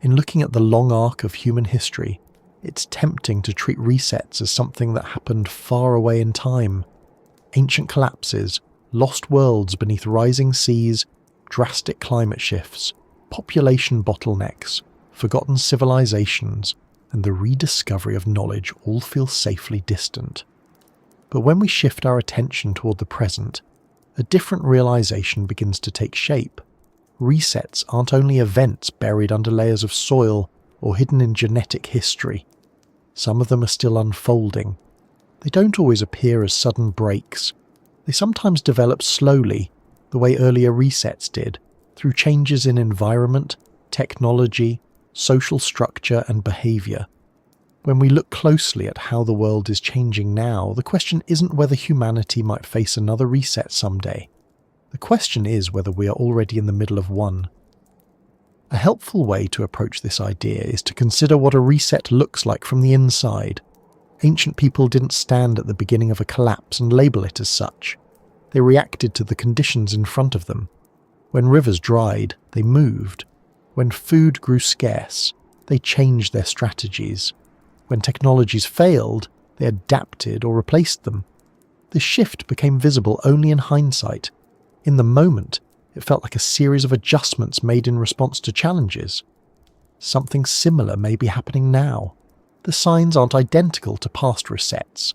In looking at the long arc of human history, it's tempting to treat resets as something that happened far away in time. Ancient collapses, lost worlds beneath rising seas, drastic climate shifts, population bottlenecks, forgotten civilizations, and the rediscovery of knowledge all feel safely distant. But when we shift our attention toward the present, a different realization begins to take shape. Resets aren't only events buried under layers of soil or hidden in genetic history. Some of them are still unfolding. They don't always appear as sudden breaks. They sometimes develop slowly, the way earlier resets did, through changes in environment, technology, social structure, and behavior. When we look closely at how the world is changing now, the question isn't whether humanity might face another reset someday. The question is whether we are already in the middle of one. A helpful way to approach this idea is to consider what a reset looks like from the inside. Ancient people didn't stand at the beginning of a collapse and label it as such. They reacted to the conditions in front of them. When rivers dried, they moved. When food grew scarce, they changed their strategies. When technologies failed, they adapted or replaced them. The shift became visible only in hindsight. In the moment, it felt like a series of adjustments made in response to challenges. Something similar may be happening now. The signs aren't identical to past resets,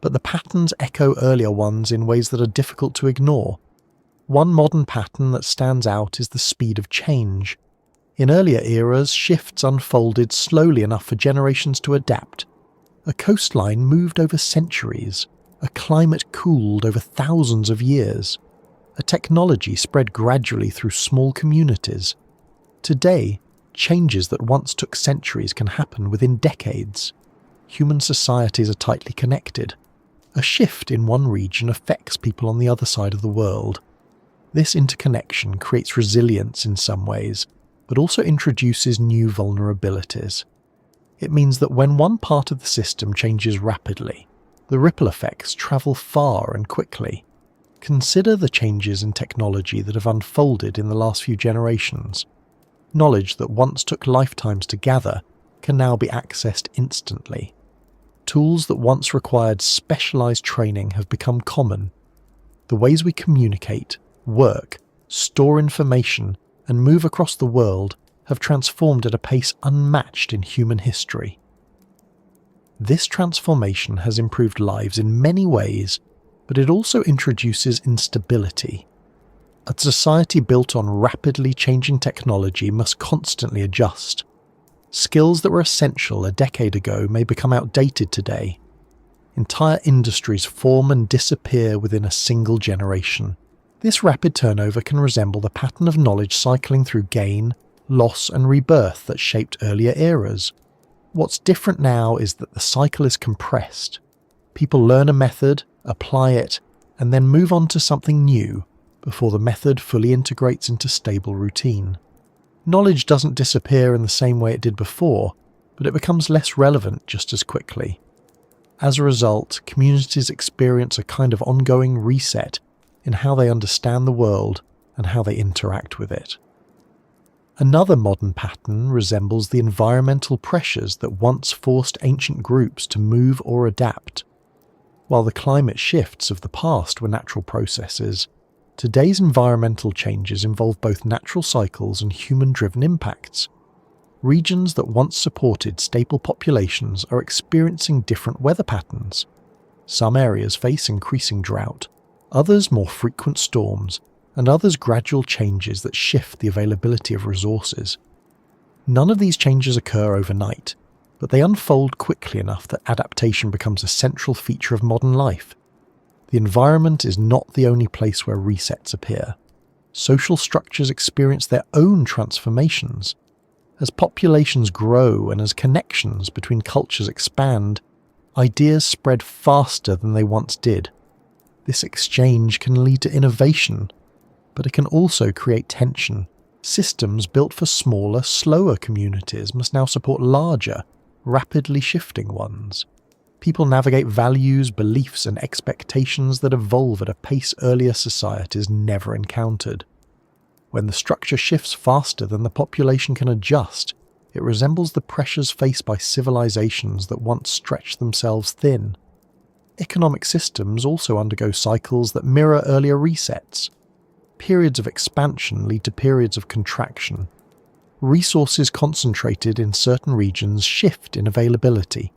but the patterns echo earlier ones in ways that are difficult to ignore. One modern pattern that stands out is the speed of change. In earlier eras, shifts unfolded slowly enough for generations to adapt. A coastline moved over centuries. A climate cooled over thousands of years. A technology spread gradually through small communities. Today, changes that once took centuries can happen within decades. Human societies are tightly connected. A shift in one region affects people on the other side of the world. This interconnection creates resilience in some ways, but also introduces new vulnerabilities. It means that when one part of the system changes rapidly, the ripple effects travel far and quickly. Consider the changes in technology that have unfolded in the last few generations. Knowledge that once took lifetimes to gather can now be accessed instantly. Tools that once required specialized training have become common. The ways we communicate, work, store information, and move across the world have transformed at a pace unmatched in human history. This transformation has improved lives in many ways, but it also introduces instability. A society built on rapidly changing technology must constantly adjust. Skills that were essential a decade ago may become outdated today. Entire industries form and disappear within a single generation. This rapid turnover can resemble the pattern of knowledge cycling through gain, loss, and rebirth that shaped earlier eras. What's different now is that the cycle is compressed. People learn a method, apply it, and then move on to something new before the method fully integrates into stable routine. Knowledge doesn't disappear in the same way it did before, but it becomes less relevant just as quickly. As a result, communities experience a kind of ongoing reset in how they understand the world and how they interact with it. Another modern pattern resembles the environmental pressures that once forced ancient groups to move or adapt. While the climate shifts of the past were natural processes, today's environmental changes involve both natural cycles and human-driven impacts. Regions that once supported stable populations are experiencing different weather patterns. Some areas face increasing drought, others more frequent storms, and others gradual changes that shift the availability of resources. None of these changes occur overnight, but they unfold quickly enough that adaptation becomes a central feature of modern life. The environment is not the only place where resets appear. Social structures experience their own transformations. As populations grow and as connections between cultures expand, ideas spread faster than they once did. This exchange can lead to innovation, but it can also create tension. Systems built for smaller, slower communities must now support larger, rapidly shifting ones. People navigate values, beliefs, and expectations that evolve at a pace earlier societies never encountered. When the structure shifts faster than the population can adjust, it resembles the pressures faced by civilizations that once stretched themselves thin. Economic systems also undergo cycles that mirror earlier resets. Periods of expansion lead to periods of contraction. Resources concentrated in certain regions shift in availability.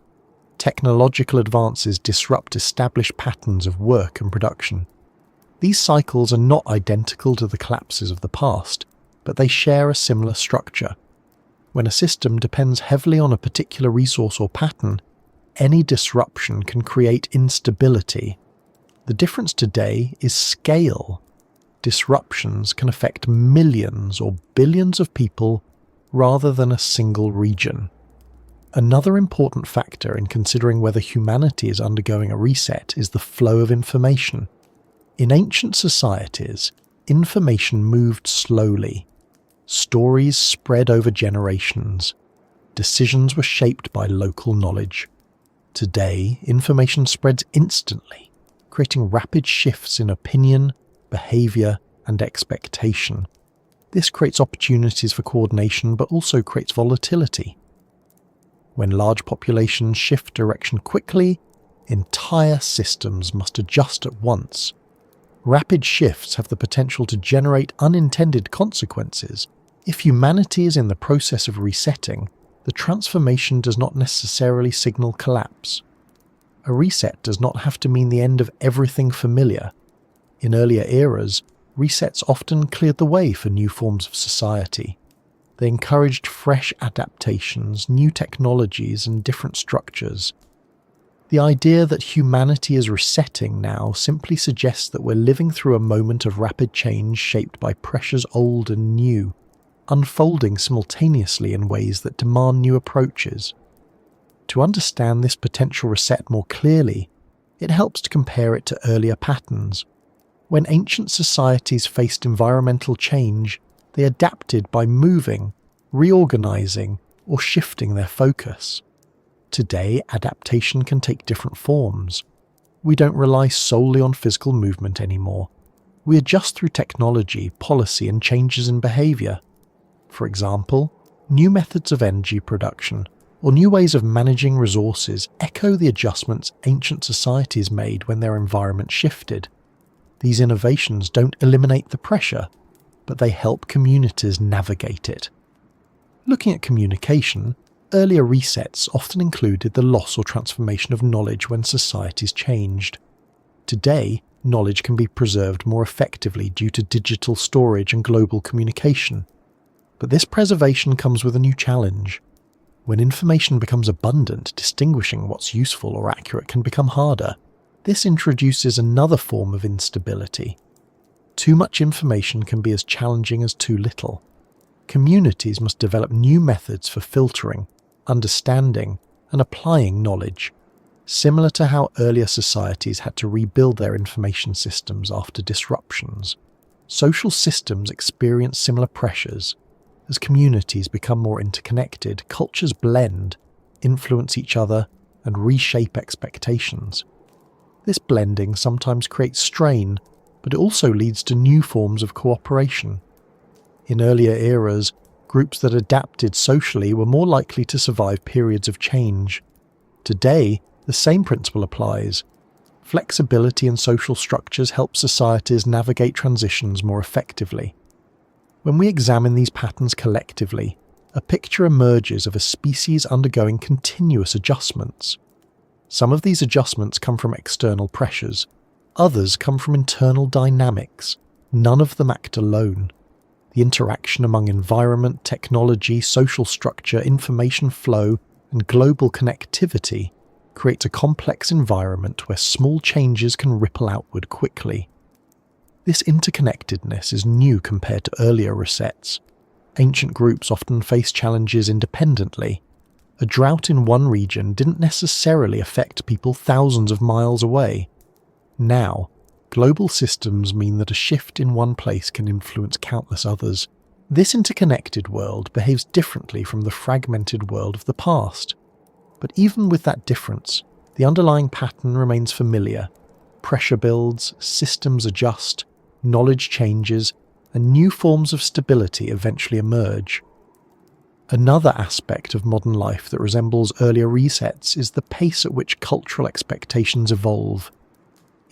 Technological advances disrupt established patterns of work and production. These cycles are not identical to the collapses of the past, but they share a similar structure. When a system depends heavily on a particular resource or pattern, any disruption can create instability. The difference today is scale. Disruptions can affect millions or billions of people rather than a single region. Another important factor in considering whether humanity is undergoing a reset is the flow of information. In ancient societies, information moved slowly. Stories spread over generations. Decisions were shaped by local knowledge. Today, information spreads instantly, creating rapid shifts in opinion, behavior, and expectation. This creates opportunities for coordination but also creates volatility. When large populations shift direction quickly, entire systems must adjust at once. Rapid shifts have the potential to generate unintended consequences. If humanity is in the process of resetting, the transformation does not necessarily signal collapse. A reset does not have to mean the end of everything familiar. In earlier eras, resets often cleared the way for new forms of society. They encouraged fresh adaptations, new technologies, and different structures. The idea that humanity is resetting now simply suggests that we're living through a moment of rapid change shaped by pressures old and new, unfolding simultaneously in ways that demand new approaches. To understand this potential reset more clearly, it helps to compare it to earlier patterns. When ancient societies faced environmental change, they adapted by moving, reorganizing, or shifting their focus. Today, adaptation can take different forms. We don't rely solely on physical movement anymore. We adjust through technology, policy, and changes in behavior. For example, new methods of energy production or new ways of managing resources echo the adjustments ancient societies made when their environment shifted. These innovations don't eliminate the pressure, but they help communities navigate it. Looking at communication, earlier resets often included the loss or transformation of knowledge when societies changed. Today, knowledge can be preserved more effectively due to digital storage and global communication. But this preservation comes with a new challenge. When information becomes abundant, distinguishing what's useful or accurate can become harder. This introduces another form of instability. Too much information can be as challenging as too little. Communities must develop new methods for filtering, understanding, and applying knowledge, similar to how earlier societies had to rebuild their information systems after disruptions. Social systems experience similar pressures. As communities become more interconnected, cultures blend, influence each other, and reshape expectations. This blending sometimes creates strain, but it also leads to new forms of cooperation. In earlier eras, groups that adapted socially were more likely to survive periods of change. Today, the same principle applies. Flexibility in social structures help societies navigate transitions more effectively. When we examine these patterns collectively, a picture emerges of a species undergoing continuous adjustments. Some of these adjustments come from external pressures. Others come from internal dynamics. None of them act alone. The interaction among environment, technology, social structure, information flow, and global connectivity creates a complex environment where small changes can ripple outward quickly. This interconnectedness is new compared to earlier resets. Ancient groups often face challenges independently. A drought in one region didn't necessarily affect people thousands of miles away. Now, global systems mean that a shift in one place can influence countless others. This interconnected world behaves differently from the fragmented world of the past. But even with that difference, the underlying pattern remains familiar. Pressure builds, systems adjust, knowledge changes, and new forms of stability eventually emerge. Another aspect of modern life that resembles earlier resets is the pace at which cultural expectations evolve.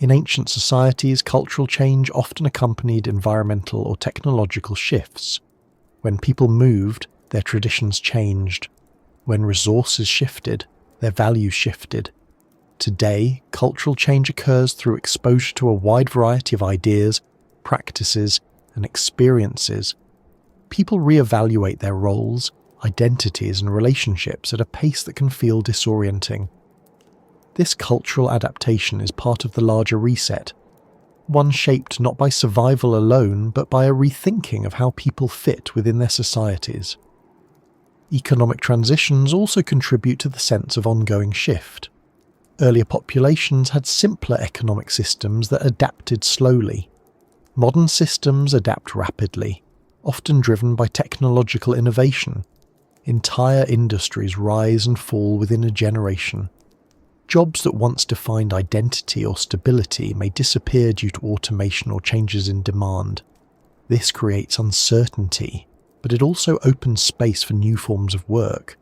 In ancient societies, cultural change often accompanied environmental or technological shifts. When people moved, their traditions changed. When resources shifted, their values shifted. Today, cultural change occurs through exposure to a wide variety of ideas, practices, and experiences. People reevaluate their roles, identities, and relationships at a pace that can feel disorienting. This cultural adaptation is part of the larger reset, one shaped not by survival alone, but by a rethinking of how people fit within their societies. Economic transitions also contribute to the sense of ongoing shift. Earlier populations had simpler economic systems that adapted slowly. Modern systems adapt rapidly, often driven by technological innovation. Entire industries rise and fall within a generation. Jobs that once defined identity or stability may disappear due to automation or changes in demand. This creates uncertainty, but it also opens space for new forms of work.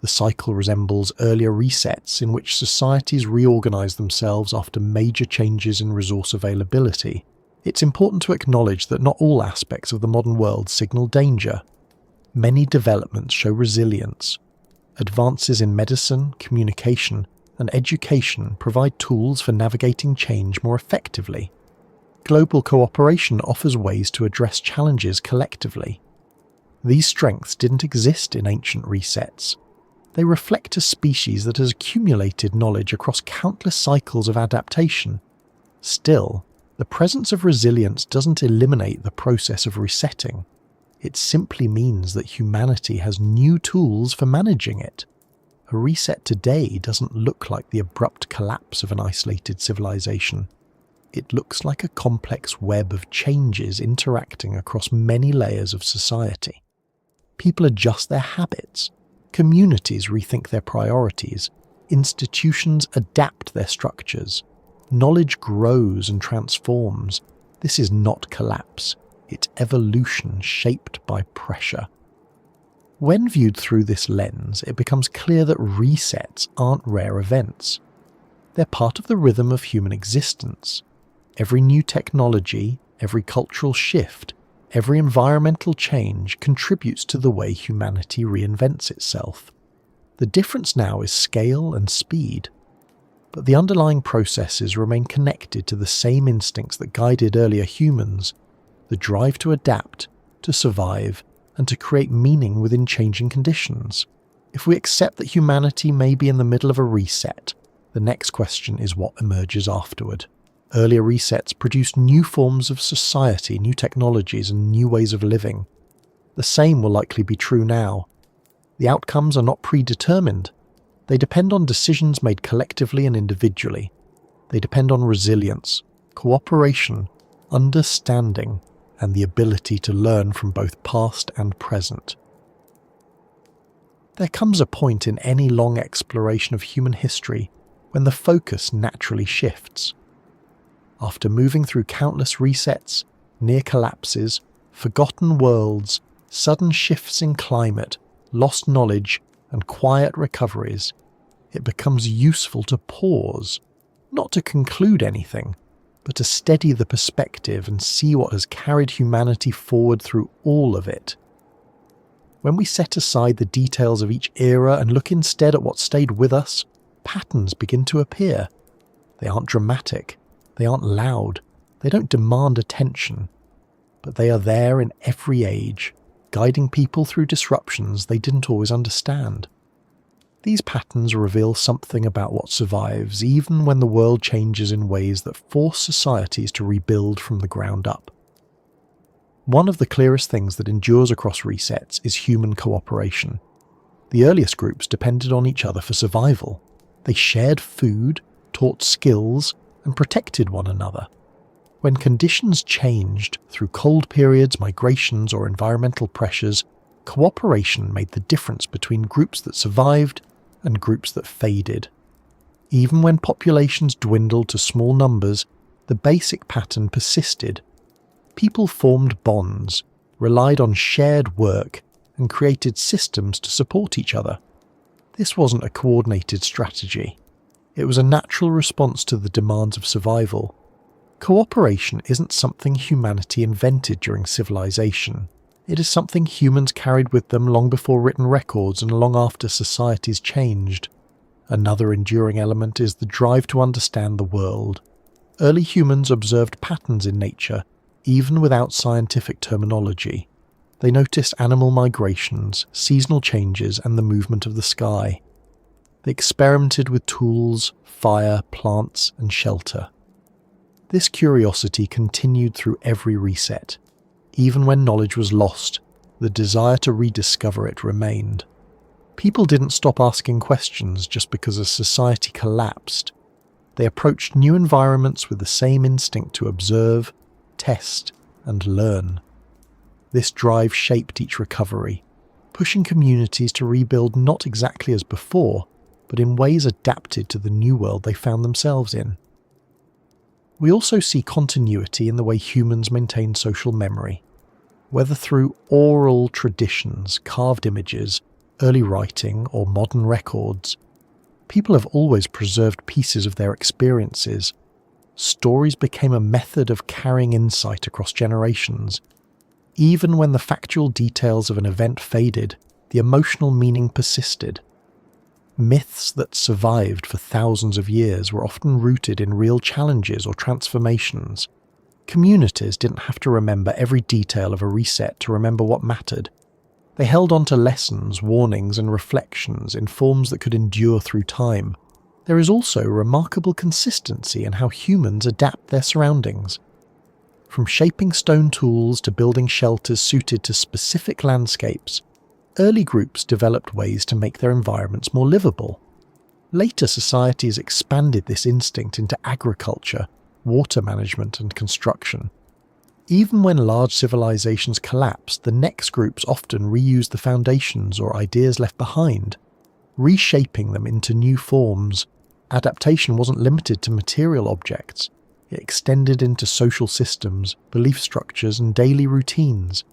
The cycle resembles earlier resets in which societies reorganize themselves after major changes in resource availability. It's important to acknowledge that not all aspects of the modern world signal danger. Many developments show resilience. Advances in medicine, communication, and education provide tools for navigating change more effectively. Global cooperation offers ways to address challenges collectively. These strengths didn't exist in ancient resets. They reflect a species that has accumulated knowledge across countless cycles of adaptation. Still, the presence of resilience doesn't eliminate the process of resetting. It simply means that humanity has new tools for managing it. A reset today doesn't look like the abrupt collapse of an isolated civilization. It looks like a complex web of changes interacting across many layers of society. People adjust their habits, communities rethink their priorities, institutions adapt their structures, knowledge grows and transforms. This is not collapse, it's evolution shaped by pressure. When viewed through this lens, it becomes clear that resets aren't rare events. They're part of the rhythm of human existence. Every new technology, every cultural shift, every environmental change contributes to the way humanity reinvents itself. The difference now is scale and speed. But the underlying processes remain connected to the same instincts that guided earlier humans: the drive to adapt, to survive, and to create meaning within changing conditions. If we accept that humanity may be in the middle of a reset, the next question is what emerges afterward. Earlier resets produced new forms of society, new technologies, and new ways of living. The same will likely be true now. The outcomes are not predetermined. They depend on decisions made collectively and individually. They depend on resilience, cooperation, understanding, and the ability to learn from both past and present. There comes a point in any long exploration of human history when the focus naturally shifts. After moving through countless resets, near collapses, forgotten worlds, sudden shifts in climate, lost knowledge, and quiet recoveries, it becomes useful to pause, not to conclude anything, but to steady the perspective and see what has carried humanity forward through all of it. When we set aside the details of each era and look instead at what stayed with us, patterns begin to appear. They aren't dramatic, they aren't loud, they don't demand attention, but they are there in every age, guiding people through disruptions they didn't always understand. These patterns reveal something about what survives, even when the world changes in ways that force societies to rebuild from the ground up. One of the clearest things that endures across resets is human cooperation. The earliest groups depended on each other for survival. They shared food, taught skills, and protected one another. When conditions changed through cold periods, migrations, or environmental pressures, cooperation made the difference between groups that survived and groups that faded. Even when populations dwindled to small numbers, the basic pattern persisted. People formed bonds, relied on shared work, and created systems to support each other. This wasn't a coordinated strategy. It was a natural response to the demands of survival. Cooperation isn't something humanity invented during civilization. It is something humans carried with them long before written records and long after societies changed. Another enduring element is the drive to understand the world. Early humans observed patterns in nature, even without scientific terminology. They noticed animal migrations, seasonal changes, and the movement of the sky. They experimented with tools, fire, plants, and shelter. This curiosity continued through every reset. Even when knowledge was lost, the desire to rediscover it remained. People didn't stop asking questions just because a society collapsed. They approached new environments with the same instinct to observe, test, and learn. This drive shaped each recovery, pushing communities to rebuild not exactly as before, but in ways adapted to the new world they found themselves in. We also see continuity in the way humans maintain social memory. Whether through oral traditions, carved images, early writing, or modern records, people have always preserved pieces of their experiences. Stories became a method of carrying insight across generations. Even when the factual details of an event faded, the emotional meaning persisted. Myths that survived for thousands of years were often rooted in real challenges or transformations. Communities didn't have to remember every detail of a reset to remember what mattered. They held on to lessons, warnings, and reflections in forms that could endure through time. There is also remarkable consistency in how humans adapt their surroundings. From shaping stone tools to building shelters suited to specific landscapes, early groups developed ways to make their environments more livable. Later societies expanded this instinct into agriculture, water management, and construction. Even when large civilizations collapsed, the next groups often reused the foundations or ideas left behind, reshaping them into new forms. Adaptation wasn't limited to material objects. It extended into social systems, belief structures, and daily routines.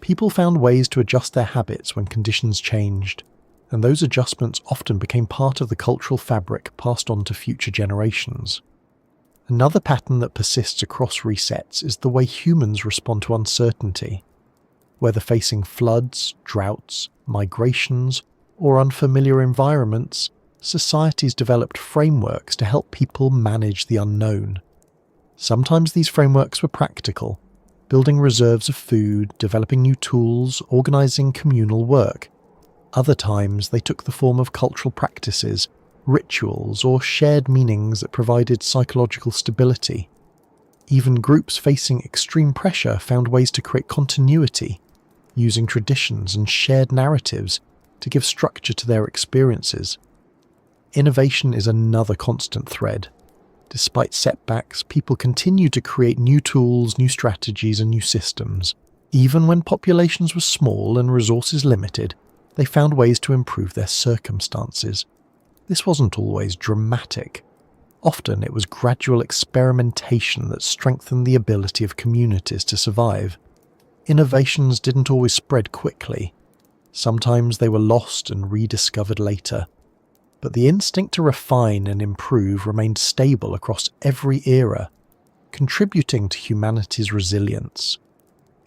People found ways to adjust their habits when conditions changed, and those adjustments often became part of the cultural fabric passed on to future generations. Another pattern that persists across resets is the way humans respond to uncertainty. Whether facing floods, droughts, migrations, or unfamiliar environments, societies developed frameworks to help people manage the unknown. Sometimes these frameworks were practical, building reserves of food, developing new tools, organizing communal work. Other times they took the form of cultural practices, rituals, or shared meanings that provided psychological stability. Even groups facing extreme pressure found ways to create continuity, using traditions and shared narratives to give structure to their experiences. Innovation is another constant thread. Despite setbacks, people continue to create new tools, new strategies, and new systems. Even when populations were small and resources limited, they found ways to improve their circumstances. This wasn't always dramatic. Often it was gradual experimentation that strengthened the ability of communities to survive. Innovations didn't always spread quickly. Sometimes they were lost and rediscovered later. But the instinct to refine and improve remained stable across every era, contributing to humanity's resilience.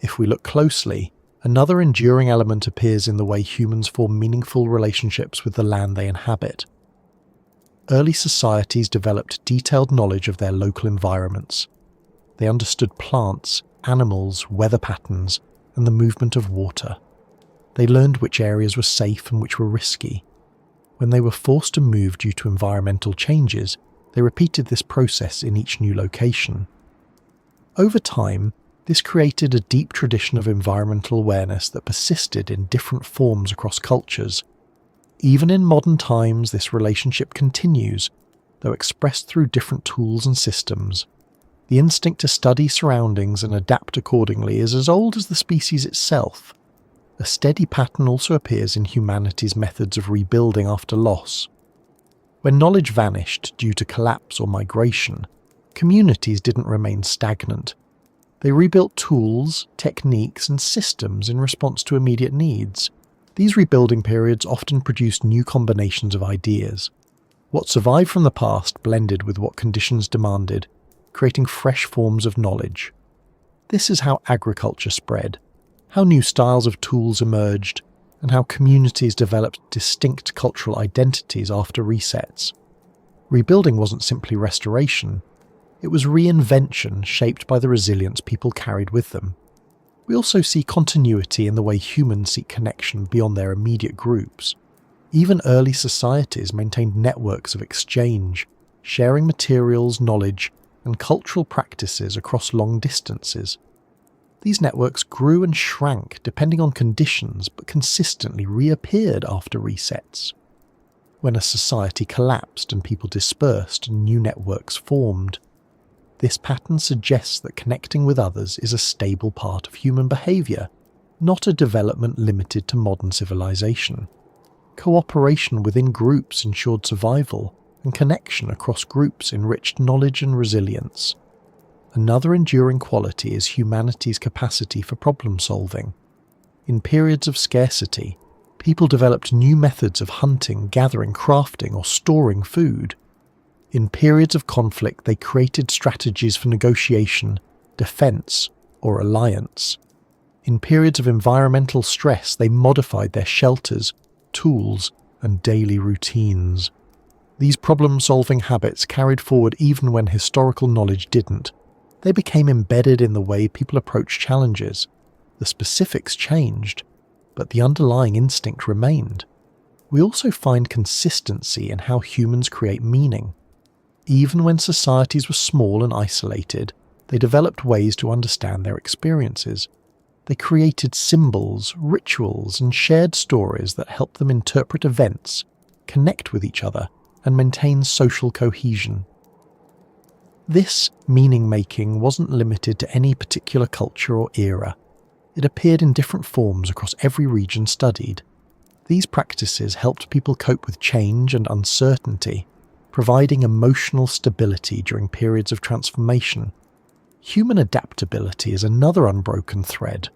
If we look closely, another enduring element appears in the way humans form meaningful relationships with the land they inhabit. Early societies developed detailed knowledge of their local environments. They understood plants, animals, weather patterns, and the movement of water. They learned which areas were safe and which were risky. When they were forced to move due to environmental changes, they repeated this process in each new location. Over time, this created a deep tradition of environmental awareness that persisted in different forms across cultures. Even in modern times, this relationship continues, though expressed through different tools and systems. The instinct to study surroundings and adapt accordingly is as old as the species itself. A steady pattern also appears in humanity's methods of rebuilding after loss. When knowledge vanished due to collapse or migration, communities didn't remain stagnant. They rebuilt tools, techniques, and systems in response to immediate needs. These rebuilding periods often produced new combinations of ideas. What survived from the past blended with what conditions demanded, creating fresh forms of knowledge. This is how agriculture spread, how new styles of tools emerged, and how communities developed distinct cultural identities after resets. Rebuilding wasn't simply restoration, it was reinvention shaped by the resilience people carried with them. We also see continuity in the way humans seek connection beyond their immediate groups. Even early societies maintained networks of exchange, sharing materials, knowledge, and cultural practices across long distances. These networks grew and shrank depending on conditions, but consistently reappeared after resets. When a society collapsed and people dispersed and new networks formed, this pattern suggests that connecting with others is a stable part of human behaviour, not a development limited to modern civilization. Cooperation within groups ensured survival, and connection across groups enriched knowledge and resilience. Another enduring quality is humanity's capacity for problem solving. In periods of scarcity, people developed new methods of hunting, gathering, crafting, or storing food. In periods of conflict, they created strategies for negotiation, defense, or alliance. In periods of environmental stress, they modified their shelters, tools, and daily routines. These problem-solving habits carried forward even when historical knowledge didn't. They became embedded in the way people approach challenges. The specifics changed, but the underlying instinct remained. We also find consistency in how humans create meaning. Even when societies were small and isolated, they developed ways to understand their experiences. They created symbols, rituals, and shared stories that helped them interpret events, connect with each other, and maintain social cohesion. This meaning-making wasn't limited to any particular culture or era. It appeared in different forms across every region studied. These practices helped people cope with change and uncertainty, providing emotional stability during periods of transformation. Human adaptability is another unbroken thread.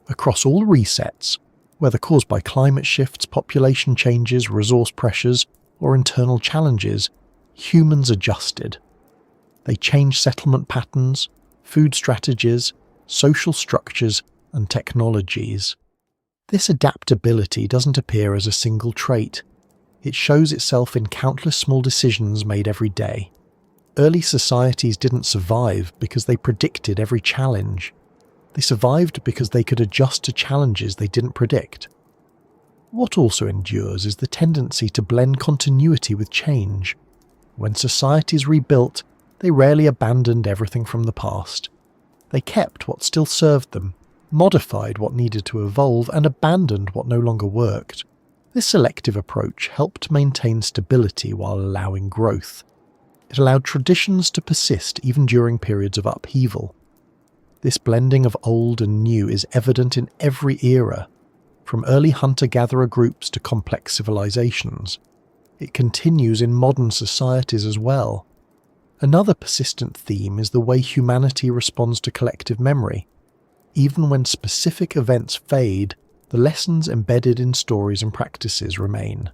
Across all resets, whether caused by climate shifts, population changes, resource pressures, or internal challenges, humans adjusted. They changed settlement patterns, food strategies, social structures, and technologies. This adaptability doesn't appear as a single trait. It shows itself in countless small decisions made every day. Early societies didn't survive because they predicted every challenge. They survived because they could adjust to challenges they didn't predict. What also endures is the tendency to blend continuity with change. When societies rebuilt, they rarely abandoned everything from the past. They kept what still served them, modified what needed to evolve, and abandoned what no longer worked. This selective approach helped maintain stability while allowing growth. It allowed traditions to persist even during periods of upheaval. This blending of old and new is evident in every era, from early hunter-gatherer groups to complex civilizations. It continues in modern societies as well. Another persistent theme is the way humanity responds to collective memory. Even when specific events fade, the lessons embedded in stories and practices remain.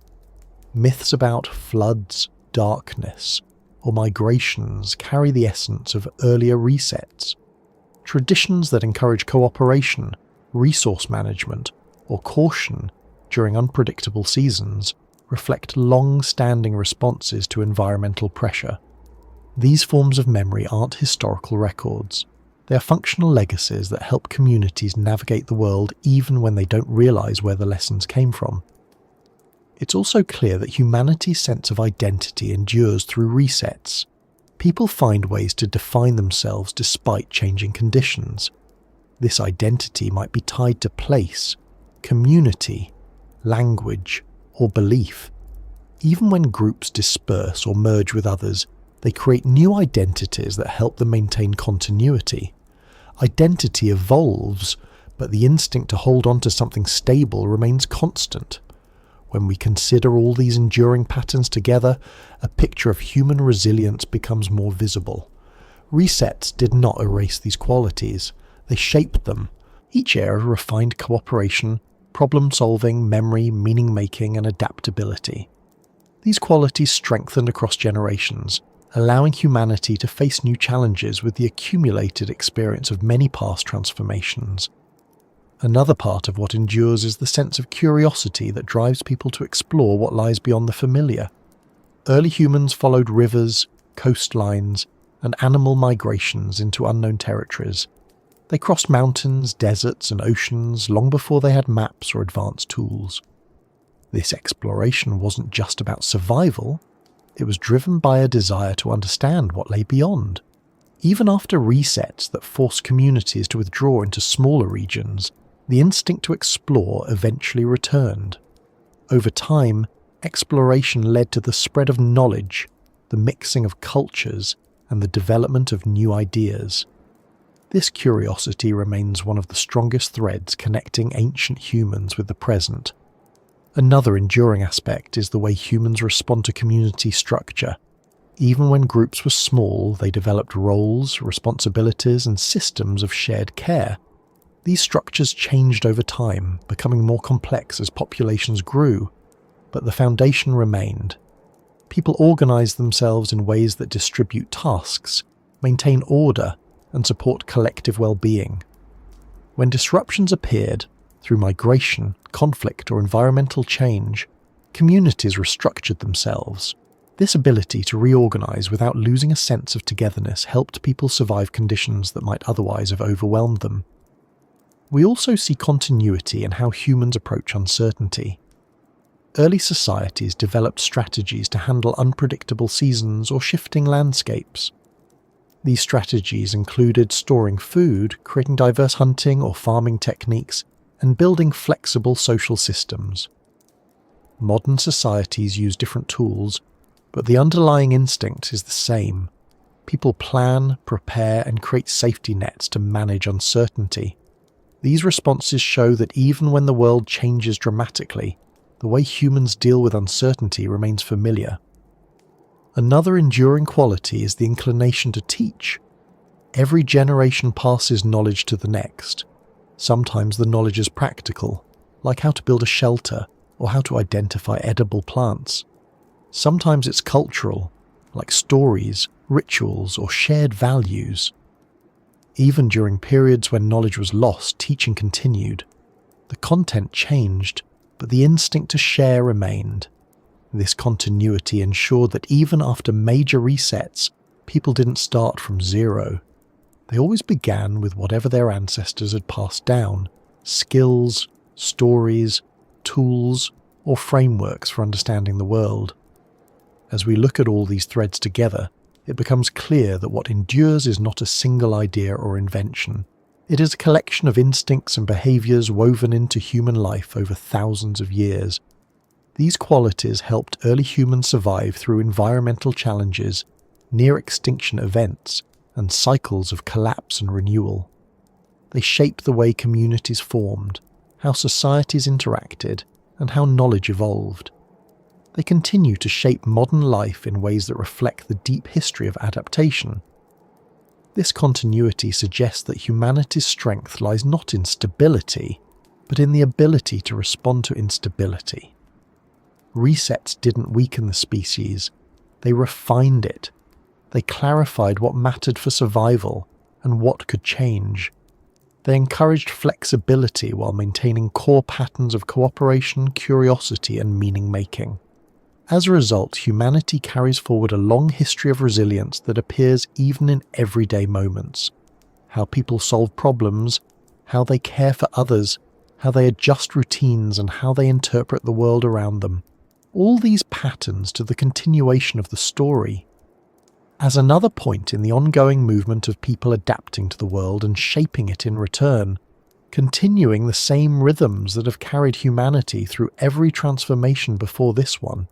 Myths about floods, darkness, or migrations carry the essence of earlier resets. Traditions that encourage cooperation, resource management, or caution during unpredictable seasons reflect long-standing responses to environmental pressure. These forms of memory aren't historical records. They are functional legacies that help communities navigate the world even when they don't realize where the lessons came from. It's also clear that humanity's sense of identity endures through resets. People find ways to define themselves despite changing conditions. This identity might be tied to place, community, language, or belief. Even when groups disperse or merge with others, they create new identities that help them maintain continuity. Identity evolves, but the instinct to hold on to something stable remains constant. When we consider all these enduring patterns together, a picture of human resilience becomes more visible. Resets did not erase these qualities, they shaped them. Each era refined cooperation, problem-solving, memory, meaning-making, and adaptability. These qualities strengthened across generations, allowing humanity to face new challenges with the accumulated experience of many past transformations. Another part of what endures is the sense of curiosity that drives people to explore what lies beyond the familiar. Early humans followed rivers, coastlines, and animal migrations into unknown territories. They crossed mountains, deserts, and oceans long before they had maps or advanced tools. This exploration wasn't just about survival, it was driven by a desire to understand what lay beyond. Even after resets that forced communities to withdraw into smaller regions, the instinct to explore eventually returned. Over time, exploration led to the spread of knowledge, the mixing of cultures, and the development of new ideas. This curiosity remains one of the strongest threads connecting ancient humans with the present. Another enduring aspect is the way humans respond to community structure. Even when groups were small, they developed roles, responsibilities, and systems of shared care. These structures changed over time, becoming more complex as populations grew, but the foundation remained. People organized themselves in ways that distribute tasks, maintain order, and support collective well-being. When disruptions appeared, through migration, conflict, or environmental change, communities restructured themselves. This ability to reorganize without losing a sense of togetherness helped people survive conditions that might otherwise have overwhelmed them. We also see continuity in how humans approach uncertainty. Early societies developed strategies to handle unpredictable seasons or shifting landscapes. These strategies included storing food, creating diverse hunting or farming techniques, and building flexible social systems. Modern societies use different tools, but the underlying instinct is the same. People plan, prepare, and create safety nets to manage uncertainty. These responses show that even when the world changes dramatically, the way humans deal with uncertainty remains familiar. Another enduring quality is the inclination to teach. Every generation passes knowledge to the next. Sometimes the knowledge is practical, like how to build a shelter or how to identify edible plants. Sometimes it's cultural, like stories, rituals, or shared values. Even during periods when knowledge was lost, teaching continued. The content changed, but the instinct to share remained. This continuity ensured that even after major resets, people didn't start from zero. They always began with whatever their ancestors had passed down: skills, stories, tools, or frameworks for understanding the world. As we look at all these threads together, it becomes clear that what endures is not a single idea or invention. It is a collection of instincts and behaviors woven into human life over thousands of years. These qualities helped early humans survive through environmental challenges, near-extinction events, and cycles of collapse and renewal. They shaped the way communities formed, how societies interacted, and how knowledge evolved. They continue to shape modern life in ways that reflect the deep history of adaptation. This continuity suggests that humanity's strength lies not in stability, but in the ability to respond to instability. Resets didn't weaken the species, they refined it. They clarified what mattered for survival and what could change. They encouraged flexibility while maintaining core patterns of cooperation, curiosity, and meaning-making. As a result, humanity carries forward a long history of resilience that appears even in everyday moments. How people solve problems, how they care for others, how they adjust routines, and how they interpret the world around them. all these patterns to the continuation of the story. As another point in the ongoing movement of people adapting to the world and shaping it in return, continuing the same rhythms that have carried humanity through every transformation before this one.